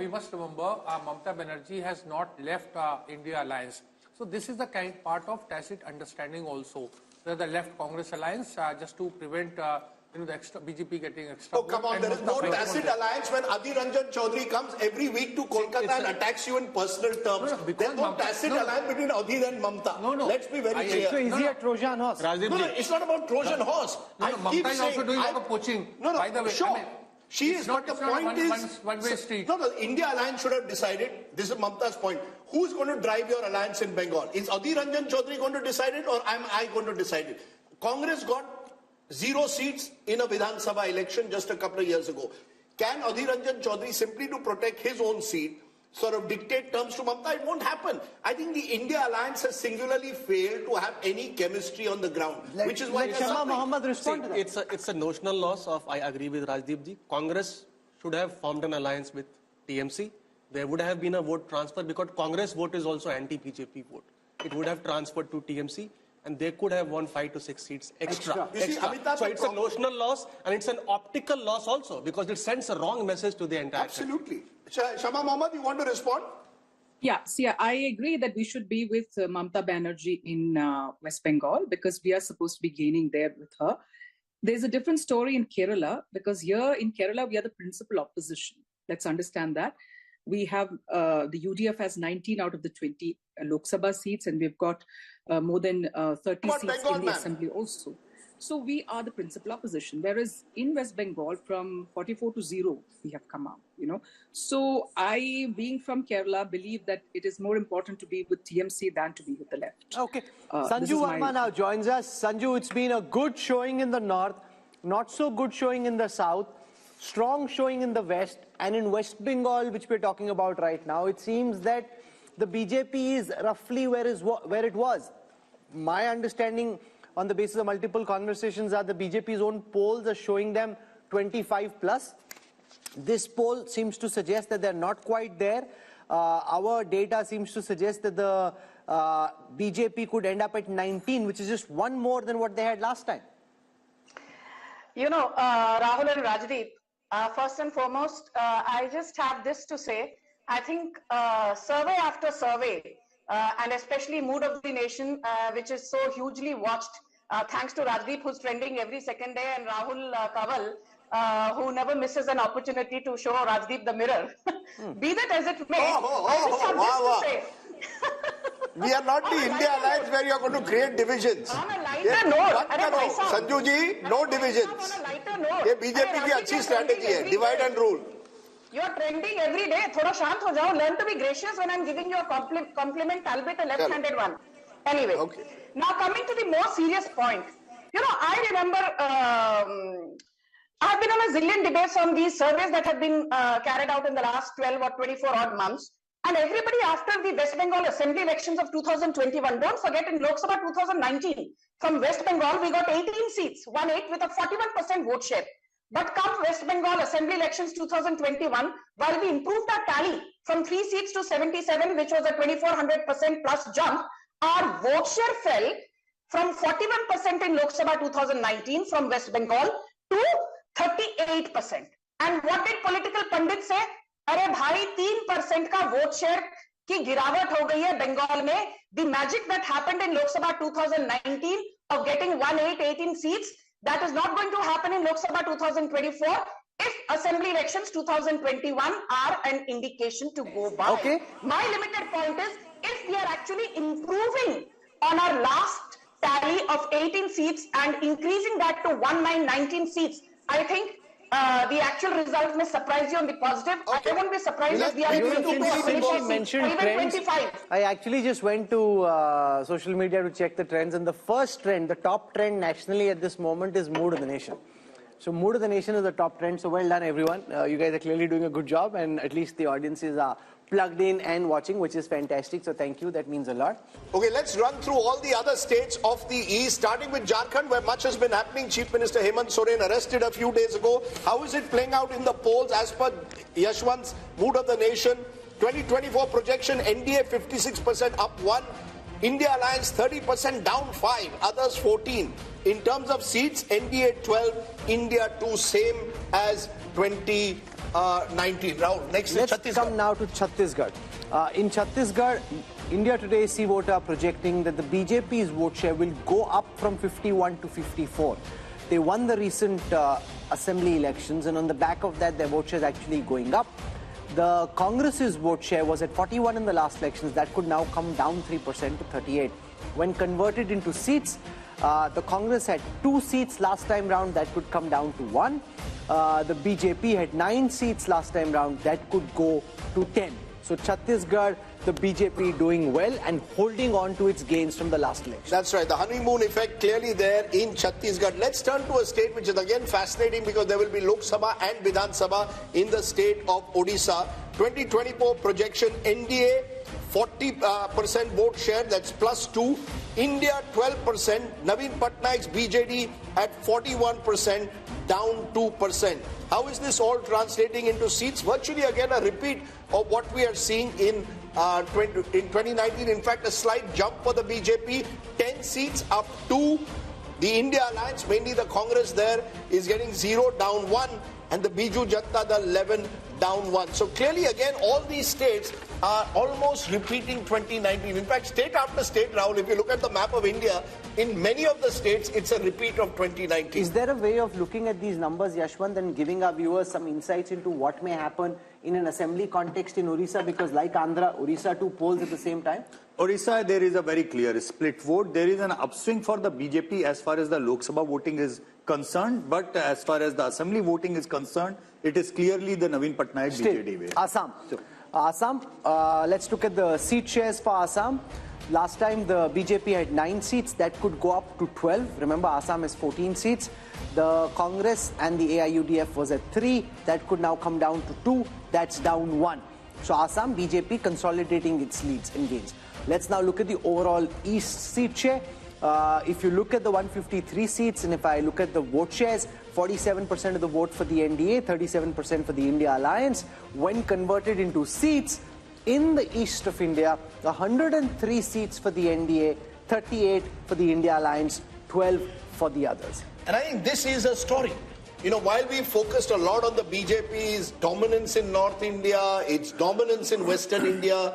must remember Mamata Banerjee has not left India Alliance. So this is the part of tacit understanding also. The left Congress alliance just to prevent the extra BJP getting extra. Oh come on, there is no tacit alliance when Adhir Ranjan Chaudhary comes every week to Kolkata and attacks you in personal terms. There's no tacit alliance between Adhir and Mamta. Let's be very clear. So is he a Trojan horse? It's not about Trojan horse. Mamta is also doing a lot of poaching. By the way, sure. She is, but the point is, one-way street. No, the India Alliance should have decided, this is Mamta's point, who's going to drive your alliance in Bengal? Is Adhir Ranjan Chaudhary going to decide it or am I going to decide it? Congress got 0 seats in a Vidhan Sabha election just a couple of years ago. Can Adhir Ranjan Chaudhary simply to protect his own seat sort of dictate terms to Mamta? It won't happen. I think the India Alliance has singularly failed to have any chemistry on the ground, which is why Mohammed respond to that. It's a notional loss of, I agree with Rajdeep ji. Congress should have formed an alliance with TMC. There would have been a vote transfer because Congress vote is also anti-BJP vote. It would have transferred to TMC and they could have won 5 to 6 seats extra. So it's a notional loss and it's an optical loss also because it sends a wrong message to the entire Absolutely. Shama Mohammed, you want to respond? Yeah, I agree that we should be with Mamata Banerjee in West Bengal because we are supposed to be gaining there with her. There's a different story in Kerala because here in Kerala, we are the principal opposition. Let's understand that. We have, the UDF has 19 out of the 20 Lok Sabha seats and we've got more than 30 seats in the assembly also. So we are the principal opposition, whereas in West Bengal from 44 to 0, we have come out, So I, being from Kerala, believe that it is more important to be with TMC than to be with the left. Okay. Sanju Verma now joins us. Sanju, it's been a good showing in the north, not so good showing in the south, strong showing in the west, and in West Bengal, which we're talking about right now, it seems that the BJP is roughly where it was. My understanding on the basis of multiple conversations are the BJP's own polls are showing them 25 plus. This poll seems to suggest that they're not quite there. Our data seems to suggest that the BJP could end up at 19, which is just one more than what they had last time. Rahul and Rajdeep, first and foremost, I just have this to say. I think survey after survey, and especially Mood of the Nation, which is so hugely watched, thanks to Rajdeep, who's trending every second day, and Rahul Kanwal, who never misses an opportunity to show Rajdeep the mirror. Be that as it may, I just have this to say. We are not the India Alliance where you are going to create divisions. On a lighter note, Sanju ji, no divisions. On a lighter note, ये BJP की अच्छी strategy है, divide and rule. You are trending every day. Thoda shant ho jao. Learn to be gracious when I'm giving you a compliment, albeit a left-handed one. Anyway, now coming to the more serious point. I remember I've been on a zillion debates on these surveys that have been carried out in the last 12 or 24 odd months. And everybody after the West Bengal Assembly elections of 2021, don't forget in Lok Sabha 2019, from West Bengal we got 18 seats, 1/8 with a 41% vote share. But come West Bengal Assembly elections 2021, while we improved our tally from 3 seats to 77, which was a 2400% plus jump, our vote share fell from 41% in Lok Sabha 2019 from West Bengal to 38%. And what did political pundits say? अरे भाई 3% का vote share की गिरावट हो गई है बंगाल में. The magic that happened in Lok Sabha 2019 of getting 18 seats, that is not going to happen in Lok Sabha 2024 if assembly elections 2021 are an indication to go by. My limited point is if we are actually improving on our last tally of 18 seats and increasing that to 19 seats, I think the actual result may surprise you on the positive. I won't be surprised if we are able to finish or even 25. I actually just went to social media to check the trends, and the first trend, the top trend nationally at this moment is Mood of the Nation. So Mood of the Nation is the top trend, so well done everyone. You guys are clearly doing a good job, and at least the audiences are plugged in and watching, which is fantastic, so thank you, that means a lot. Okay, let's run through all the other states of the east, starting with Jharkhand, where much has been happening. Chief Minister Hemant Soren arrested a few days ago. How is it playing out in the polls as per Yashwant's Mood of the Nation? 2024 projection, NDA 56% up 1, India Alliance 30% down 5, others 14. In terms of seats, NDA 12, India 2, same as 2019. Rahul, next is Chhattisgarh. Let's come now to Chhattisgarh. In Chhattisgarh, India Today see voter projecting that the BJP's vote share will go up from 51 to 54. They won the recent assembly elections, and on the back of that, their vote share is actually going up. The Congress's vote share was at 41 in the last elections. That could now come down 3% to 38. When converted into seats, the Congress had 2 seats last time round. That could come down to 1. The BJP had 9 seats last time round. That could go to 10. So Chhattisgarh, the BJP doing well and holding on to its gains from the last election. That's right. The honeymoon effect clearly there in Chhattisgarh. Let's turn to a state which is again fascinating because there will be Lok Sabha and Vidhan Sabha in the state of Odisha. 2024 projection, NDA 40% vote share, that's +2. India 12%. Naveen Patnaik's BJD at 41%, down 2%. How is this all translating into seats? Virtually again a repeat of what we are seeing in 2019. In fact, a slight jump for the BJP, 10 seats up 2. The India Alliance, mainly the Congress there, is getting 0, down 1. And the Biju Janata Dal 11, down 1. So clearly again all these states are almost repeating 2019. In fact, state after state, Rahul, if you look at the map of India, in many of the states it's a repeat of 2019. Is there a way of looking at these numbers, Yashwant, and giving our viewers some insights into what may happen in an assembly context in Orissa? Because like Andhra, Orissa too polls at the same time. Orissa, there is a very clear split vote. There is an upswing for the BJP as far as the Lok Sabha voting is concerned, but as far as the assembly voting is concerned, it is clearly the Naveen Patnaik BJD way. Assam. Assam, let's look at the seat shares for Assam. Last time the BJP had 9 seats, that could go up to 12. Remember, Assam has 14 seats. The Congress and the AIUDF was at 3, that could now come down to 2, that's down 1. So Assam, BJP consolidating its leads and gains. Let's now look at the overall East seat share. If you look at the 153 seats, and if I look at the vote shares, 47% of the vote for the NDA, 37% for the India Alliance. When converted into seats, in the east of India, 103 seats for the NDA, 38 for the India Alliance, 12 for the others. And I think this is a story. You know, while we focused a lot on the BJP's dominance in North India, its dominance in Western India,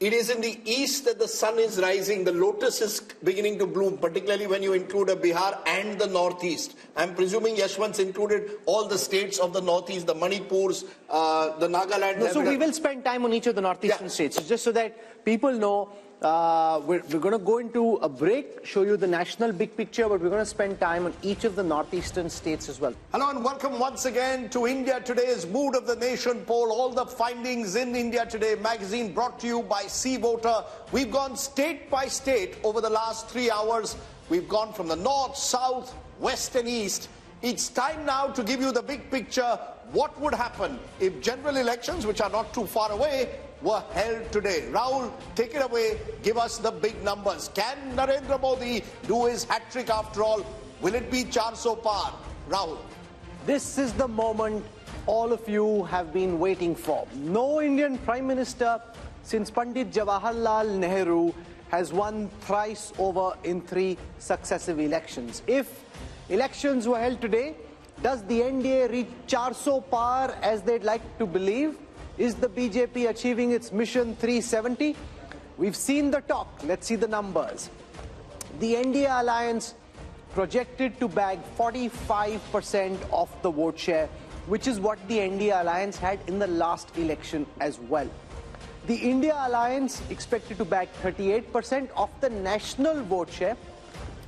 it is in the east that the sun is rising, the lotus is beginning to bloom, particularly when you include a Bihar and the northeast. I'm presuming Yashwant's included all the states of the northeast, the Manipurs, the Nagaland. No, so we will spend time on each of the northeastern states, just so that people know. We're going to go into a break, show you the national big picture, but we're going to spend time on each of the northeastern states as well. Hello and welcome once again to India Today's Mood of the Nation poll. All the findings in India Today magazine brought to you by C Voter. We've gone state by state over the last 3 hours. We've gone from the north, south, west and east. It's time now to give you the big picture. What would happen if general elections, which are not too far away, were held today? Rahul, take it away. Give us the big numbers. Can Narendra Modi do his hat-trick after all? Will it be 400 par? Rahul. This is the moment all of you have been waiting for. No Indian Prime Minister since Pandit Jawaharlal Nehru has won thrice over in 3 successive elections. If elections were held today, does the NDA reach 400 par as they'd like to believe? Is the BJP achieving its mission 370? We've seen the talk. Let's see the numbers. The NDA Alliance projected to bag 45% of the vote share, which is what the NDA Alliance had in the last election as well. The India Alliance expected to bag 38% of the national vote share,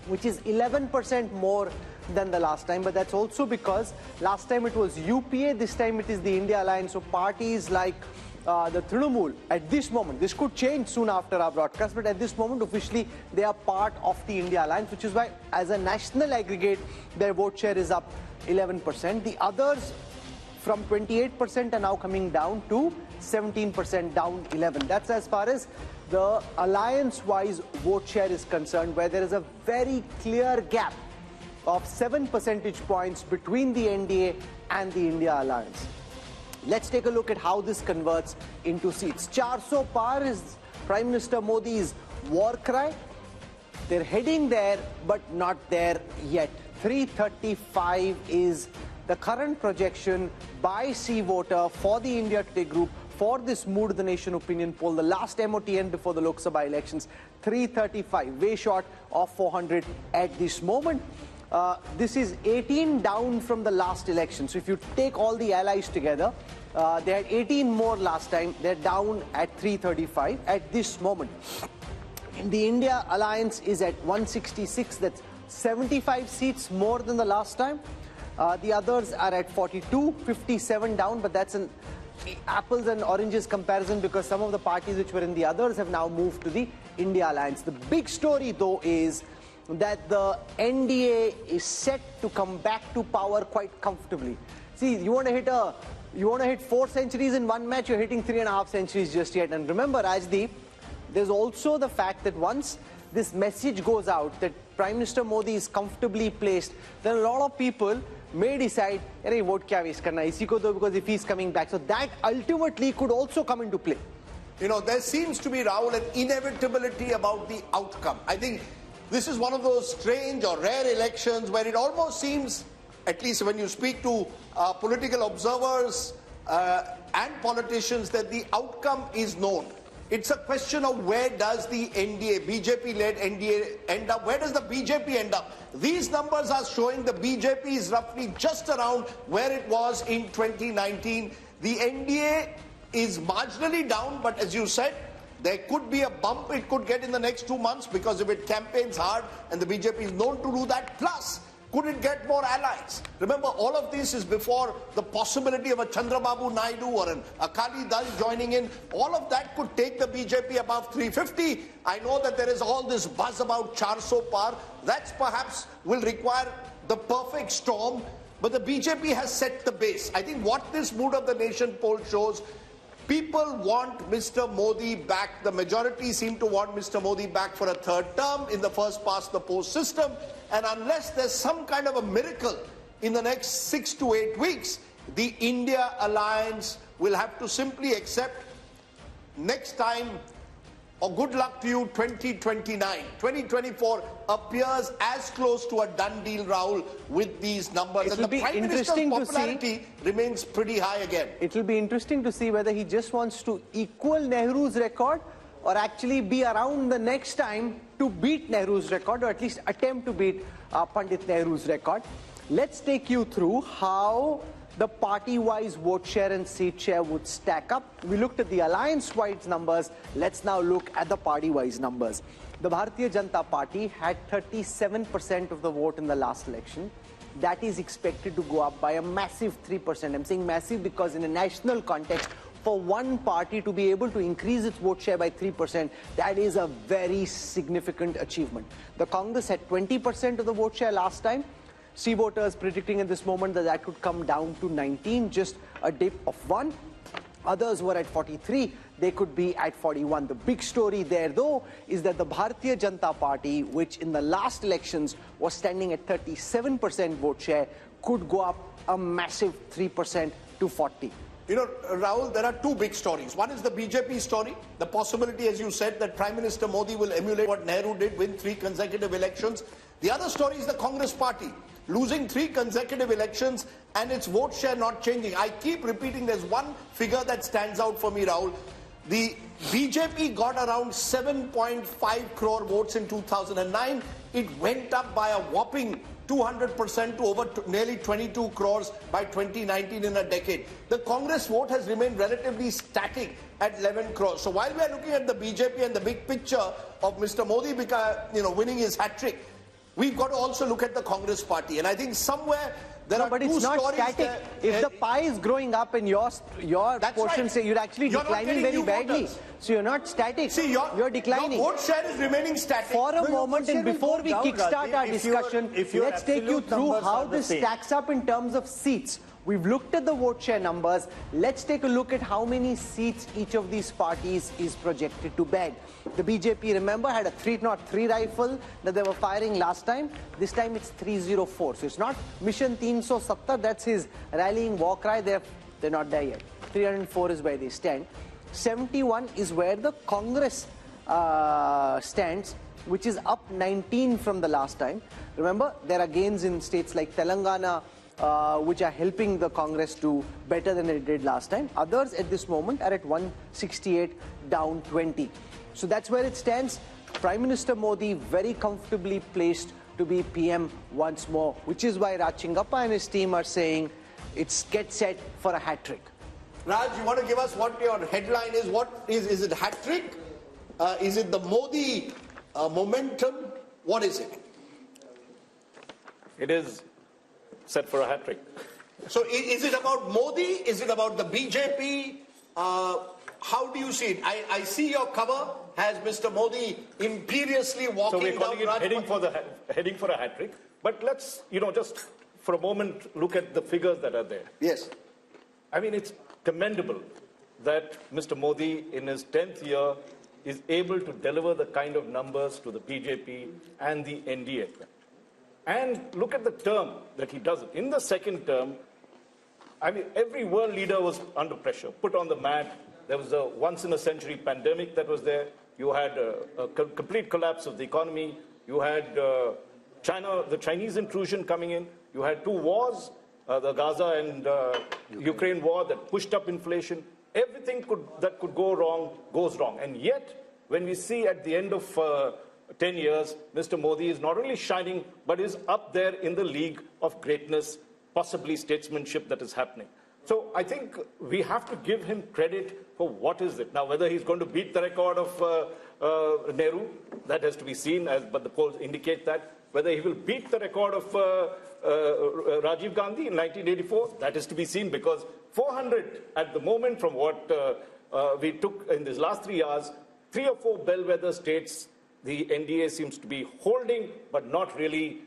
which is 11% more than the last time. But that's also because last time it was UPA, this time it is the India Alliance. So parties like the Trinamool, at this moment, this could change soon after our broadcast, but at this moment officially they are part of the India Alliance, which is why as a national aggregate their vote share is up 11%. The others from 28% are now coming down to 17%, down 11. That's as far as the alliance-wise vote share is concerned, where there is a very clear gap of 7 percentage points between the NDA and the India Alliance. Let's take a look at how this converts into seats. 400 par is Prime Minister Modi's war cry. They're heading there, but not there yet. 335 is the current projection by C Voter for the India Today group for this Mood of the Nation opinion poll, the last MOTN before the Lok Sabha elections. 335, way short of 400 at this moment. This is 18 down from the last election. So if you take all the allies together, they had 18 more last time. They're down at 335 at this moment. The India Alliance is at 166. That's 75 seats more than the last time. The others are at 42, 57 down, but that's an apples and oranges comparison because some of the parties which were in the others have now moved to the India Alliance. The big story though is that the NDA is set to come back to power quite comfortably. See, you want to hit 4 centuries in one match, you're hitting 3.5 centuries just yet. And remember, Rajdeep, there's also the fact that once this message goes out that Prime Minister Modi is comfortably placed, then a lot of people may decide, "Arey, vote kya waste karna isi ko do," because if he's coming back. So that ultimately could also come into play. You know, there seems to be, Rahul, an inevitability about the outcome. I think this is one of those strange or rare elections where it almost seems, at least when you speak to political observers and politicians, that the outcome is known. It's a question of where does the NDA, BJP-led NDA end up? Where does the BJP end up? These numbers are showing the BJP is roughly just around where it was in 2019. The NDA is marginally down, but as you said, there could be a bump it could get in the next 2 months because if it campaigns hard and the BJP is known to do that. Plus, could it get more allies? Remember, all of this is before the possibility of a Chandrababu Naidu or an Akali Dal joining in. All of that could take the BJP above 350. I know that there is all this buzz about 400 par. That perhaps will require the perfect storm. But the BJP has set the base. I think what this Mood of the Nation poll shows, people want Mr. Modi back. The majority seem to want Mr. Modi back for a third term in the first past the post system. And unless there's some kind of a miracle in the next 6 to 8 weeks, the India Alliance will have to simply accept next time, or good luck to you, 2029. 2024 appears as close to a done deal, Rahul, with these numbers. And the Prime Minister's popularity remains pretty high again. It will be interesting to see whether he just wants to equal Nehru's record or actually be around the next time to beat Nehru's record, or at least attempt to beat Pandit Nehru's record. Let's take you through how the party-wise vote share and seat share would stack up. We looked at the alliance-wise numbers. Let's now look at the party-wise numbers. The Bharatiya Janata Party had 37% of the vote in the last election. That is expected to go up by a massive 3%. I'm saying massive because in a national context, for one party to be able to increase its vote share by 3%, that is a very significant achievement. The Congress had 20% of the vote share last time. C voters predicting at this moment that that could come down to 19, just a dip of 1. Others were at 43, they could be at 41. The big story there though is that the Bharatiya Janata Party, which in the last elections was standing at 37% vote share, could go up a massive 3% to 40. You know, Rahul, there are two big stories. One is the BJP story, the possibility, as you said, that Prime Minister Modi will emulate what Nehru did, win 3 consecutive elections. The other story is the Congress Party, losing 3 consecutive elections and its vote share not changing. I keep repeating, there's one figure that stands out for me, Rahul. The BJP got around 7.5 crore votes in 2009. It went up by a whopping 200% to over nearly 22 crores by 2019 in a decade. The Congress vote has remained relatively static at 11 crores. So while we are looking at the BJP and the big picture of Mr. Modi winning his hat-trick, we've got to also look at the Congress party. And I think somewhere there are but two it's not stories static. there. If the pie is growing up and your portion right. say you're actually You're declining very badly. So you're not static. See, you're declining. Your vote share is remaining static. For a moment, and before we kickstart our discussion, let's take you through how this stacks up in terms of seats. We've looked at the vote share numbers. Let's take a look at how many seats each of these parties is projected to bag. The BJP, remember, had a 303 rifle that they were firing last time. This time it's 304. So it's not Mission 370. That's his rallying war cry. They're not there yet. 304 is where they stand. 71 is where the Congress stands, which is up 19 from the last time. Remember, there are gains in states like Telangana, which are helping the Congress do better than it did last time. Others at this moment are at 168, down 20. So that's where it stands. Prime Minister Modi very comfortably placed to be PM once more, which is why Raj Chingappa and his team are saying it's get set for a hat-trick. Raj, you want to give us what your headline is? What is it hat-trick? Is it the Modi momentum? What is it? It is set for a hat-trick. So is it about Modi? Is it about the BJP? How do you see it? I see your cover has Mr. Modi imperiously walking down. So we're calling it heading for a hat-trick. But let's, just for a moment look at the figures that are there. Yes. I mean, it's commendable that Mr. Modi in his 10th year is able to deliver the kind of numbers to the BJP and the NDA. And look at the term that he does it. In the second term, I mean, every world leader was under pressure, put on the mat. There was a once-in-a-century pandemic that was there. You had a complete collapse of the economy. You had the Chinese intrusion coming in. You had two wars, the Gaza and Ukraine war that pushed up inflation. Everything that could go wrong goes wrong. And yet, when we see at the end of 10 years, Mr. Modi is not only shining, but is up there in the league of greatness, possibly statesmanship that is happening. So I think we have to give him credit for what is it. Now, whether he's going to beat the record of Nehru, that has to be seen, but the polls indicate that. Whether he will beat the record of Rajiv Gandhi in 1984, that is to be seen, because 400 at the moment from what we took in these last 3 years, 3 or 4 bellwether states, the NDA seems to be holding, but not really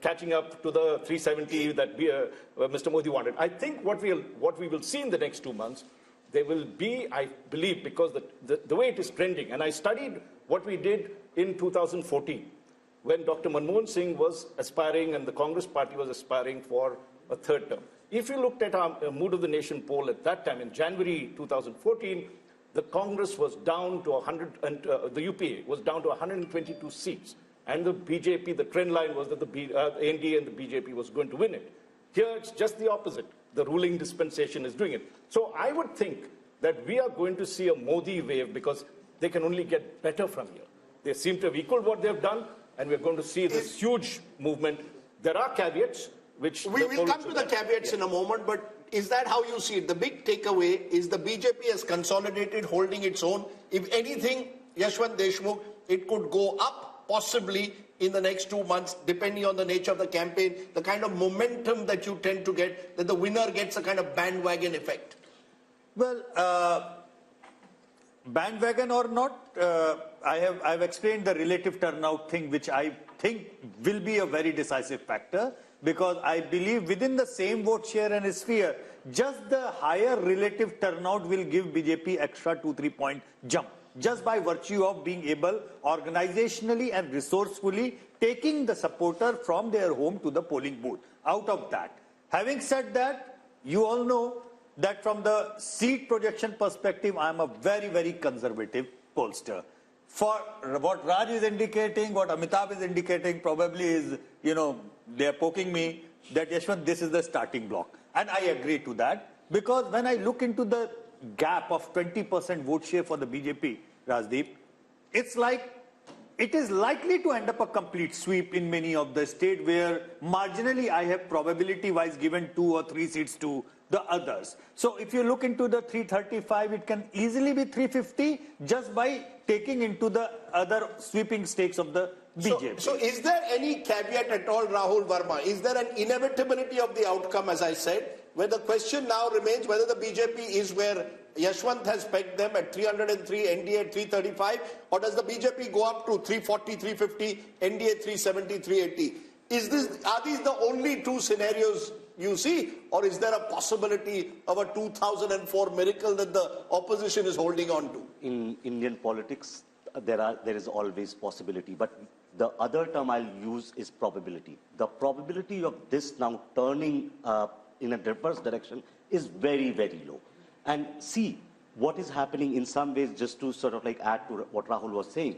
catching up to the 370 that Mr. Modi wanted. I think what we will see in the next 2 months, there will be, I believe, because the way it is trending, and I studied what we did in 2014, when Dr. Manmohan Singh was aspiring and the Congress party was aspiring for a third term. If you looked at our Mood of the Nation poll at that time, in January 2014, the Congress was down to 100, and the UPA was down to 122 seats. And the BJP, the trend line was that the NDA and the BJP was going to win it. Here, it's just the opposite. The ruling dispensation is doing it. So I would think that we are going to see a Modi wave, because they can only get better from here. They seem to have equaled what they've done, and we're going to see this huge movement. There are caveats, which... We will come to the caveats in a moment, but is that how you see it? The big takeaway is the BJP has consolidated, holding its own. If anything, Yashwant Deshmukh, it could go up, possibly in the next 2 months, depending on the nature of the campaign, the kind of momentum that you tend to get, that the winner gets a kind of bandwagon effect. Well, bandwagon or not, I've explained the relative turnout thing, which I think will be a very decisive factor, because I believe within the same vote share and sphere, just the higher relative turnout will give BJP extra 2-3 point jump, just by virtue of being able organizationally and resourcefully taking the supporter from their home to the polling booth. Out of that, having said that, you all know that from the seat projection perspective, I am a very, very conservative pollster. For what Raj is indicating, what Amitabh is indicating, probably is, they are poking me that, Yashwant, this is the starting block. And I agree to that, because when I look into the gap of 20% vote share for the BJP, Rajdeep, it's like it is likely to end up a complete sweep in many of the states where marginally I have probability-wise given 2 or 3 seats to the others. So if you look into the 335, it can easily be 350 just by taking into the other sweeping stakes of the BJP. So is there any caveat at all, Rahul Verma? Is there an inevitability of the outcome, as I said, where the question now remains whether the BJP is where Yashwant has pegged them at 303, NDA at 335, or does the BJP go up to 340, 350, NDA 370, 380? Are these the only two scenarios you see, or is there a possibility of a 2004 miracle that the opposition is holding on to? In Indian politics, there is always possibility, but the other term I'll use is probability. The probability of this now turning in a reverse direction is very, very low. And see what is happening in some ways, just to sort of like add to what Rahul was saying.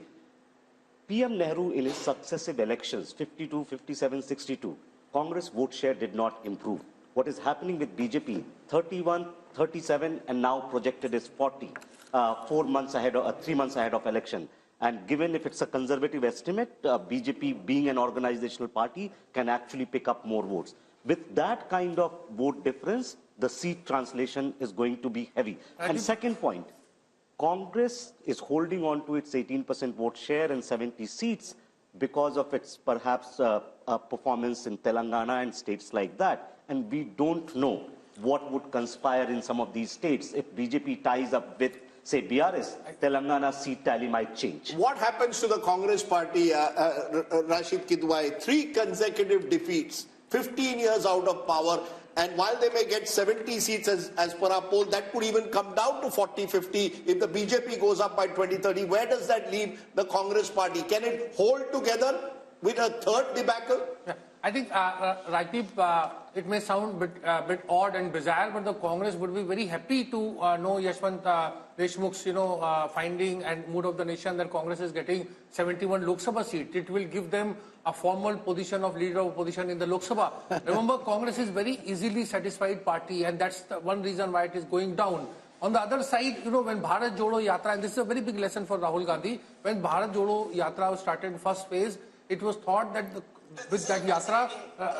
PM Nehru in his successive elections, 52, 57, 62, Congress vote share did not improve. What is happening with BJP, 31, 37, and now projected is 40, 3 months ahead of election. And given if it's a conservative estimate, BJP being an organizational party can actually pick up more votes. With that kind of vote difference, the seat translation is going to be heavy. And second point, Congress is holding on to its 18% vote share and 70 seats because of its perhaps performance in Telangana and states like that. And we don't know what would conspire in some of these states. If BJP ties up with, say, BRS, Telangana seat tally might change. What happens to the Congress party, Rashid Kidwai? 3 consecutive defeats, 15 years out of power. And while they may get 70 seats as per our poll, that could even come down to 40, 50 if the BJP goes up by 2030. Where does that leave the Congress party? Can it hold together with a third debacle? Yeah. I think, Rajdeep, it may sound a bit odd and bizarre, but the Congress would be very happy to know Yashwant Deshmukh's, finding and mood of the nation that Congress is getting 71 Lok Sabha seats. It will give them a formal position of leader of opposition in the Lok Sabha. Remember, Congress is very easily satisfied party, and that's the one reason why it is going down. On the other side, when Bharat Jodo Yatra, and this is a very big lesson for Rahul Gandhi, when Bharat Jodo Yatra was started in first phase, it was thought that with that yatra,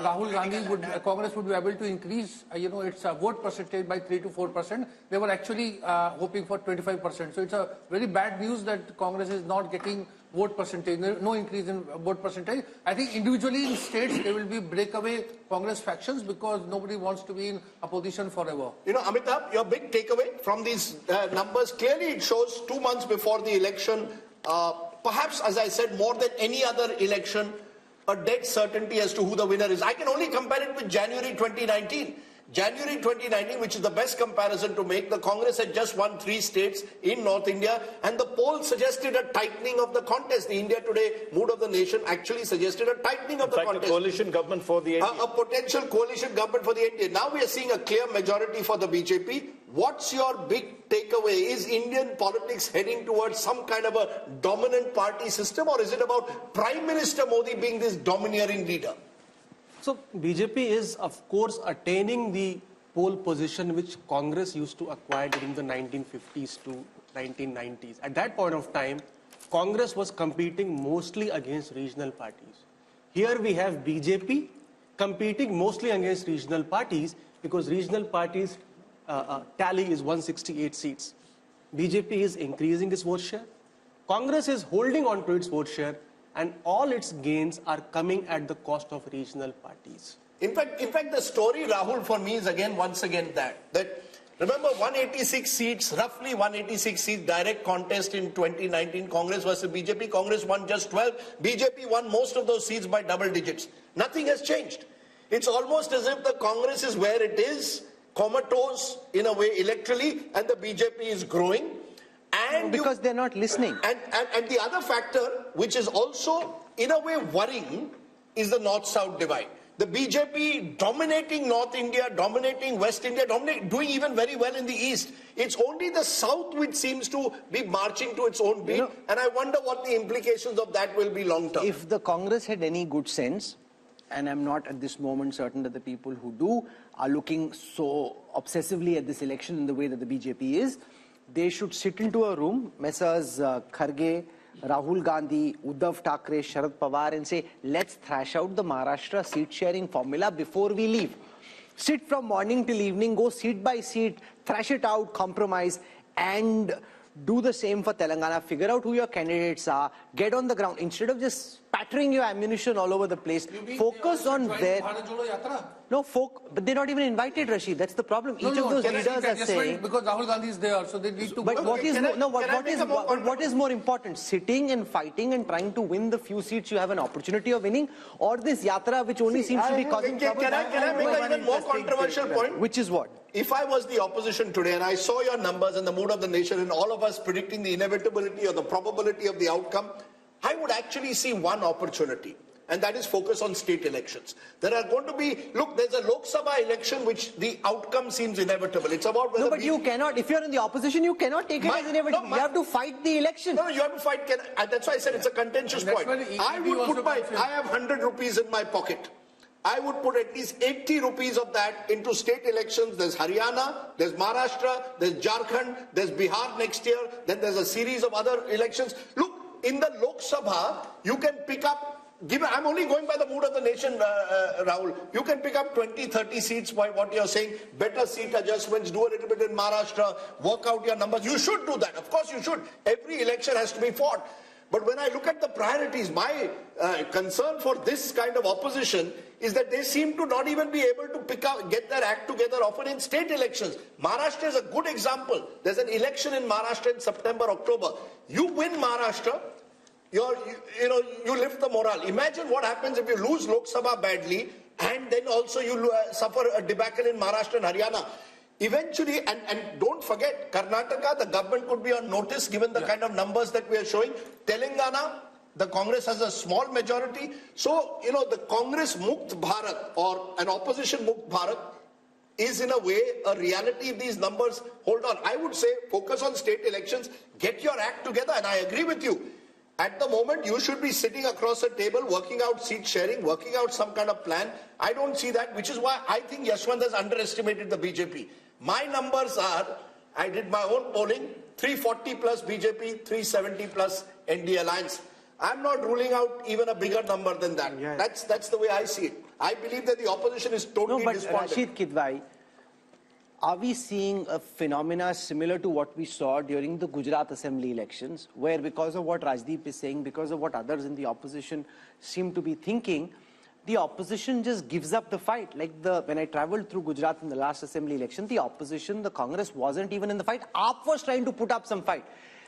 Rahul Gandhi Congress would be able to increase, its vote percentage by 3 to 4%. They were actually hoping for 25%. So it's a very bad news that Congress is not getting vote percentage, no increase in vote percentage. I think individually in states, there will be breakaway Congress factions because nobody wants to be in opposition forever. Amitabh, your big takeaway from these numbers, clearly it shows 2 months before the election, perhaps, as I said, more than any other election, a dead certainty as to who the winner is. I can only compare it with January 2019. January 2019, which is the best comparison to make, the Congress had just won 3 states in North India, and the poll suggested a tightening of the contest. The India Today mood of the nation actually suggested a tightening of the contest. A coalition government for the NDA. A potential coalition government for the NDA. Now we are seeing a clear majority for the BJP. What's your big takeaway? Is Indian politics heading towards some kind of a dominant party system, or is it about Prime Minister Modi being this domineering leader? So BJP is, of course, attaining the pole position which Congress used to acquire during the 1950s to 1990s. At that point of time, Congress was competing mostly against regional parties. Here we have BJP competing mostly against regional parties because regional parties tally is 168 seats. BJP is increasing its vote share. Congress is holding on to its vote share, and all its gains are coming at the cost of regional parties. In fact, the story, Rahul, for me is once again that remember 186 seats, roughly 186 seats, direct contest in 2019, Congress versus BJP. Congress won just 12. BJP won most of those seats by double digits. Nothing has changed. It's almost as if the Congress is where it is, comatose in a way electorally, and the BJP is growing. And because they're not listening. And the other factor, which is also in a way worrying, is the North-South divide. The BJP dominating North India, dominating West India, doing even very well in the East. It's only the South which seems to be marching to its own beat. And I wonder what the implications of that will be long term. If the Congress had any good sense, and I'm not at this moment certain that the people who do are looking so obsessively at this election in the way that the BJP is, they should sit into a room, Messrs. Kharge, Rahul Gandhi, Uddhav Thackeray, Sharad Pawar and say, let's thrash out the Maharashtra seat sharing formula before we leave. Sit from morning till evening, go seat by seat, thrash it out, compromise, and do the same for Telangana. Figure out who your candidates are, get on the ground. Instead of just spattering your ammunition all over the place, focus on their... No, but they're not even invited, Rashid. That's the problem. Each of those leaders are saying... Because Rahul Gandhi is there, so they need to... But what is more important? Sitting and fighting and trying to win the few seats you have an opportunity of winning, or this yatra which only seems to be causing trouble? Can I make an even more controversial point? Which is what? If I was the opposition today and I saw your numbers and the mood of the nation and all of us predicting the inevitability or the probability of the outcome, I would actually see one opportunity, and that is focus on state elections. There are going to be, look, there's a Lok Sabha election which the outcome seems inevitable. It's about whether... No, but you cannot, if you're in the opposition, you cannot take it as inevitable. You have to fight the election. No, you have to fight. That's why I said it's a contentious point. I have 100 rupees in my pocket. I would put at least 80 rupees of that into state elections. There's Haryana, there's Maharashtra, there's Jharkhand, there's Bihar next year, then there's a series of other elections. Look, in the Lok Sabha, you can pick up, I'm only going by the mood of the nation, Rahul. You can pick up 20, 30 seats by what you're saying, better seat adjustments, do a little bit in Maharashtra, work out your numbers. You should do that. Of course you should. Every election has to be fought. But when I look at the priorities, my concern for this kind of opposition is that they seem to not even be able to get their act together often in state elections. Maharashtra is a good example. There's an election in Maharashtra in September, October. You win Maharashtra, you lift the morale. Imagine what happens if you lose Lok Sabha badly and then also you suffer a debacle in Maharashtra and Haryana. Eventually, and don't forget, Karnataka, the government could be on notice given the kind of numbers that we are showing. Telangana, the Congress has a small majority. So, the Congress Mukt Bharat or an opposition Mukt Bharat is in a way a reality if these numbers hold on. I would say focus on state elections, get your act together, and I agree with you. At the moment, you should be sitting across a table, working out seat sharing, working out some kind of plan. I don't see that, which is why I think Yashwant has underestimated the BJP. My numbers are, I did my own polling, 340 plus BJP, 370 plus ND Alliance. I'm not ruling out even a bigger number than that. Yeah. That's the way I see it. I believe that the opposition is totally despondent. Rashid Kidwai, are we seeing a phenomena similar to what we saw during the Gujarat Assembly elections, where because of what Rajdeep is saying, because of what others in the opposition seem to be thinking, the opposition just gives up the fight? Like when I traveled through Gujarat in the last Assembly election, the opposition, the Congress wasn't even in the fight. AAP was trying to put up some fight.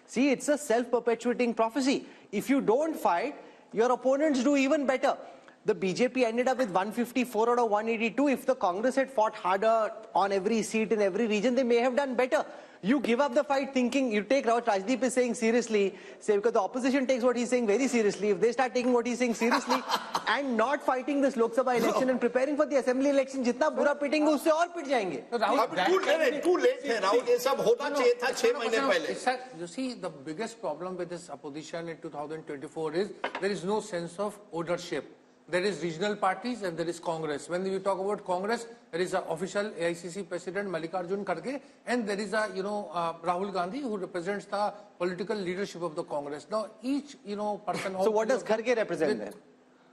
See, it's a self-perpetuating prophecy. If you don't fight, your opponents do even better. The BJP ended up with 154 out of 182. If the Congress had fought harder on every seat in every region, they may have done better. You give up the fight thinking, you take what Rajdeep is saying seriously, say because the opposition takes what he's saying very seriously. If they start taking what he's saying seriously and not fighting this Lok Sabha election and preparing for the Assembly election, jitna bura pitenge usse aur pit jayenge. Too late hai, Rahul. Ye sab hota chahiye tha 6 mahine pehle. You see, the biggest problem with this opposition in 2024 is there is no sense of ownership. There is regional parties and there is Congress. When you talk about Congress, there is an official AICC President Mallikarjun Kharge, and there is a Rahul Gandhi who represents the political leadership of the Congress. Now each person. So what does Kharge represent then?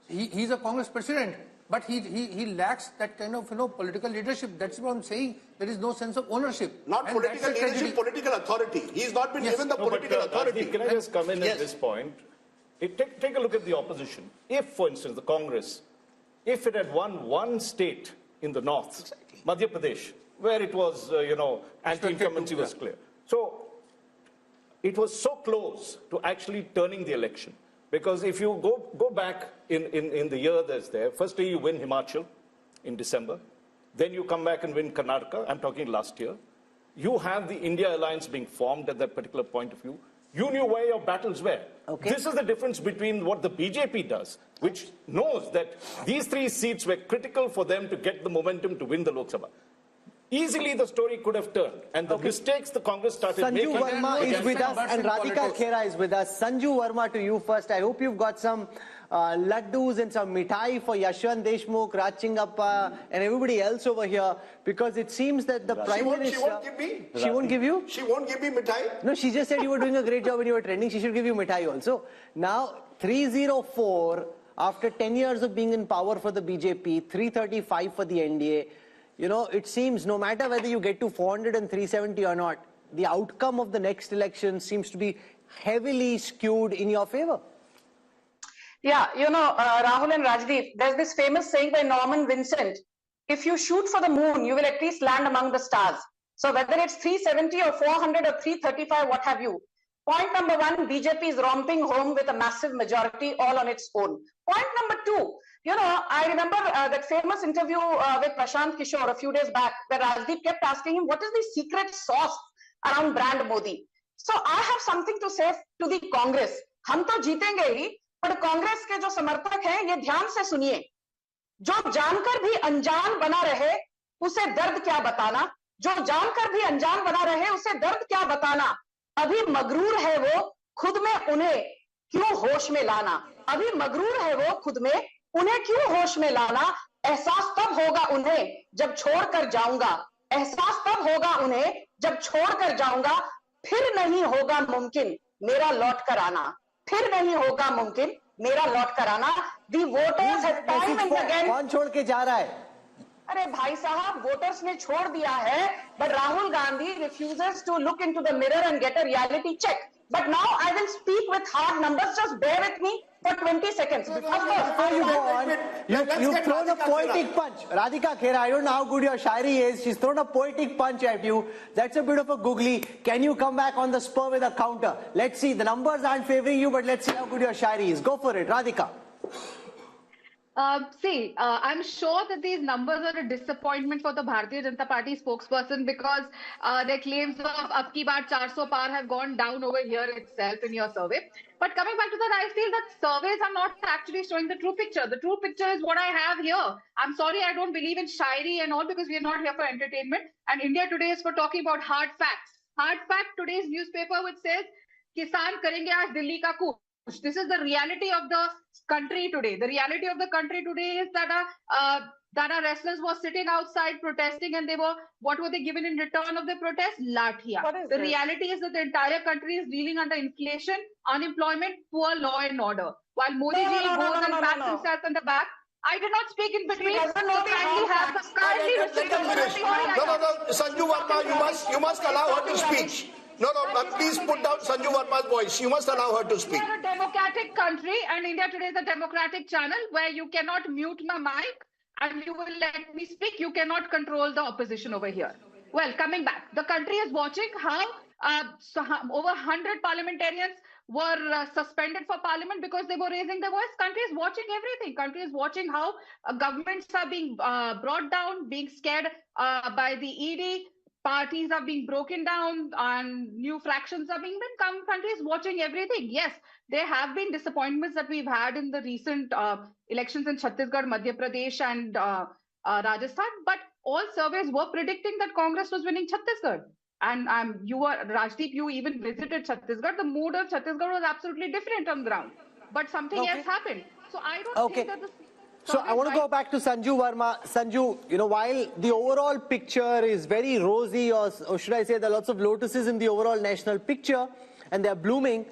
He's a Congress president, but he lacks that kind of political leadership. That's what I'm saying. There is no sense of ownership. Not political leadership, political authority. He's not been given the political authority. Can I just come in at this point? Take a look at the opposition. If, for instance, the Congress, if it had won one state in the north, Madhya Pradesh, where it was, anti-incumbency was clear. So it was so close to actually turning the election. Because if you go back in the year that's there, firstly you win Himachal in December, then you come back and win Karnataka, I'm talking last year. You have the India alliance being formed at that particular point of view. You knew where your battles were. Okay. This is the difference between what the BJP does, which knows that these 3 seats were critical for them to get the momentum to win the Lok Sabha. Easily the story could have turned, and the mistakes the Congress started making. Sanju Verma is with us and Radhika Khera is with us. Sanju Verma, to you first. I hope you've got some laddus and some mithai for Yashwant Deshmukh, Raj Chingappa, and everybody else over here, because it seems that the Prime Minister... She won't give me. She won't give you? She won't give me mithai. No, she just said you were doing a great job when you were trending. She should give you mithai also. Now, 304, after 10 years of being in power for the BJP, 335 for the NDA, you know, it seems no matter whether you get to 400 and 370 or not, the outcome of the next election seems to be heavily skewed in your favor. Yeah, you know, Rahul and Rajdeep, there's this famous saying by Norman Vincent, if you shoot for the moon, you will at least land among the stars. So whether it's 370 or 400 or 335, what have you. Point number one, BJP is romping home with a massive majority all on its own. Point number two, you know, I remember that famous interview with Prashant Kishore a few days back, where Rajdeep kept asking him, what is the secret sauce around brand Modi? So I have something to say to the Congress. हम तो जीतेंगे ही, पर कांग्रेस के जो समर्थक हैं, ये ध्यान से सुनिए. जो जानकर भी अनजान बना रहे, उसे दर्द क्या बताना? जो जानकर भी अनजान बना रहे, उसे दर्द क्या बताना? अभी मगरूर है वो, खुद में उन्हें क्यों होश में लाना? अभी मगरूर है वो, खुद में उन्हें क्यों होश में लाना? एहसास तब होगा उन्हें जब छोड़ कर जाऊंगा. एहसास तब होगा उन्हें जब छोड़ कर जाऊंगा. फिर नहीं होगा मुमकिन मेरा लौट कर आना. फिर नहीं होगा मुमकिन मेरा लौट कर आना. The voters have time and again. कौन छोड़ के जा रहा है? अरे भाई साहब, वोटर्स ने छोड़ दिया है, but Rahul Gandhi refuses to look into the mirror and get a reality check. But now I will speak with hard numbers. Just bear with me for 20 seconds. Of course, before you go on, you've thrown a poetic punch. Radhika Khera, I don't know how good your shairi is. She's thrown a poetic punch at you. That's a bit of a googly. Can you come back on the spur with a counter? Let's see. The numbers aren't favoring you, but let's see how good your shairi is. Go for it, Radhika. I'm sure that these numbers are a disappointment for the Bharatiya Janata Party spokesperson, because their claims of ab ki baar 400 par have gone down over here itself in your survey. But coming back to that, I feel that surveys are not actually showing the true picture. The true picture is what I have here. I'm sorry, I don't believe in shairi and all, because we are not here for entertainment. And India Today is for talking about hard facts. Hard fact, today's newspaper, which says, Kisan karenge aaj Delhi ka coup. This is the reality of the country today. The reality of the country today is that our wrestlers were sitting outside protesting, and what were they given in return of the protest? Lathia. The reality is that the entire country is reeling under inflation, unemployment, poor law and order. While Modi ji goes and pats himself on the back, I did not speak in between. Sanju Verma, you must allow her to speak. No, please put down Sanju Verma's voice. You must allow her to speak. We are a democratic country, and India Today is a democratic channel where you cannot mute my mic and you will let me speak. You cannot control the opposition over here. Well, coming back, the country is watching how over 100 parliamentarians were suspended for parliament because they were raising their voice. Country is watching everything. Country is watching how governments are being brought down, being scared by the ED. Parties are being broken down and new fractions are being made. Country is watching everything. Yes, there have been disappointments that we've had in the recent elections in Chhattisgarh, Madhya Pradesh and Rajasthan, but all surveys were predicting that Congress was winning Chhattisgarh. And Rajdeep, you even visited Chhattisgarh. The mood of Chhattisgarh was absolutely different on the ground. But something else happened. So I don't think that So I want to go back to Sanju Verma. Sanju, you know, while the overall picture is very rosy, or should I say there are lots of lotuses in the overall national picture, and they're blooming,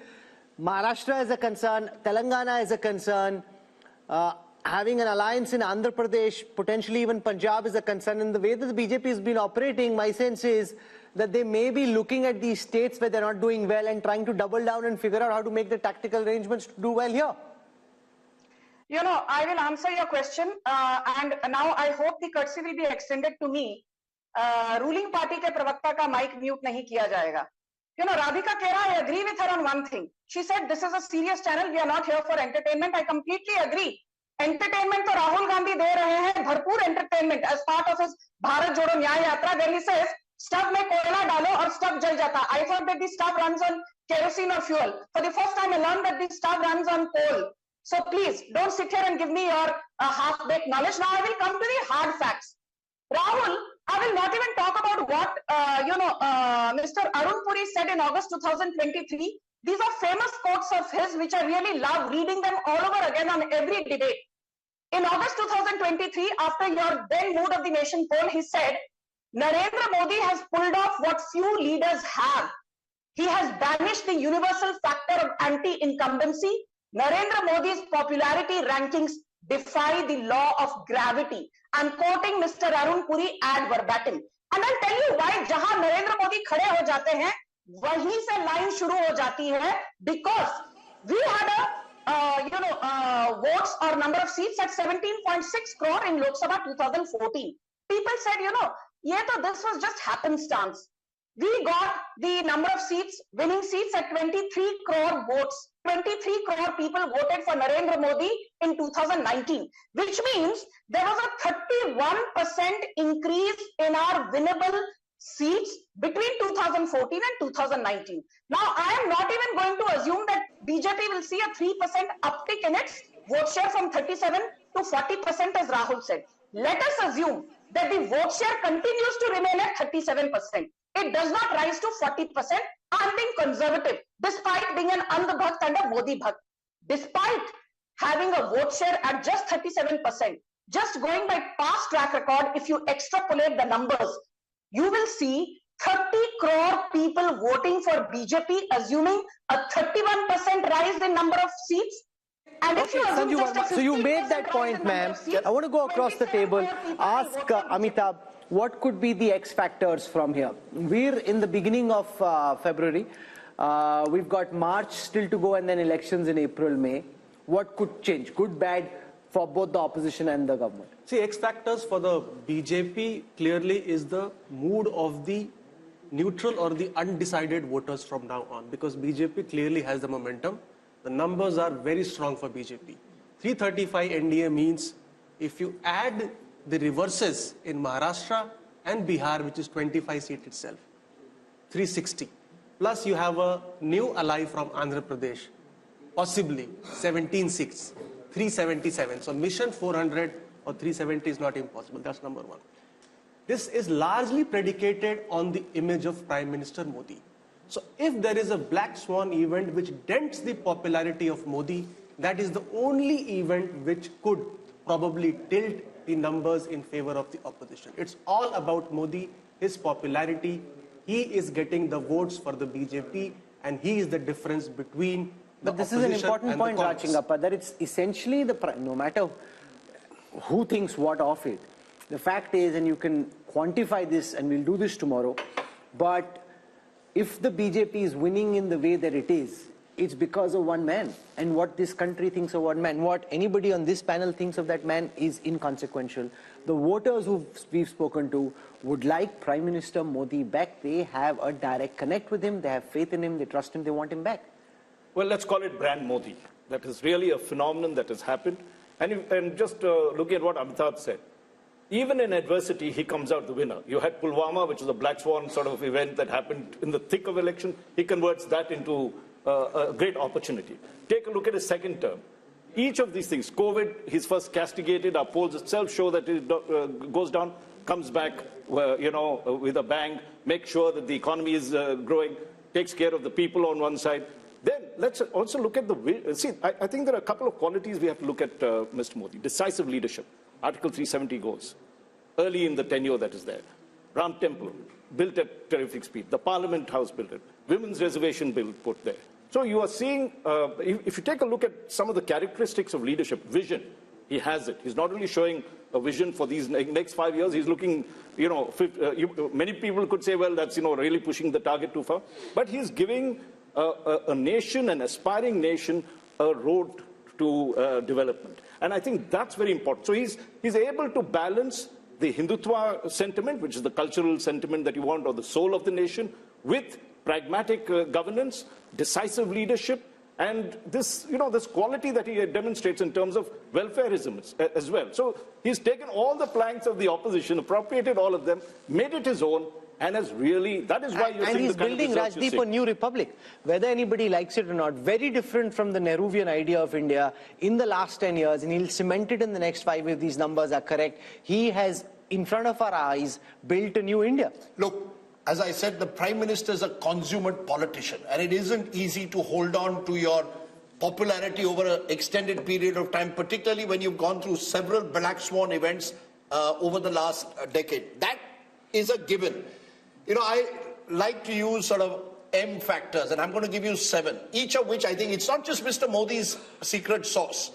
Maharashtra is a concern, Telangana is a concern, having an alliance in Andhra Pradesh, potentially even Punjab is a concern. And the way that the BJP has been operating, my sense is that they may be looking at these states where they're not doing well and trying to double down and figure out how to make the tactical arrangements to do well here. You know, I will answer your question, and now I hope the courtesy will be extended to me. Ruling party के प्रवक्ता का mic mute नहीं किया जाएगा. You know, Radhika Khera, I agree with her on one thing. She said this is a serious channel. We are not here for entertainment. I completely agree. Entertainment तो राहुल गांधी दे रहे हैं, भरपूर entertainment as part of his Bharat जोड़ो न्याय यात्रा. Then he says, stove में कोयला डालो और स्टव जल जाता. I thought that the stove runs on kerosene or fuel. For the first time, I learned that the stove runs on coal. So please, don't sit here and give me your half-baked knowledge. Now I will come to the hard facts. Rahul, I will not even talk about what, Mr. Arun Puri said in August 2023 These are famous quotes of his, which I really love reading them all over again on every debate. In August 2023, after your then Mood of the Nation poll, he said, Narendra Modi has pulled off what few leaders have. He has banished the universal factor of anti-incumbency. Narendra Modi's popularity rankings defy the law of gravity. I'm quoting Mr. Arun Puri ad verbatim. And I'll tell you why, jahan Narendra Modi khade ho jate hain, wahi se line shuru ho jati hai, because we had votes or number of seats at 17.6 crore in Lok Sabha 2014. People said, this was just happenstance. We got the number of seats, winning seats at 23 crore votes. 23 crore people voted for Narendra Modi in 2019, which means there was a 31% increase in our winnable seats between 2014 and 2019. Now, I am not even going to assume that BJP will see a 3% uptick in its vote share from 37 to 40%, as Rahul said. Let us assume that the vote share continues to remain at 37%. It does not rise to 40%. I'm being conservative, despite being an Andh Bhakt and a Modi Bhakt. Despite having a vote share at just 37%, just going by past track record, if you extrapolate the numbers, you will see 30 crore people voting for BJP, assuming a 31% rise in number of seats. And if you assume just a 15% so you made that point, ma'am. I want to go across the table, ask Amitabh, what could be the X factors from here? We're in the beginning of February. We've got March still to go and then elections in April, May. What could change? Good, bad for both the opposition and the government? See, X factors for the BJP clearly is the mood of the neutral or the undecided voters from now on, because BJP clearly has the momentum. The numbers are very strong for BJP. 335 NDA means if you add the reverses in Maharashtra and Bihar, which is 25 seats itself, 360. Plus you have a new ally from Andhra Pradesh, possibly 17 seats, 377. So mission 400 or 370 is not impossible. That's number one. This is largely predicated on the image of Prime Minister Modi. So if there is a black swan event which dents the popularity of Modi, that is the only event which could probably tilt the numbers in favor of the opposition. It's all about Modi, his popularity. He is getting the votes for the BJP, and he is the difference between the But this is an important point, Rachingappa, that it's essentially no matter who thinks what of it, the fact is, and you can quantify this, and we'll do this tomorrow, but if the BJP is winning in the way that it is, it's because of one man. And what this country thinks of one man, what anybody on this panel thinks of that man is inconsequential. The voters who we've spoken to would like Prime Minister Modi back. They have a direct connect with him. They have faith in him. They trust him. They want him back. Well, let's call it brand Modi. That is really a phenomenon that has happened. And just look at what Amitabh said. Even in adversity, he comes out the winner. You had Pulwama, which is a black swan sort of event that happened in the thick of election. He converts that into a great opportunity. Take a look at his second term. Each of these things, COVID, he's first castigated. Our polls itself show that it goes down, comes back, with a bang, make sure that the economy is growing, takes care of the people on one side. Then let's also look at I think there are a couple of qualities we have to look at Mr. Modi. Decisive leadership. Article 370 goes. Early in the tenure that is there. Ram Temple, built at terrific speed. The Parliament House built it. Women's Reservation Bill put there. So you are seeing, if you take a look at some of the characteristics of leadership, vision, he has it. He's not only showing a vision for these next 5 years, he's looking, many people could say, well, that's, really pushing the target too far. But he's giving a nation, an aspiring nation, a road to development. And I think that's very important. So he's able to balance the Hindutva sentiment, which is the cultural sentiment that you want, or the soul of the nation, with pragmatic governance, decisive leadership, and this quality that he demonstrates in terms of welfareism as well. So he's taken all the planks of the opposition, appropriated all of them, made it his own, and has really, that is why you're seeing he's the kind building, of Rajdeep, a new republic. Whether anybody likes it or not, very different from the Nehruvian idea of India in the last 10 years, and he'll cement it in the next 5 if these numbers are correct. He has, in front of our eyes, built a new India. Look, as I said, the Prime Minister is a consummate politician, and it isn't easy to hold on to your popularity over an extended period of time, particularly when you've gone through several black swan events over the last decade. That is a given. You know, I like to use sort of M factors, and I'm going to give you 7, each of which I think it's not just Mr. Modi's secret sauce.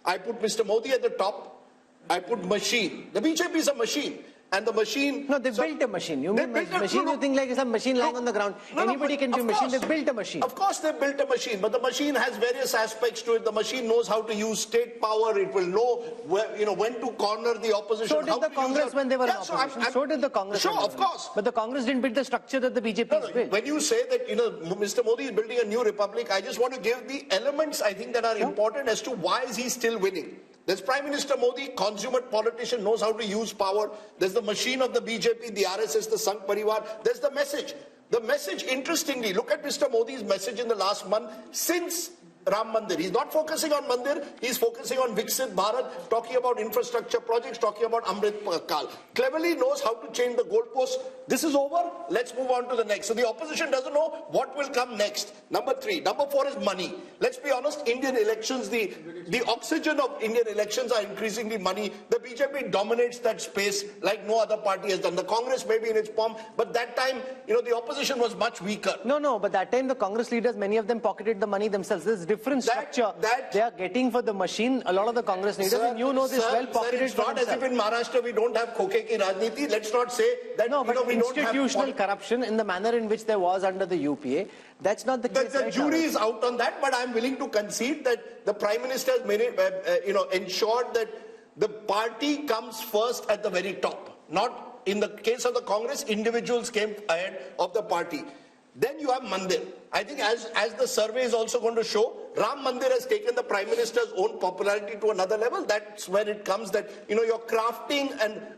I put Mr. Modi at the top. I put machine. The BJP is a machine. And the machine... No, they built a machine. You mean machine, you think like it's a machine lying on the ground. Anybody can be a machine. They built a machine. Of course they built a machine, but the machine has various aspects to it. The machine knows how to use state power. It will know where, you know, when to corner the opposition. So did the Congress when they were in opposition. So did the Congress. Sure, of course. But the Congress didn't build the structure that the BJP has built. When you say that, you know, Mr. Modi is building a new republic, I just want to give the elements, I think, that are important as to why is he still winning. There's Prime Minister Modi, consummate politician, knows how to use power. There's the machine of the BJP, the RSS, the Sangh Parivar. There's the message. The message, interestingly, look at Mr. Modi's message in the last month since Ram Mandir. He's not focusing on Mandir, he's focusing on Viksit Bharat, talking about infrastructure projects, talking about Amrit Kal. Cleverly knows how to change the goalposts. This is over, let's move on to the next. So the opposition doesn't know what will come next. Number 3. Number 4 is money. Let's be honest, Indian elections, the oxygen of Indian elections are increasingly money. The BJP dominates that space like no other party has done. The Congress may be in its pomp, but that time, you know, the opposition was much weaker. No, but that time the Congress leaders, many of them pocketed the money themselves. There's different structure they are getting for the machine. A lot of the Congress leaders, and you know this well, pocketed. It's not as if in Maharashtra we don't have khoke ki rajniti. Let's not say that. No, but institutional corruption in the manner in which there was under the UPA, that's not the case. The jury is out on that, but I'm willing to concede that the Prime Minister has made it, ensured that the party comes first at the very top. Not in the case of the Congress, individuals came ahead of the party. Then you have Mandir. I think as the survey is also going to show, Ram Mandir has taken the Prime Minister's own popularity to another level. That's where it comes that, you know, you're crafting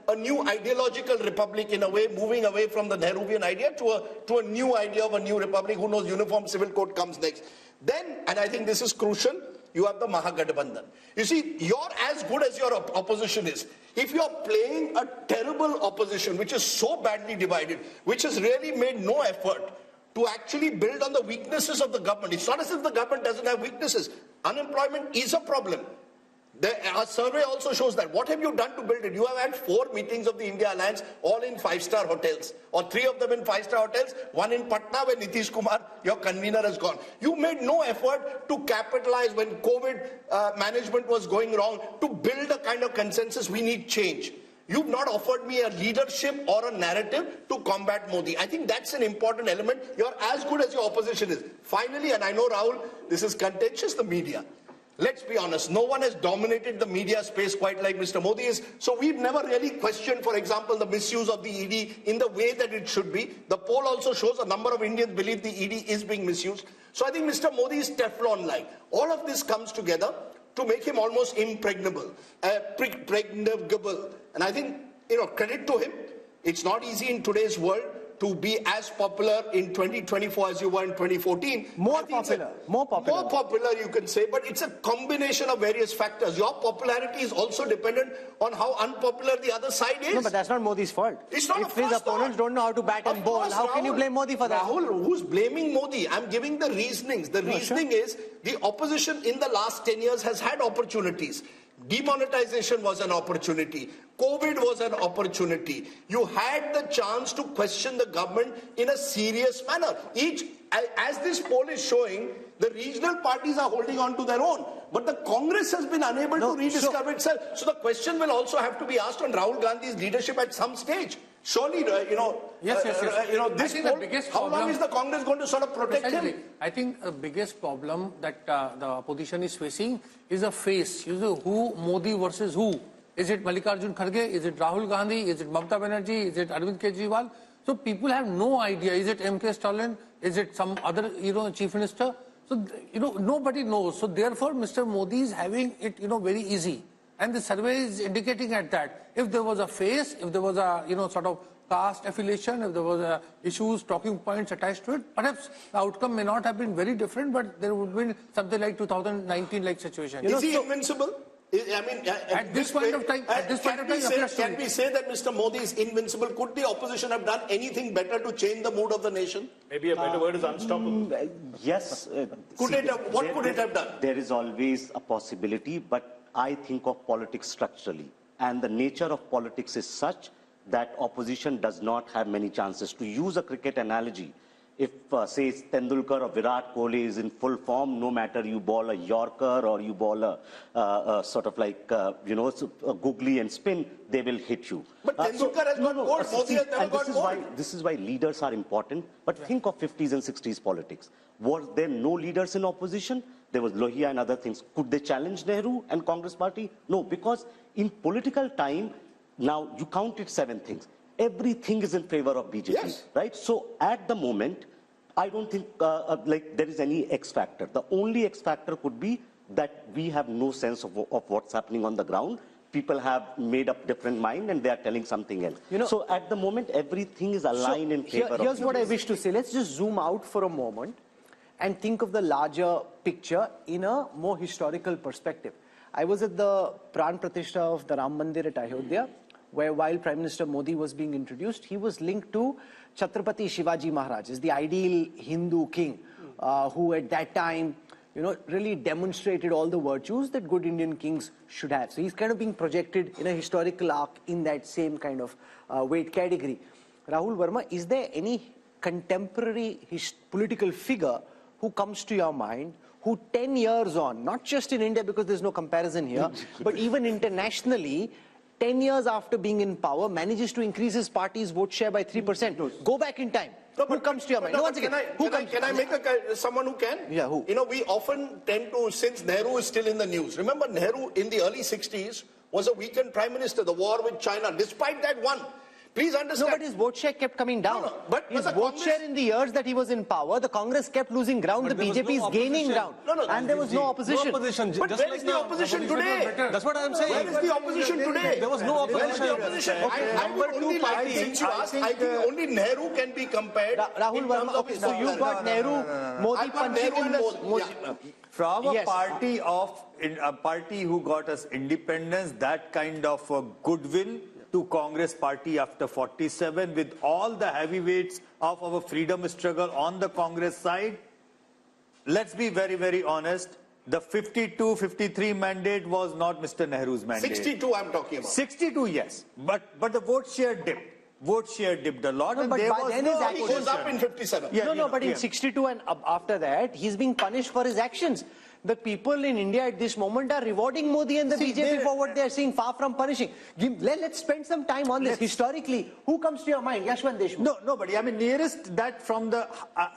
a new ideological republic in a way, moving away from the Nehruvian idea to a new idea of a new republic. Who knows, uniform civil code comes next. Then, and I think this is crucial, you have the Mahagathbandhan. You see, you're as good as your opposition is. If you're playing a terrible opposition, which is so badly divided, which has really made no effort to actually build on the weaknesses of the government. It's not as if the government doesn't have weaknesses. Unemployment is a problem. Our survey also shows that. What have you done to build it? You have had 4 meetings of the India Alliance, all in 5-star hotels, or 3 of them in 5-star hotels, 1 in Patna where Nitish Kumar, your convener, has gone. You made no effort to capitalize when COVID management was going wrong, to build a kind of consensus. We need change. You've not offered me a leadership or a narrative to combat Modi. I think that's an important element. You're as good as your opposition is. Finally, and I know, Rahul, this is contentious, the media. Let's be honest, no one has dominated the media space quite like Mr. Modi is. So we've never really questioned, for example, the misuse of the ED in the way that it should be. The poll also shows a number of Indians believe the ED is being misused. So I think Mr. Modi is Teflon-like. All of this comes together to make him almost impregnable, pregnable. And I think, you know, credit to him. It's not easy in today's world to be as popular in 2024 as you were in 2014. More popular, you can say, but it's a combination of various factors. Your popularity is also dependent on how unpopular the other side is. No, but that's not Modi's fault. It's not. If his opponents don't know how to bat and bowl, how can you blame Modi for that? Rahul, who's blaming Modi? I'm giving the reasonings. The reasoning is the opposition in the last 10 years has had opportunities. Demonetization was an opportunity. COVID was an opportunity. You had the chance to question the government in a serious manner. As this poll is showing, the regional parties are holding on to their own. But the Congress has been unable to rediscover itself. So the question will also have to be asked on Rahul Gandhi's leadership at some stage. Surely, Yes. This poll, how long is the Congress going to sort of protect him? I think the biggest problem that the opposition is facing is a face. You know, who Modi versus who? Is it Mallikarjun Kharge? Is it Rahul Gandhi? Is it Mamata Banerjee? Is it Arvind Kejriwal? So people have no idea. Is it MK Stalin? Is it some other, chief minister? So, nobody knows. So therefore, Mr. Modi is having it, very easy. And the survey is indicating at that. If there was a face, if there was a, sort of caste affiliation, if there was issues, talking points attached to it, perhaps the outcome may not have been very different, but there would have been something like 2019-like situation. Is he invincible? I mean, at this point of time, can we say that Mr. Modi is invincible? Could the opposition have done anything better to change the mood of the nation? Maybe a better word is unstoppable. Yes. What could it have done? There is always a possibility, but I think of politics structurally. And the nature of politics is such that opposition does not have many chances. To use a cricket analogy, if, say, Tendulkar or Virat Kohli is in full form, no matter you bowl a Yorker or you bowl a sort of like, a googly and spin, they will hit you. But Tendulkar has got gold, Modi has never got gold. This is why leaders are important. But think of 50s and 60s politics. Was there no leaders in opposition? There was Lohia and other things. Could they challenge Nehru and Congress party? No, because in political time, now you counted 7 things. Everything is in favor of BJP, right? So at the moment, I don't think like there is any X factor. The only X factor could be that we have no sense of what's happening on the ground. People have made up different mind and they are telling something else. So at the moment, everything is aligned in favor of Here's what I wish to say. Let's just zoom out for a moment and think of the larger picture in a more historical perspective. I was at the Pran Pratishtha of the Ram Mandir at Ayodhya, where while Prime Minister Modi was being introduced, he was linked to Chhatrapati Shivaji Maharaj, as the ideal Hindu king, who at that time, really demonstrated all the virtues that good Indian kings should have. So he's kind of being projected in a historical arc in that same kind of weight category. Rahul Verma, is there any contemporary political figure who comes to your mind who 10 years on, not just in India because there's no comparison here, but even internationally, 10 years after being in power, manages to increase his party's vote share by 3%. Go back in time. Who comes to your mind? Can I make someone who can? Yeah, who? We often tend to, since Nehru is still in the news. Remember, Nehru in the early 60s was a weakened prime minister. The war with China, despite that, won. Please understand. No, but his vote share kept coming down. But his vote share in the years that he was in power, the Congress kept losing ground, the BJP is gaining ground. And there was no opposition. But where is the opposition today? That's what I'm saying. Where is the opposition today? There was no opposition. Where is the opposition? I would only like, since you asked, I think only Nehru can be compared. Rahul Verma, okay, so you've got Nehru, Modi punching in the... From a party who got us independence, that kind of goodwill to Congress party after 47, with all the heavyweights of our freedom struggle on the Congress side, let's be very, very honest, the 52-53 mandate was not Mr. Nehru's mandate. 62 I'm talking about. 62, yes. But the vote share dipped. Vote share dipped a lot. No, and but there by was then no his actions goes up in 57. Yeah, but in 62 and after that, he's being punished for his actions. The people in India at this moment are rewarding Modi and the BJP for what they are seeing, far from punishing. Let's spend some time on this. Historically, who comes to your mind? Yashwant Deshmukh? No, nobody. I mean, nearest that from the...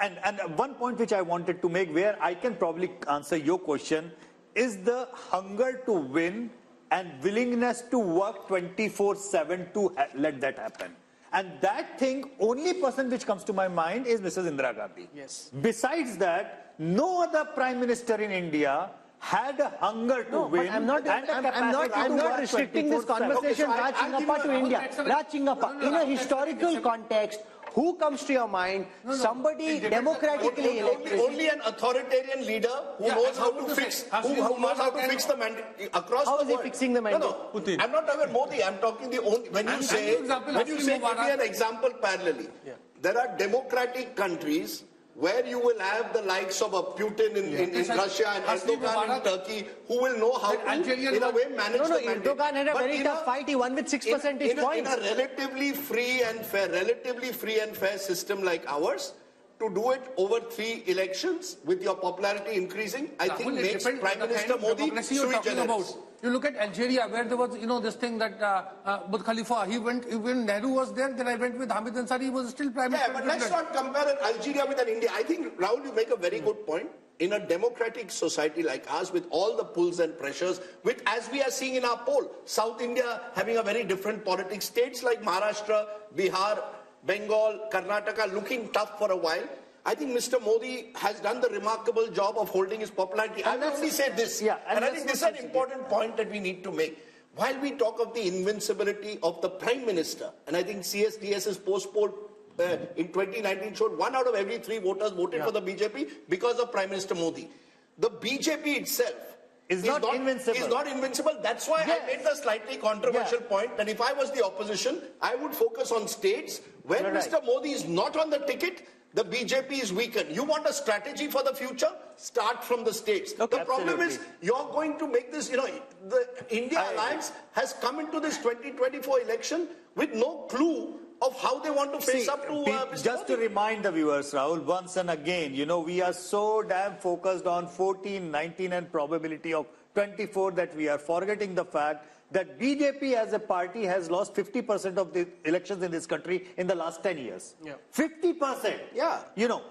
and one point which I wanted to make, where I can probably answer your question, is the hunger to win and willingness to work 24/7 to let that happen. And that thing, only person which comes to my mind is Mrs. Indira Gandhi. Yes. Besides that, no other prime minister in India had a hunger to win. I'm not restricting this conversation, Raj Chingappa, to India. Raj Chingappa, in a historical context, who comes to your mind? Somebody democratically elected. Only an authoritarian leader who knows how to fix, who knows how to fix the mandate across the world. How is he fixing the mandate? No, I'm not talking about Modi. I'm talking the only, when you say, give me an example parallelly. There are democratic countries where you will have the likes of a Putin in Russia and Erdogan in Turkey, who will know how to, in a way, manage the mandate. Erdogan had a very tough fight. He won with 6 percentage points. In a relatively free and fair system like ours, to do it over 3 elections with your popularity increasing, I think makes Prime Minister Modi sui generis. You look at Algeria, where there was, this thing that Burj Khalifa, when Nehru was there, then I went with Hamid Ansari, he was still Prime Minister. Yeah, but let's not compare Algeria with India. I think, Rahul, you make a very good point. In a democratic society like ours, with all the pulls and pressures, with, as we are seeing in our poll, South India having a very different politics, states like Maharashtra, Bihar, Bengal, Karnataka looking tough for a while. I think Mr. Modi has done the remarkable job of holding his popularity. I will only say this, and I think this is an important point that we need to make. While we talk of the invincibility of the Prime Minister, and I think CSDS's post-poll in 2019 showed 1 out of every 3 voters voted for the BJP because of Prime Minister Modi. The BJP itself is not invincible. Is not invincible. That's why I made the slightly controversial point that if I was the opposition, I would focus on states. When Mr. Modi is not on the ticket, the BJP is weakened. You want a strategy for the future? Start from the states. The problem is you're going to make this, the India Alliance has come into this 2024 election with no clue of how they want to face up to Mr. Just Modi. to remind the viewers, Rahul, once and again, we are so damn focused on 14, 19 and probability of 24 that we are forgetting the fact that BJP as a party has lost 50% of the elections in this country in the last 10 years. 50%. Yeah.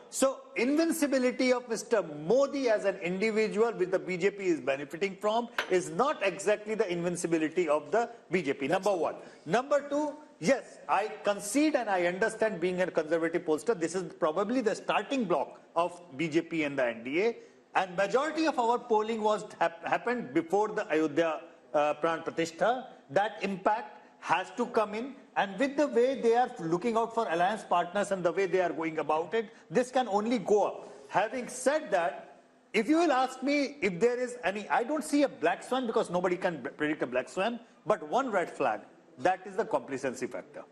So invincibility of Mr. Modi as an individual which the BJP is benefiting from is not exactly the invincibility of the BJP. Number one. Number two, yes, I concede and I understand being a conservative pollster, this is probably the starting block of BJP and the NDA. And majority of our polling was happened before the Ayodhya Pran Pratishtha. That impact has to come in, and with the way they are looking out for alliance partners and the way they are going about it, this can only go up. Having said that, if you will ask me if there is any, I don't see a black swan because nobody can predict a black swan, but one red flag, that is the complacency factor.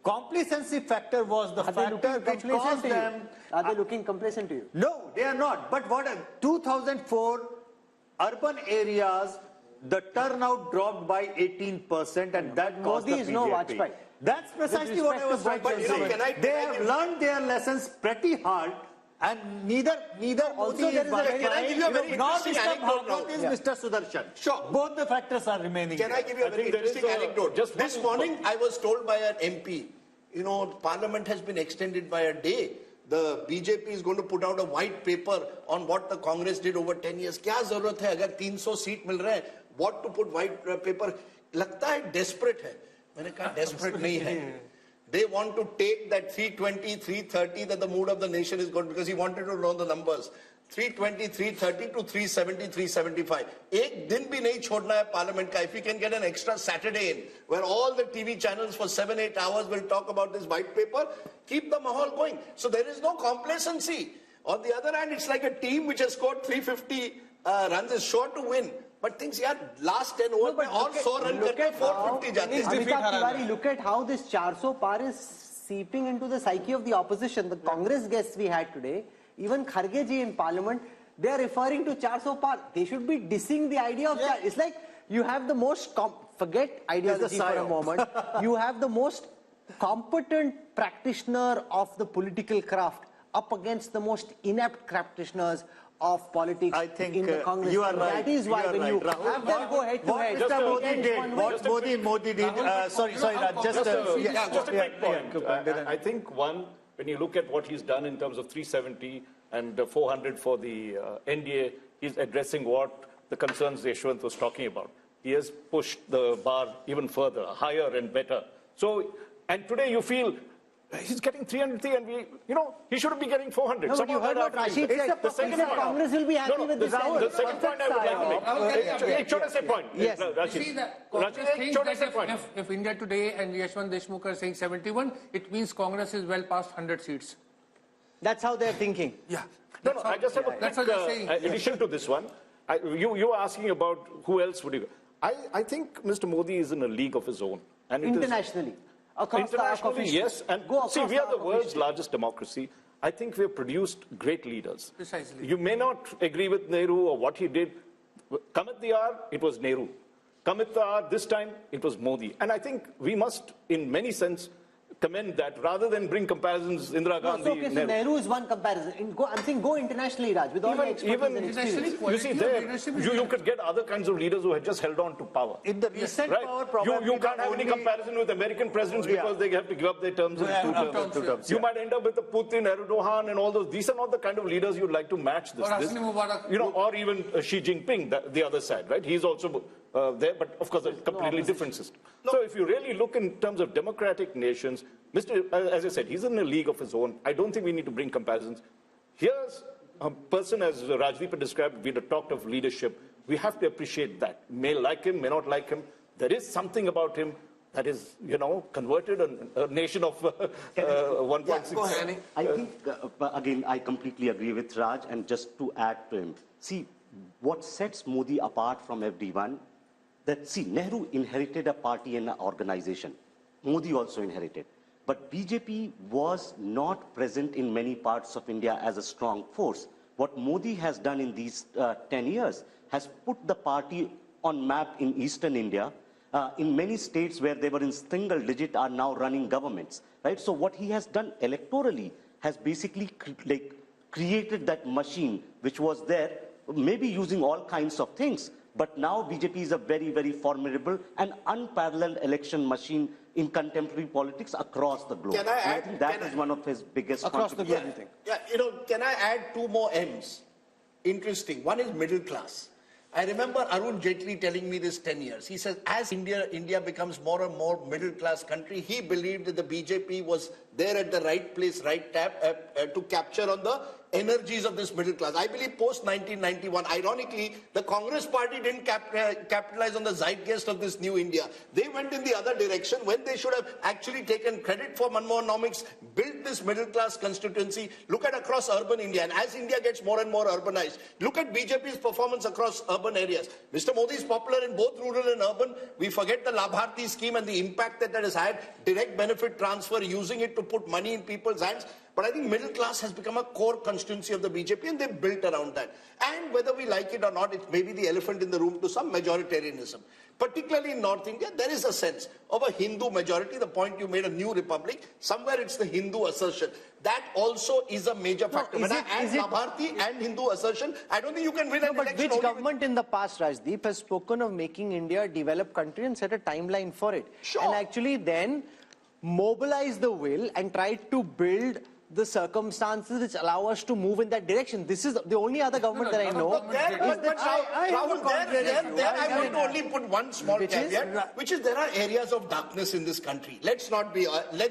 Complacency factor was the factor which caused them. Are they looking complacent to you? No, they are not. But 2004, urban areas, the turnout dropped by 18%, and that caused the BJP. Modi is no Vajpayee. That's precisely what I was trying to say. They have learned their lessons pretty hard, and neither Modi is Vajpayee, nor Mr. Bhagwat is Mr. Sudarshan. Sure. Both the factors are remaining. Can I give you a very interesting anecdote? Just this morning, I was told by an MP, Parliament has been extended by a day. The BJP is going to put out a white paper on what the Congress did over 10 years. क्या जरूरत है अगर 300 seat मिल रहे हैं? What to put white paper? लगता है desperate है. मैंने कहा desperate नहीं है. They want to take that 320, 330 that the mood of the nation is good because he wanted to know the numbers. 320, 330 to 370, 375. एक दिन भी नहीं छोड़ना है Parliament का. If we can get an extra Saturday in, where all the TV channels for 7-8 hours will talk about this white paper, keep the mahal going. So there is no complacency. On the other hand, it's like a team which has scored 350 runs is sure to win. But things, last 10 overs, और 100 run करके 450 जाते हैं. Look at how this 400 par is seeping into the psyche of the opposition. The Congress guests we had today, even Kharge ji in Parliament, they are referring to 400 par. They should be dissing the idea of It's like you have the most, forget ideology for a moment, you have the most competent practitioner of the political craft up against the most inept practitioners of politics in the Congress. You are right. That is why when you have them go head to head. What Modi did, sorry, Raj, just a quick point. I think one, when you look at what he's done in terms of 370 and 400 for the NDA, he's addressing what the concerns Yashwant was talking about. He has pushed the bar even further, higher and better. So, and today you feel he's getting 303 and he shouldn't be getting 400. No, but you heard what Rashid said. The second point. Congress will be happy with this. The second point I would like to make. Choda point. Yes. Rashid. See, the Congress thinks that if India Today and Yashwant Deshmukh are saying 71, it means Congress is well past 100 seats. That's how they're thinking. Yeah. No, I just have a quick addition to this one. You were asking about who else would you... I think Mr. Modi is in a league of his own. And internationally. Internationally, yes. And see, we are the world's largest democracy. I think we have produced great leaders. Precisely. You may not agree with Nehru or what he did. Come at the hour, it was Nehru. Come at the hour, this time, it was Modi. And I think we must, in many sense, commend that rather than bring comparisons Indira Gandhi. No, so Nehru is one comparison. I'm saying go internationally, Raj, with all the expertise and experience. You see, there, you could get other kinds of leaders who had just held on to power. In the recent power, probably you can't have any comparison with American presidents because they have to give up their terms in two terms. You might end up with a Putin, Erdogan, and all those. These are not the kind of leaders you'd like to match this. Or even Xi Jinping, the other side, right? He's also there, but of course a completely different system. So if you really look in terms of democratic nations, as I said, he's in a league of his own. I don't think we need to bring comparisons. Here's a person, as Rajdeep described, we had talked of leadership. We have to appreciate that. May like him, may not like him. There is something about him that is, converted a nation of 1.6. I think, again, I completely agree with Raj, and just to add to him, see, what sets Modi apart from everyone, that see, Nehru inherited a party and an organization. Modi also inherited. But BJP was not present in many parts of India as a strong force. What Modi has done in these 10 years has put the party on map in eastern India. In many states where they were in single digit are now running governments, right? So what he has done electorally has basically created that machine which was there, maybe using all kinds of things. But now BJP is a very, very formidable and unparalleled election machine in contemporary politics across the globe. I think that is one of his biggest contributions. Yeah, can I add two more M's? Interesting. One is middle class. I remember Arun Jaitley telling me this 10 years. He says, as India becomes more and more middle class country, he believed that the BJP was there at the right place, right tap to capture on the energies of this middle class. I believe post 1991, ironically, the Congress party didn't capitalize on the zeitgeist of this new India. They went in the other direction when they should have actually taken credit for Manmohanomics, built this middle class constituency. Look at across urban India, and as India gets more and more urbanized, look at BJP's performance across urban areas. Mr. Modi is popular in both rural and urban. We forget the Labharti scheme and the impact that has had, direct benefit transfer, using it to put money in people's hands. But I think middle class has become a core constituency of the BJP, and they've built around that. And whether we like it or not, it may be the elephant in the room to some majoritarianism. Particularly in North India, there is a sense of a Hindu majority. The point you made, a new republic, somewhere it's the Hindu assertion. That also is a major factor. When I add Labharti and Hindu assertion, I don't think you can win an election. But which government in the past, Rajdeep, has spoken of making India a developed country and set a timeline for it? Sure. And actually then mobilize the will and try to build the circumstances which allow us to move in that direction. This is the only other government that I know. Rahul, I want to only put one small caveat, which is there are areas of darkness in this country. Let's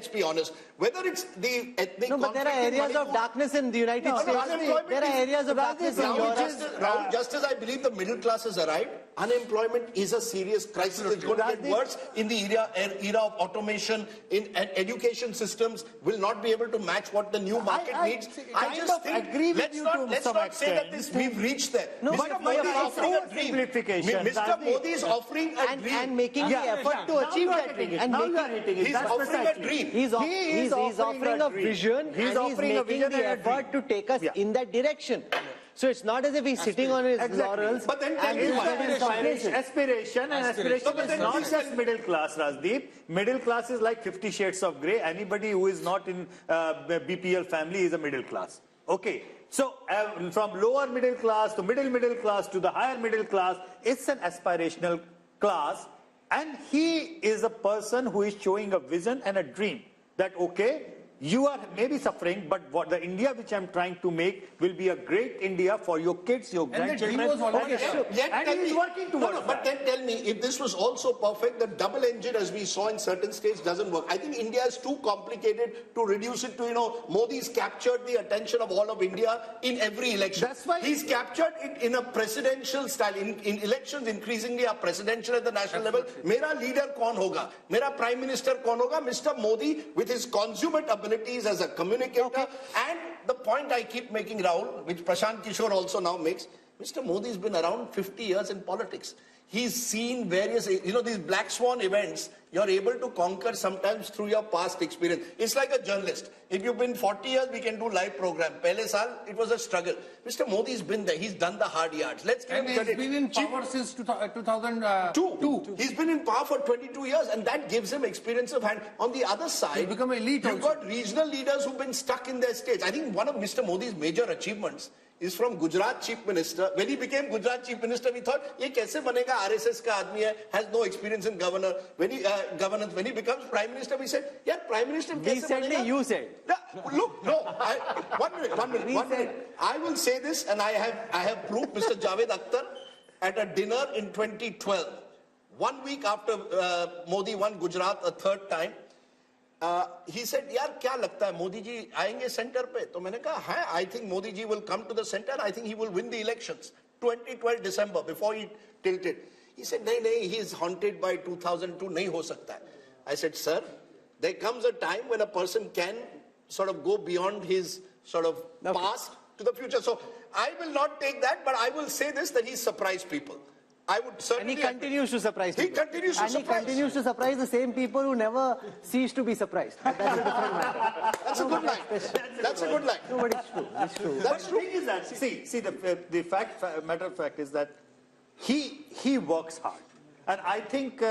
be honest. Whether it's the ethnic but there are areas of darkness in the United States. There are areas of darkness in Europe. Rahul, just as I believe the middle class has arrived, unemployment is a serious crisis. It's going to get worse in the era of automation. And education systems will not be able to match what the new market needs. I just think let's not say that we've reached there. No, Mr. Modi is offering a dream. Mr. Modi is offering a dream. And making the effort to achieve that dream. He's offering a dream. He's offering a vision, and he's making the effort to take us in that direction. So it's not as if he's sitting on his laurels. But then aspiration is not just middle class, Rajdeep. Middle class is like 50 shades of grey. Anybody who is not in BPL family is a middle class. Okay. So from lower middle class to middle class to the higher middle class, it's an aspirational class. And he is a person who is showing a vision and a dream that, okay, you are maybe suffering, but what the India which I'm trying to make will be a great India for your kids, your grandchildren. And he's working towards that. But then tell me, if this was also perfect, the double engine, as we saw in certain states, doesn't work. I think India is too complicated to reduce it to, Modi's captured the attention of all of India in every election. That's why he's captured it in a presidential style. In elections, increasingly are presidential at the national level. Mera leader kaun hoga? Mera prime minister kaun hoga? Mr. Modi, with his consummate ability as a communicator, and the point I keep making, Rahul, which Prashant Kishore also now makes, Mr. Modi's been around 50 years in politics. He's seen various, these black swan events, you're able to conquer sometimes through your past experience. It's like a journalist. If you've been 40 years, we can do live program. Pehle saal, it was a struggle. Mr. Modi's been there. He's done the hard yards. Let's give him credit. He's been in power since 2002. He's been in power for 22 years, and that gives him experience of hand. On the other side, he's become elite. You've got regional leaders who've been stuck in their states. I think one of Mr. Modi's major achievements is from Gujarat Chief Minister. When he became Gujarat Chief Minister, we thought, ye kaise banega, RSS ka aadmi hai, has no experience in governance. When he becomes Prime Minister, we said, yeah, Prime Minister kaise banega? You said. Look, no, one minute. I will say this, and I have proof. Mr. Javed Akhtar at a dinner in 2012, 1 week after Modi won Gujarat a third time, he said, yaar, kya lagta hai, Modi ji aayenge center pe? To maine kaha, hai, I think Modi ji will come to the center. I think he will win the elections. 2012 December, before he tilted. He said, nahi, he is haunted by 2002, nahi ho sakta hai. I said, sir, there comes a time when a person can sort of go beyond his sort of past to the future. So I will not take that, but I will say this, that he surprised people. I would certainly. And he continues to surprise people. He continues to surprise. And he continues to surprise the same people who never cease to be surprised. But that's a different matter. That's a good line. That's a good line. No, but it's true. It's true. That's true. The thing is that, see, the matter of fact is that he works hard. And I think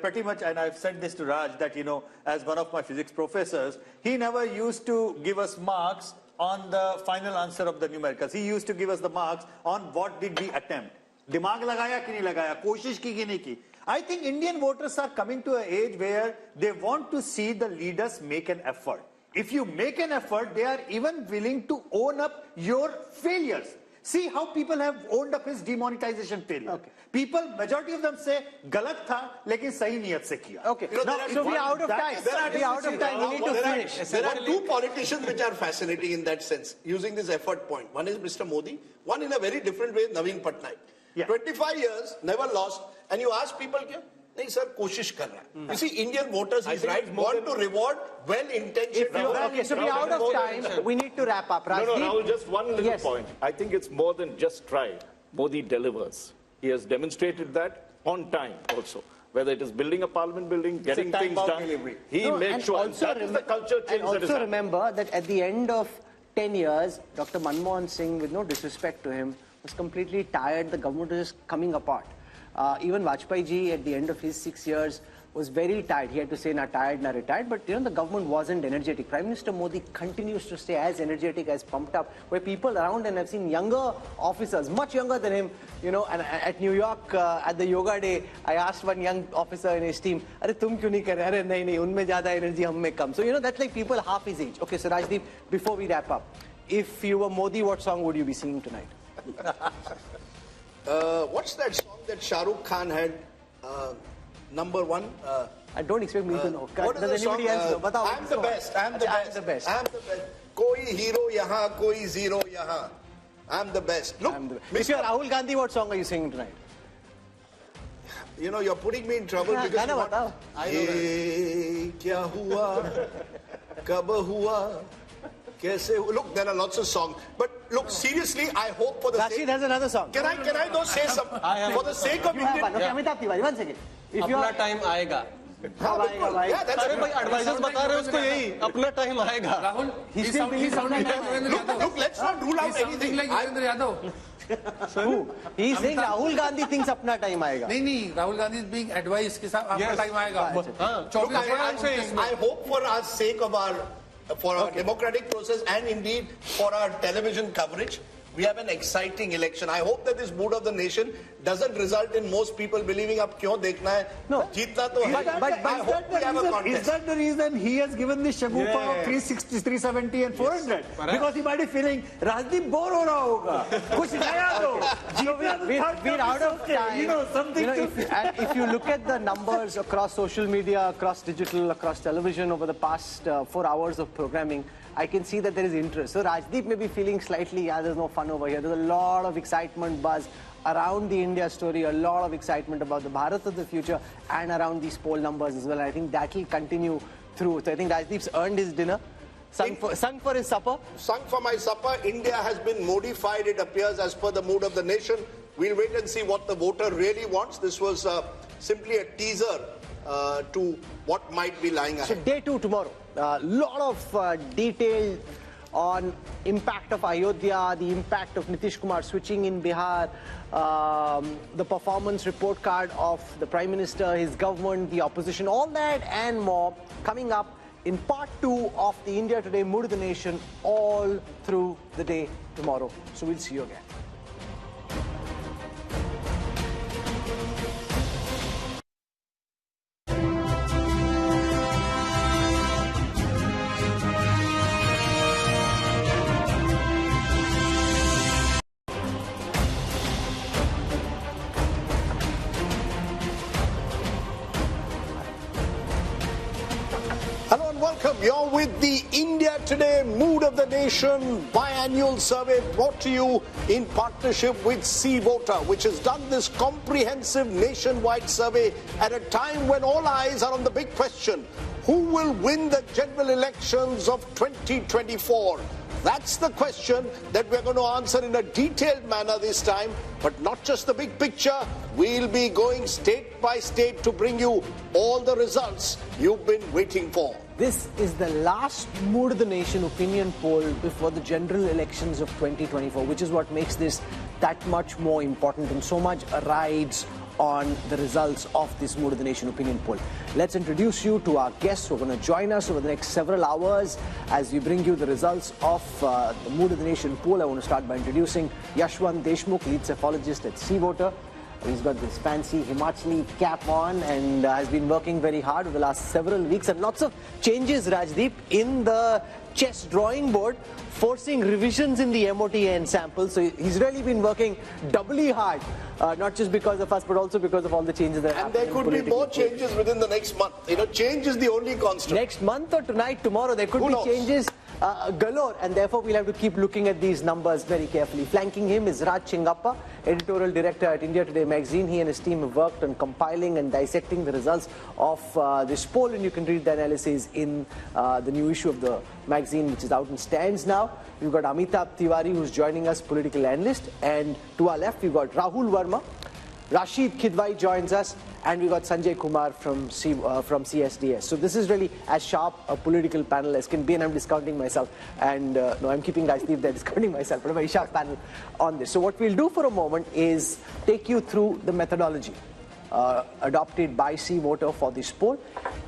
pretty much, and I've said this to Raj, that, you know, as one of my physics professors, he never used to give us marks on the final answer of the numericals. He used to give us the marks on what did we attempt. Dimag lagaya ki nahi lagaya, koshish ki nahi ki. I think Indian voters are coming to an age where they want to see the leaders make an effort. If you make an effort, they are even willing to own up your failures. See how people have owned up his demonetization failure. Okay. People, majority of them say, galat tha, lekin sahi niyat se kiya. Okay. Now, so we are out of time. We are out of time. We need to finish. There are two politicians which are fascinating in that sense, using this effort point. One is Mr. Modi, one in a very different way, Naveen Patnaik. Yeah. 25 years, never lost, and you ask people, nahi sir, koshish kar raha hai. You see, Indian voters, he's right, want to reward well-intentioned. Okay, so we are out of time. We need to wrap up. Rajdeep? No, Rahul, just one little point. I think it's more than just try. Modi delivers. He has demonstrated that on time also. Whether it is building a parliament building, getting things done, he made sure. That is the culture change. And also remember that at the end of 10 years, Dr. Manmohan Singh, with no disrespect to him, was completely tired. The government was just coming apart. Even Vajpayee ji, at the end of his 6 years, was very tired. He had to say, na tired, na retired. But, you know, the government wasn't energetic. Prime Minister Modi continues to stay as energetic, as pumped up, where people around, and I've seen younger officers, much younger than him, you know, and at New York, at the yoga day, I asked one young officer in his team, "Arey, tum kyun nahi kar rahe?" "Arey, nahi, unme zyada energy, hum mein kam." So, you know, that's like people half his age. Okay, so Rajdeep, before we wrap up, if you were Modi, what song would you be singing tonight? What's that song that Shah Rukh Khan had? Number one. I don't expect me to know. What is Does the song? anybody else know? I'm the best. I'm the best. I'm the best. I'm the best. Koi hero yahan, koi zero yahan. I'm the best. Look, if you're Rahul Gandhi, what song are you singing tonight? You know, you're putting me in trouble because you want... Ye kya hua, kab hua, kaise hua. Look, there are lots of songs. But look, seriously, I hope for the Rashid sake... has another song. Can I though say something? For the sake of Indian... Okay, Amitabh Tiwari, 1 second. अपना time आएगा अरे भाई advisers बता रहे हैं उसको यही अपना टाइम आएगा Rahul, he's sounding like Devendra Yadav. Look, let's not rule out He's sounding like Devendra Yadav. He's saying Rahul Gandhi thinks अपना टाइम आएगा. नहीं, Rahul Gandhi is being advised कि साहब अपना टाइम आएगा. Look, I hope for our sake of our democratic process and indeed for our television coverage, we have an exciting election. I hope that this mood of the nation doesn't result in most people believing up kyun dekhna hai. No. Jeetna to hai. But I hope we have a contest. is that the reason he has given the shagufa of 360, 370 and 400? Because he might be feeling, Rajdeep bore ho raha hoga. Kuch naya do. We're out of time. You know, something if you look at the numbers across social media, across digital, across television over the past 4 hours of programming, I can see that there is interest. So Rajdeep may be feeling slightly, there's no fun over here. There's a lot of excitement, buzz around the India story, a lot of excitement about the Bharat of the future and around these poll numbers as well. And I think that will continue through. So I think Rajdeep's earned his dinner. Sung for his supper? Sung for my supper. India has been modified, it appears, as per the mood of the nation. We'll wait and see what the voter really wants. This was simply a teaser to what might be lying ahead. So day 2 tomorrow. A lot of detail on impact of Ayodhya, the impact of Nitish Kumar switching in Bihar, the performance report card of the Prime Minister, his government, the opposition, all that and more coming up in part 2 of the India Today Mood of the Nation all through the day tomorrow. So we'll see you again. Welcome. You're with the India Today Mood of the Nation biannual survey brought to you in partnership with C Voter, which has done this comprehensive nationwide survey at a time when all eyes are on the big question: who will win the general elections of 2024? That's the question that we're going to answer in a detailed manner this time, but not just the big picture. We'll be going state by state to bring you all the results you've been waiting for. This is the last Mood of the Nation opinion poll before the general elections of 2024, which is what makes this that much more important, and so much rides on the results of this Mood of the Nation opinion poll. Let's introduce you to our guests who are going to join us over the next several hours as we bring you the results of the Mood of the Nation poll. I want to start by introducing Yashwant Deshmukh, lead cephalogist at Sea Voter. He's got this fancy Himachali cap on and has been working very hard over the last several weeks, and lots of changes, Rajdeep, in the chess drawing board, forcing revisions in the MOTN sample. So he's really been working doubly hard, not just because of us, but also because of all the changes that and there could be more changes within the next month. You know, change is the only constant. Next month or tonight, tomorrow, there could be changes galore, and therefore we'll have to keep looking at these numbers very carefully. Flanking him is Raj Chingappa, editorial director at India Today magazine. He and his team have worked on compiling and dissecting the results of this poll, and you can read the analysis in the new issue of the magazine, which is out in stands now. We've got Amitabh Tiwari, who's joining us, political analyst, and to our left we've got Rahul Verma. Rashid Kidwai joins us, and we got Sanjay Kumar from CSDS. So this is really as sharp a political panel as can be, and I'm discounting myself. And no, I'm keeping Rajdeep there, discounting myself, but a very sharp panel on this. So what we'll do for a moment is take you through the methodology adopted by Sea Voter for this poll,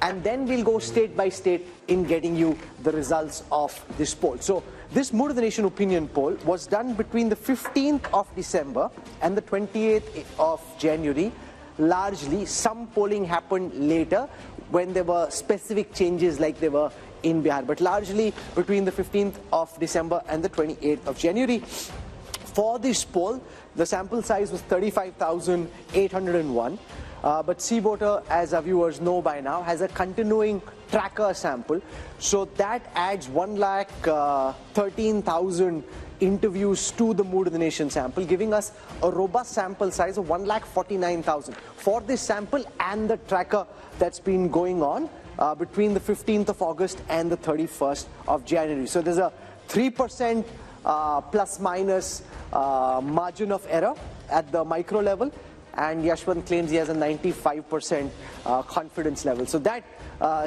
and then we'll go state by state in getting you the results of this poll. So this Mood of the Nation opinion poll was done between the 15th of December and the 28th of January. Largely, some polling happened later when there were specific changes like there were in Bihar, but largely between the 15th of December and the 28th of January. For this poll, the sample size was 35,801. But Sea Voter, as our viewers know by now, has a continuing tracker sample. So that adds 1,13,000 interviews to the Mood of the Nation sample, giving us a robust sample size of 1,49,000 for this sample and the tracker that's been going on between the 15th of August and the 31st of January. So there's a 3% plus minus margin of error at the micro level, and Yashwant claims he has a 95% confidence level. So that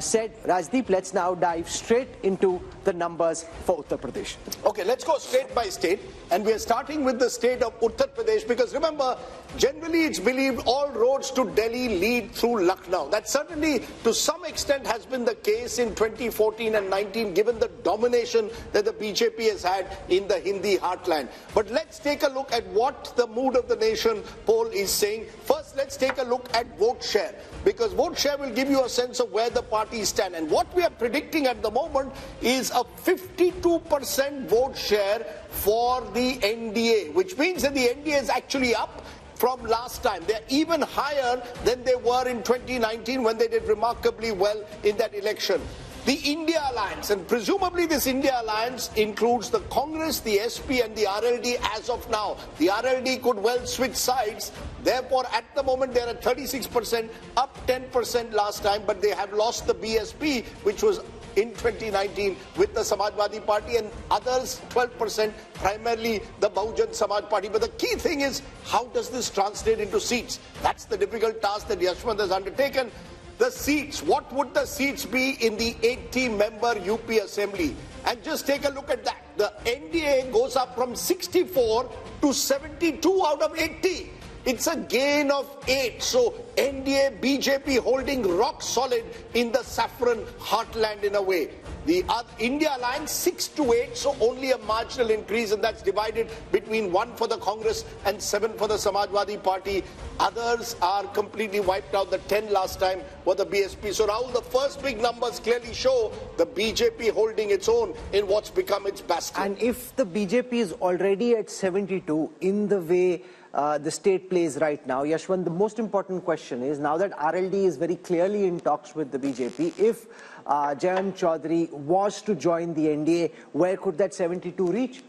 said, Rajdeep, let's now dive straight into the numbers for Uttar Pradesh. Okay, let's go state by state, and we are starting with the state of Uttar Pradesh, because remember, generally it's believed all roads to Delhi lead through Lucknow. That certainly to some extent has been the case in 2014 and 19, given the domination that the BJP has had in the Hindi heartland. But let's take a look at what the Mood of the Nation poll is saying. First, let's take a look at vote share, because vote share will give you a sense of where the parties stand. And what we are predicting at the moment is a 52% vote share for the NDA, which means that the NDA is actually up from last time. They're even higher than they were in 2019 when they did remarkably well in that election. The India Alliance, and presumably this India Alliance includes the Congress, the SP and the RLD as of now. The RLD could well switch sides. Therefore, at the moment, they're at 36%, up 10% last time, but they have lost the BSP, which was in 2019 with the Samajwadi Party, and others 12%, primarily the Bahujan Samaj Party. But the key thing is, how does this translate into seats? That's the difficult task that Yashwant has undertaken. The seats, what would the seats be in the 80-member UP Assembly? And just take a look at that. The NDA goes up from 64 to 72 out of 80. It's a gain of 8. So NDA, BJP holding rock solid in the saffron heartland in a way. The India Alliance 6 to 8, so only a marginal increase, and that's divided between 1 for the Congress and 7 for the Samajwadi Party. Others are completely wiped out. The 10 last time were the BSP. So Rahul, the first big numbers clearly show the BJP holding its own in what's become its bastion. And if the BJP is already at 72 in the way the state plays right now, Yashwant, the most important question is, now that RLD is very clearly in talks with the BJP, if Jayant Chaudhary was to join the NDA, where could that 72 reach?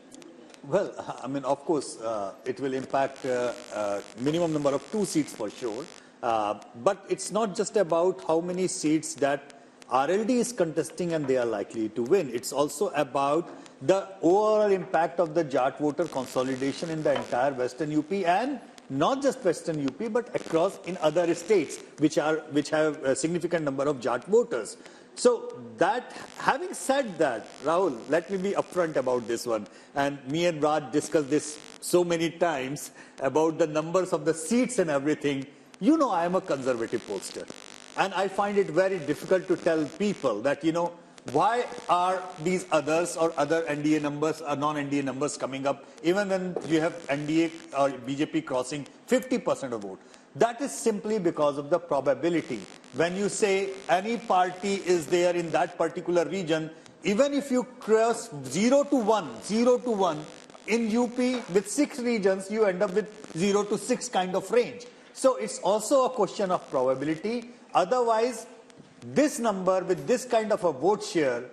Well, I mean, of course, it will impact minimum number of 2 seats for sure. But it's not just about how many seats that RLD is contesting and they are likely to win. It's also about the overall impact of the Jat voter consolidation in the entire Western UP, and not just Western UP, but across in other states which have a significant number of Jat voters. So that, having said that, Rahul, let me be upfront about this one. And me and Raj discussed this so many times about the numbers of the seats and everything. You know, I am a conservative pollster. And I find it very difficult to tell people that, you know, why are these others or other NDA numbers or non-NDA numbers coming up, even when you have NDA or BJP crossing 50% of vote? That is simply because of the probability. When you say any party is there in that particular region, even if you cross 0 to 1, in UP with 6 regions, you end up with 0 to 6 kind of range. So it's also a question of probability. Otherwise, this number with this kind of a vote share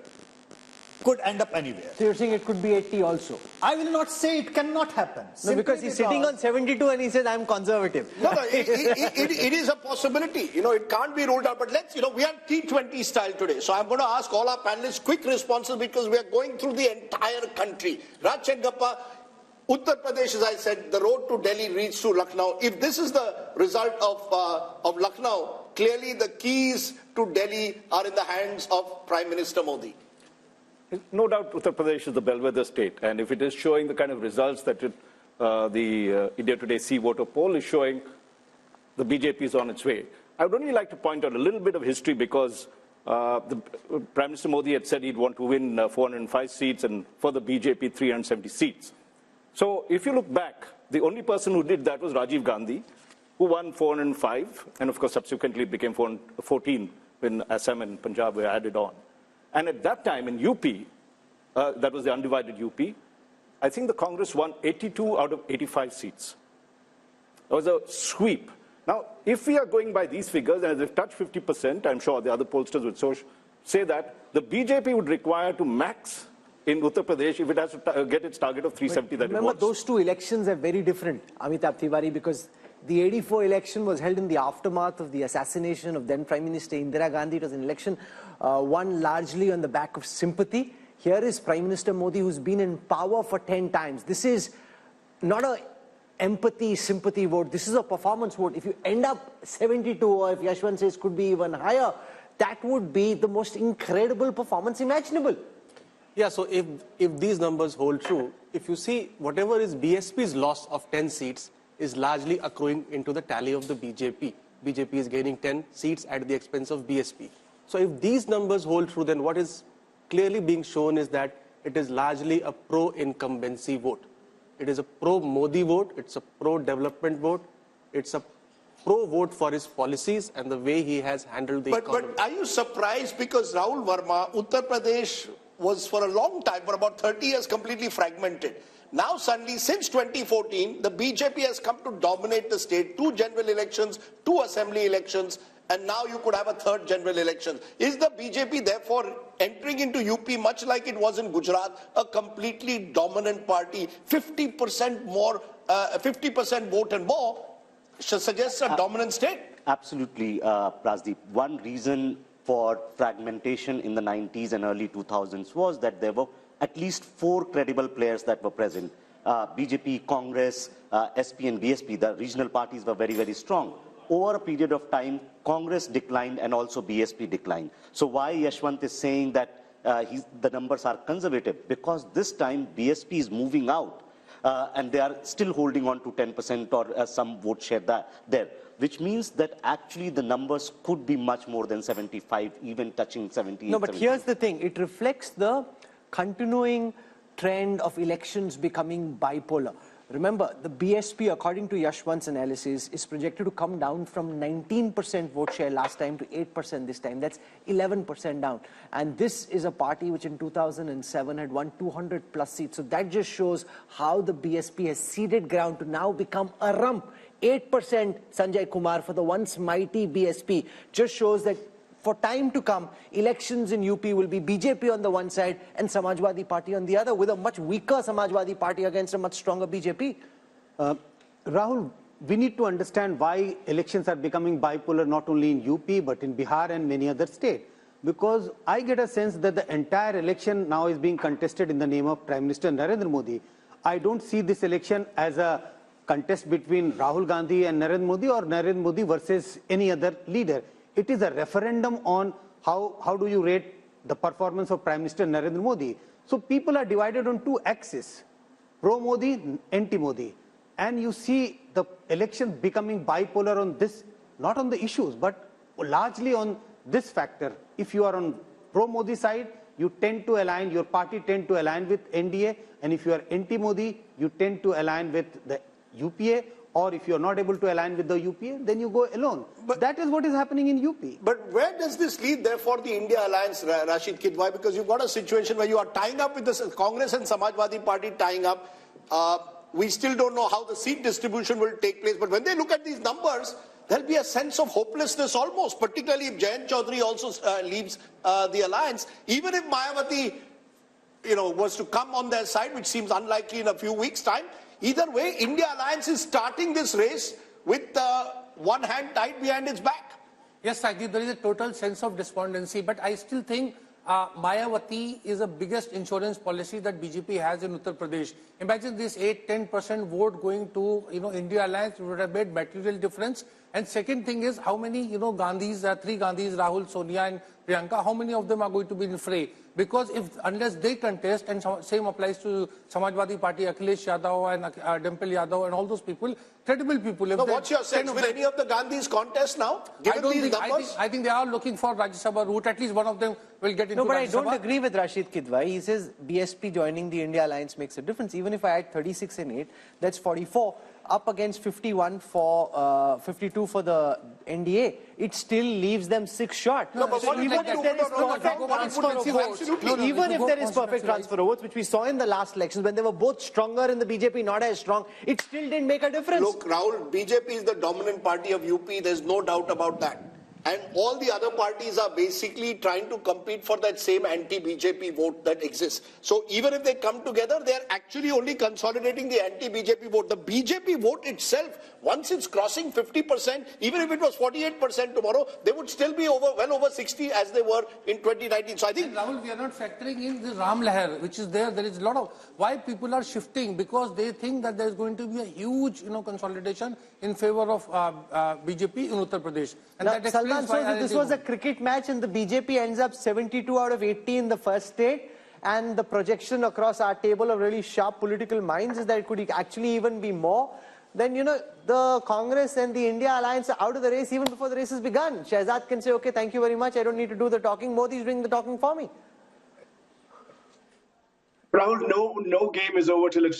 could end up anywhere. So you're saying it could be 80 also? I will not say it cannot happen. No, because he's sitting on 72 and he says, I'm conservative. No, it is a possibility. You know, it can't be ruled out. But let's, you know, we are T20 style today. So I'm going to ask all our panelists quick responses because we are going through the entire country. Raj Chenkappa, Uttar Pradesh, as I said, the road to Delhi reads through Lucknow. If this is the result of Lucknow, clearly the keys to Delhi are in the hands of Prime Minister Modi. No doubt Uttar Pradesh is the bellwether state, and if it is showing the kind of results that the India Today C voter poll is showing, the BJP is on its way. I would only like to point out a little bit of history because the Prime Minister Modi had said he'd want to win 405 seats and for the BJP 370 seats. So if you look back, the only person who did that was Rajiv Gandhi, who won 405, and of course subsequently it became 414 when Assam and Punjab were added on. And at that time in UP, that was the undivided UP, I think the Congress won 82 out of 85 seats. It was a sweep. Now, if we are going by these figures, and as they've touched 50%, I'm sure the other pollsters would say that the BJP would require to max in Uttar Pradesh if it has to get its target of 370 that it wants. Remember, those two elections are very different, Amitabh Tiwari, because the 84 election was held in the aftermath of the assassination of then Prime Minister Indira Gandhi. It was an election won largely on the back of sympathy. Here is Prime Minister Modi, who's been in power for 10 times. This is not a empathy, sympathy vote. This is a performance vote. If you end up 72, or if Yashwant says could be even higher, that would be the most incredible performance imaginable. Yeah, so if these numbers hold true, if you see whatever is BSP's loss of 10 seats is largely accruing into the tally of the BJP. BJP is gaining 10 seats at the expense of BSP. So if these numbers hold true, then what is clearly being shown is that it is largely a pro-incumbency vote. It is a pro-Modi vote, it's a pro-development vote, it's a pro-vote for his policies and the way he has handled the economy. But are you surprised because Rahul Verma, Uttar Pradesh was for a long time, for about 30 years, completely fragmented. Now suddenly, since 2014, the BJP has come to dominate the state, 2 general elections, 2 assembly elections, and now you could have a 3rd general election. Is the BJP therefore entering into UP, much like it was in Gujarat, a completely dominant party, 50% more, 50% vote and more, suggests a dominant state? Absolutely, Rajdeep. One reason for fragmentation in the 90s and early 2000s was that there were at least 4 credible players that were present. BJP, Congress, SP and BSP, the regional parties were very, very strong. Over a period of time, Congress declined and also BSP declined. So why Yashwant is saying that the numbers are conservative? Because this time BSP is moving out and they are still holding on to 10% or some vote share there, which means that actually the numbers could be much more than 75, even touching 70. No, but here's the thing. It reflects the continuing trend of elections becoming bipolar. Remember, the BSP, according to Yashwant's analysis, is projected to come down from 19% vote share last time to 8% this time. That's 11% down. And this is a party which in 2007 had won 200 plus seats. So that just shows how the BSP has ceded ground to now become a rump. 8% Sanjay Kumar for the once mighty BSP just shows that for time to come, elections in UP will be BJP on the one side and Samajwadi Party on the other, with a much weaker Samajwadi Party against a much stronger BJP. Rahul, we need to understand why elections are becoming bipolar not only in UP but in Bihar and many other states. because I get a sense that the entire election now is being contested in the name of Prime Minister Narendra Modi. I don't see this election as a contest between Rahul Gandhi and Narendra Modi or Narendra Modi versus any other leader. It is a referendum on how do you rate the performance of Prime Minister Narendra Modi. So people are divided on two axes, pro-Modi, anti-Modi. And you see the election becoming bipolar on this, not on the issues, but largely on this factor. If you are on pro-Modi side, you tend to align, your party tend to align with NDA, and if you are anti-Modi, you tend to align with the UPA, or if you are not able to align with the UPA, then you go alone. But that is what is happening in UP. But where does this lead, therefore, the India alliance, Rashid Kidwai? Because you've got a situation where you are tying up with the Congress and Samajwadi Party tying up. We still don't know how the seat distribution will take place. But when they look at these numbers, there'll be a sense of hopelessness almost, particularly if Jayant Chaudhary also leaves the alliance. Even if Mayawati, was to come on their side, which seems unlikely in a few weeks' time, either way, India alliance is starting this race with one hand tied behind its back. Yes, Sajid, there is a total sense of despondency, but I still think Mayawati is the biggest insurance policy that BJP has in Uttar Pradesh. Imagine this 8-10% vote going to India alliance would have made material difference. And second thing is how many Gandhis, three Gandhis, Rahul, Sonia and Priyanka, how many of them are going to be in fray? Because unless they contest, and same applies to Samajwadi Party, Akhilesh Yadav and Dimple Yadav and all those people, credible people. So what's your sense? Will any of the Gandhis contest now? Given these numbers? I think they are looking for Rajya Sabha route. At least one of them will get into Rajya Sabha. No, but I don't agree with Rashid Kidwai. He says BSP joining the India alliance makes a difference. Even if I add 36 and 8, that's 44. Up against 51 for 52 for the NDA, it still leaves them 6 short. No, but so even if there is perfect transfer of votes, even if there is perfect transfer of votes, which we saw in the last elections when they were both stronger in the BJP, not as strong, it still didn't make a difference. Look, Rahul, BJP is the dominant party of UP. There's no doubt about that. And all the other parties are basically trying to compete for that same anti-BJP vote that exists. So even if they come together, they're actually only consolidating the anti-BJP vote. The BJP vote itself, once it's crossing 50%, even if it was 48% tomorrow, they would still be well over 60 as they were in 2019. So I think... And Rahul, we are not factoring in the Ram Lahar, which is there. There is a lot of... Why people are shifting? Because they think that there's going to be a huge, consolidation in favor of BJP in Uttar Pradesh. And now, that Salman, so this was a cricket match and the BJP ends up 72 out of 80 in the first state, and the projection across our table of really sharp political minds is that it could actually even be more. Then, the Congress and the India alliance are out of the race even before the race has begun. Shehzad can say, okay, thank you very much, I don't need to do the talking. Modi's doing the talking for me. Rahul, no game is over till it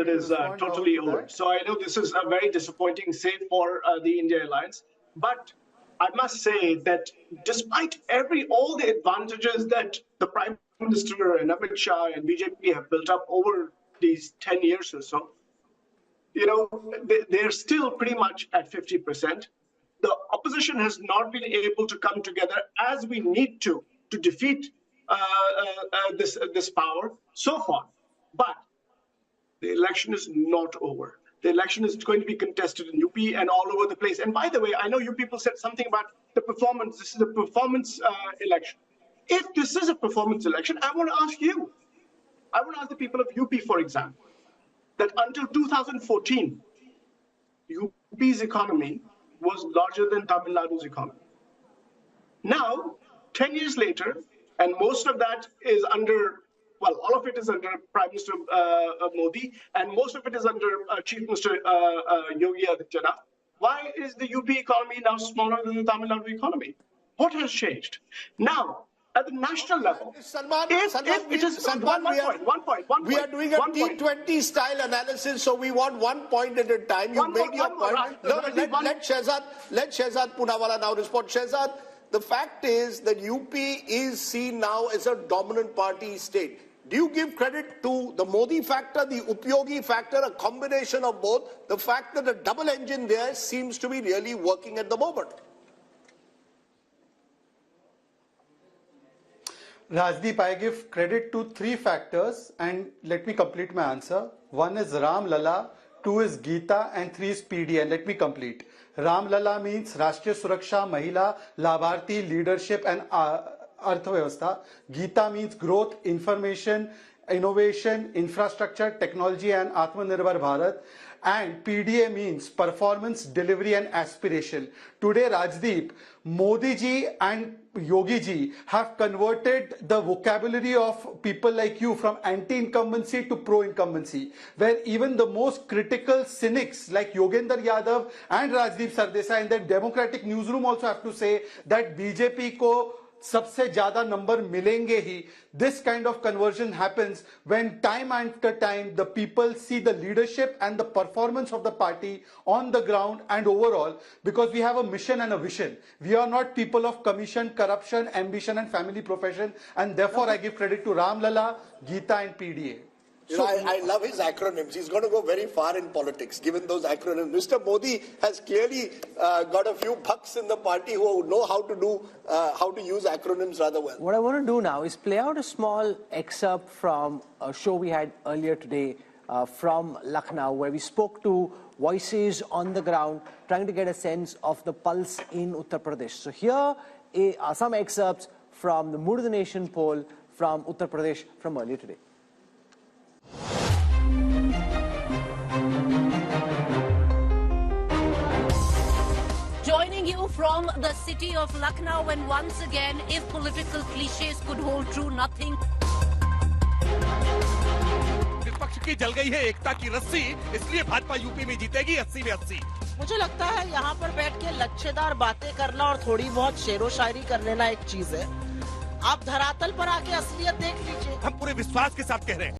is totally over. So I know this is a very disappointing save for the India alliance, but I must say that despite all the advantages that the Prime Minister and Amit Shah and BJP have built up over these 10 years or so, they're still pretty much at 50%. The opposition has not been able to come together as we need to defeat this power so far. But the election is not over. The election is going to be contested in UP and all over the place. And by the way, I know you people said something about the performance. This is a performance election. If this is a performance election, I want to ask you. I want to ask the people of UP, for example, that until 2014, UP's economy was larger than Tamil Nadu's economy. Now, 10 years later, and most of that is under, all of it is under Prime Minister Modi, and most of it is under Chief Minister Yogi Adityanath. Why is the UP economy now smaller than the Tamil Nadu economy? What has changed? Now, at the national level, we are doing a T20 style analysis, so we want 1 point at a time. You made your point. Let Shehzad Poonawala now respond. Shehzad, the fact is that UP is seen now as a dominant party state. Do you give credit to the Modi factor, the Upyogi factor, a combination of both? The fact that the double engine there seems to be really working at the moment. Rajdeep, I give credit to 3 factors, and let me complete my answer. 1 is Ram Lala, 2 is Geeta, and 3 is PD, and let me complete. Ram Lala means Rashtriya Suraksha, Mahila, Labharti, leadership, and Arthavavastha. Gita means growth, information, innovation, infrastructure, technology and Atmanirbhar Bharat. And PDA means performance, delivery and aspiration. Today, Rajdeep, Modi ji and Yogi ji have converted the vocabulary of people like you from anti-incumbency to pro-incumbency, where even the most critical cynics like Yogendra Yadav and Rajdeep Sardesai in the democratic newsroom also have to say that BJP ko सबसे ज्यादा number मिलेंगे ही. This kind of conversion happens when time after time the people see the leadership and the performance of the party on the ground and overall, because we have a mission and a vision. We are not people of commission, corruption, ambition and family profession, and therefore I give credit to Ram Lalla, Geeta and PDA. You know, I love his acronyms. He's going to go very far in politics, given those acronyms. Mr. Modi has clearly got a few bucks in the party who know how to use acronyms rather well. What I want to do now is play out a small excerpt from a show we had earlier today from Lucknow, where we spoke to voices on the ground, trying to get a sense of the pulse in Uttar Pradesh. So here are some excerpts from the Mood of the Nation poll from Uttar Pradesh from earlier today. Joining you from the city of Lucknow, and once again, if political cliches could hold true, nothing. विपक्ष की जल गई है एकता की रस्सी, इसलिए Bhajpa UP में जीतेगी 80 में 80। मुझे लगता है यहाँ पर बैठ के लच्छेदार बातें करना और थोड़ी बहुत शेरो शायरी कर लेना एक चीज है। आप धरातल पर आके असलियत देख लीजिए। हम पूरे विश्वास के साथ कह रहे हैं।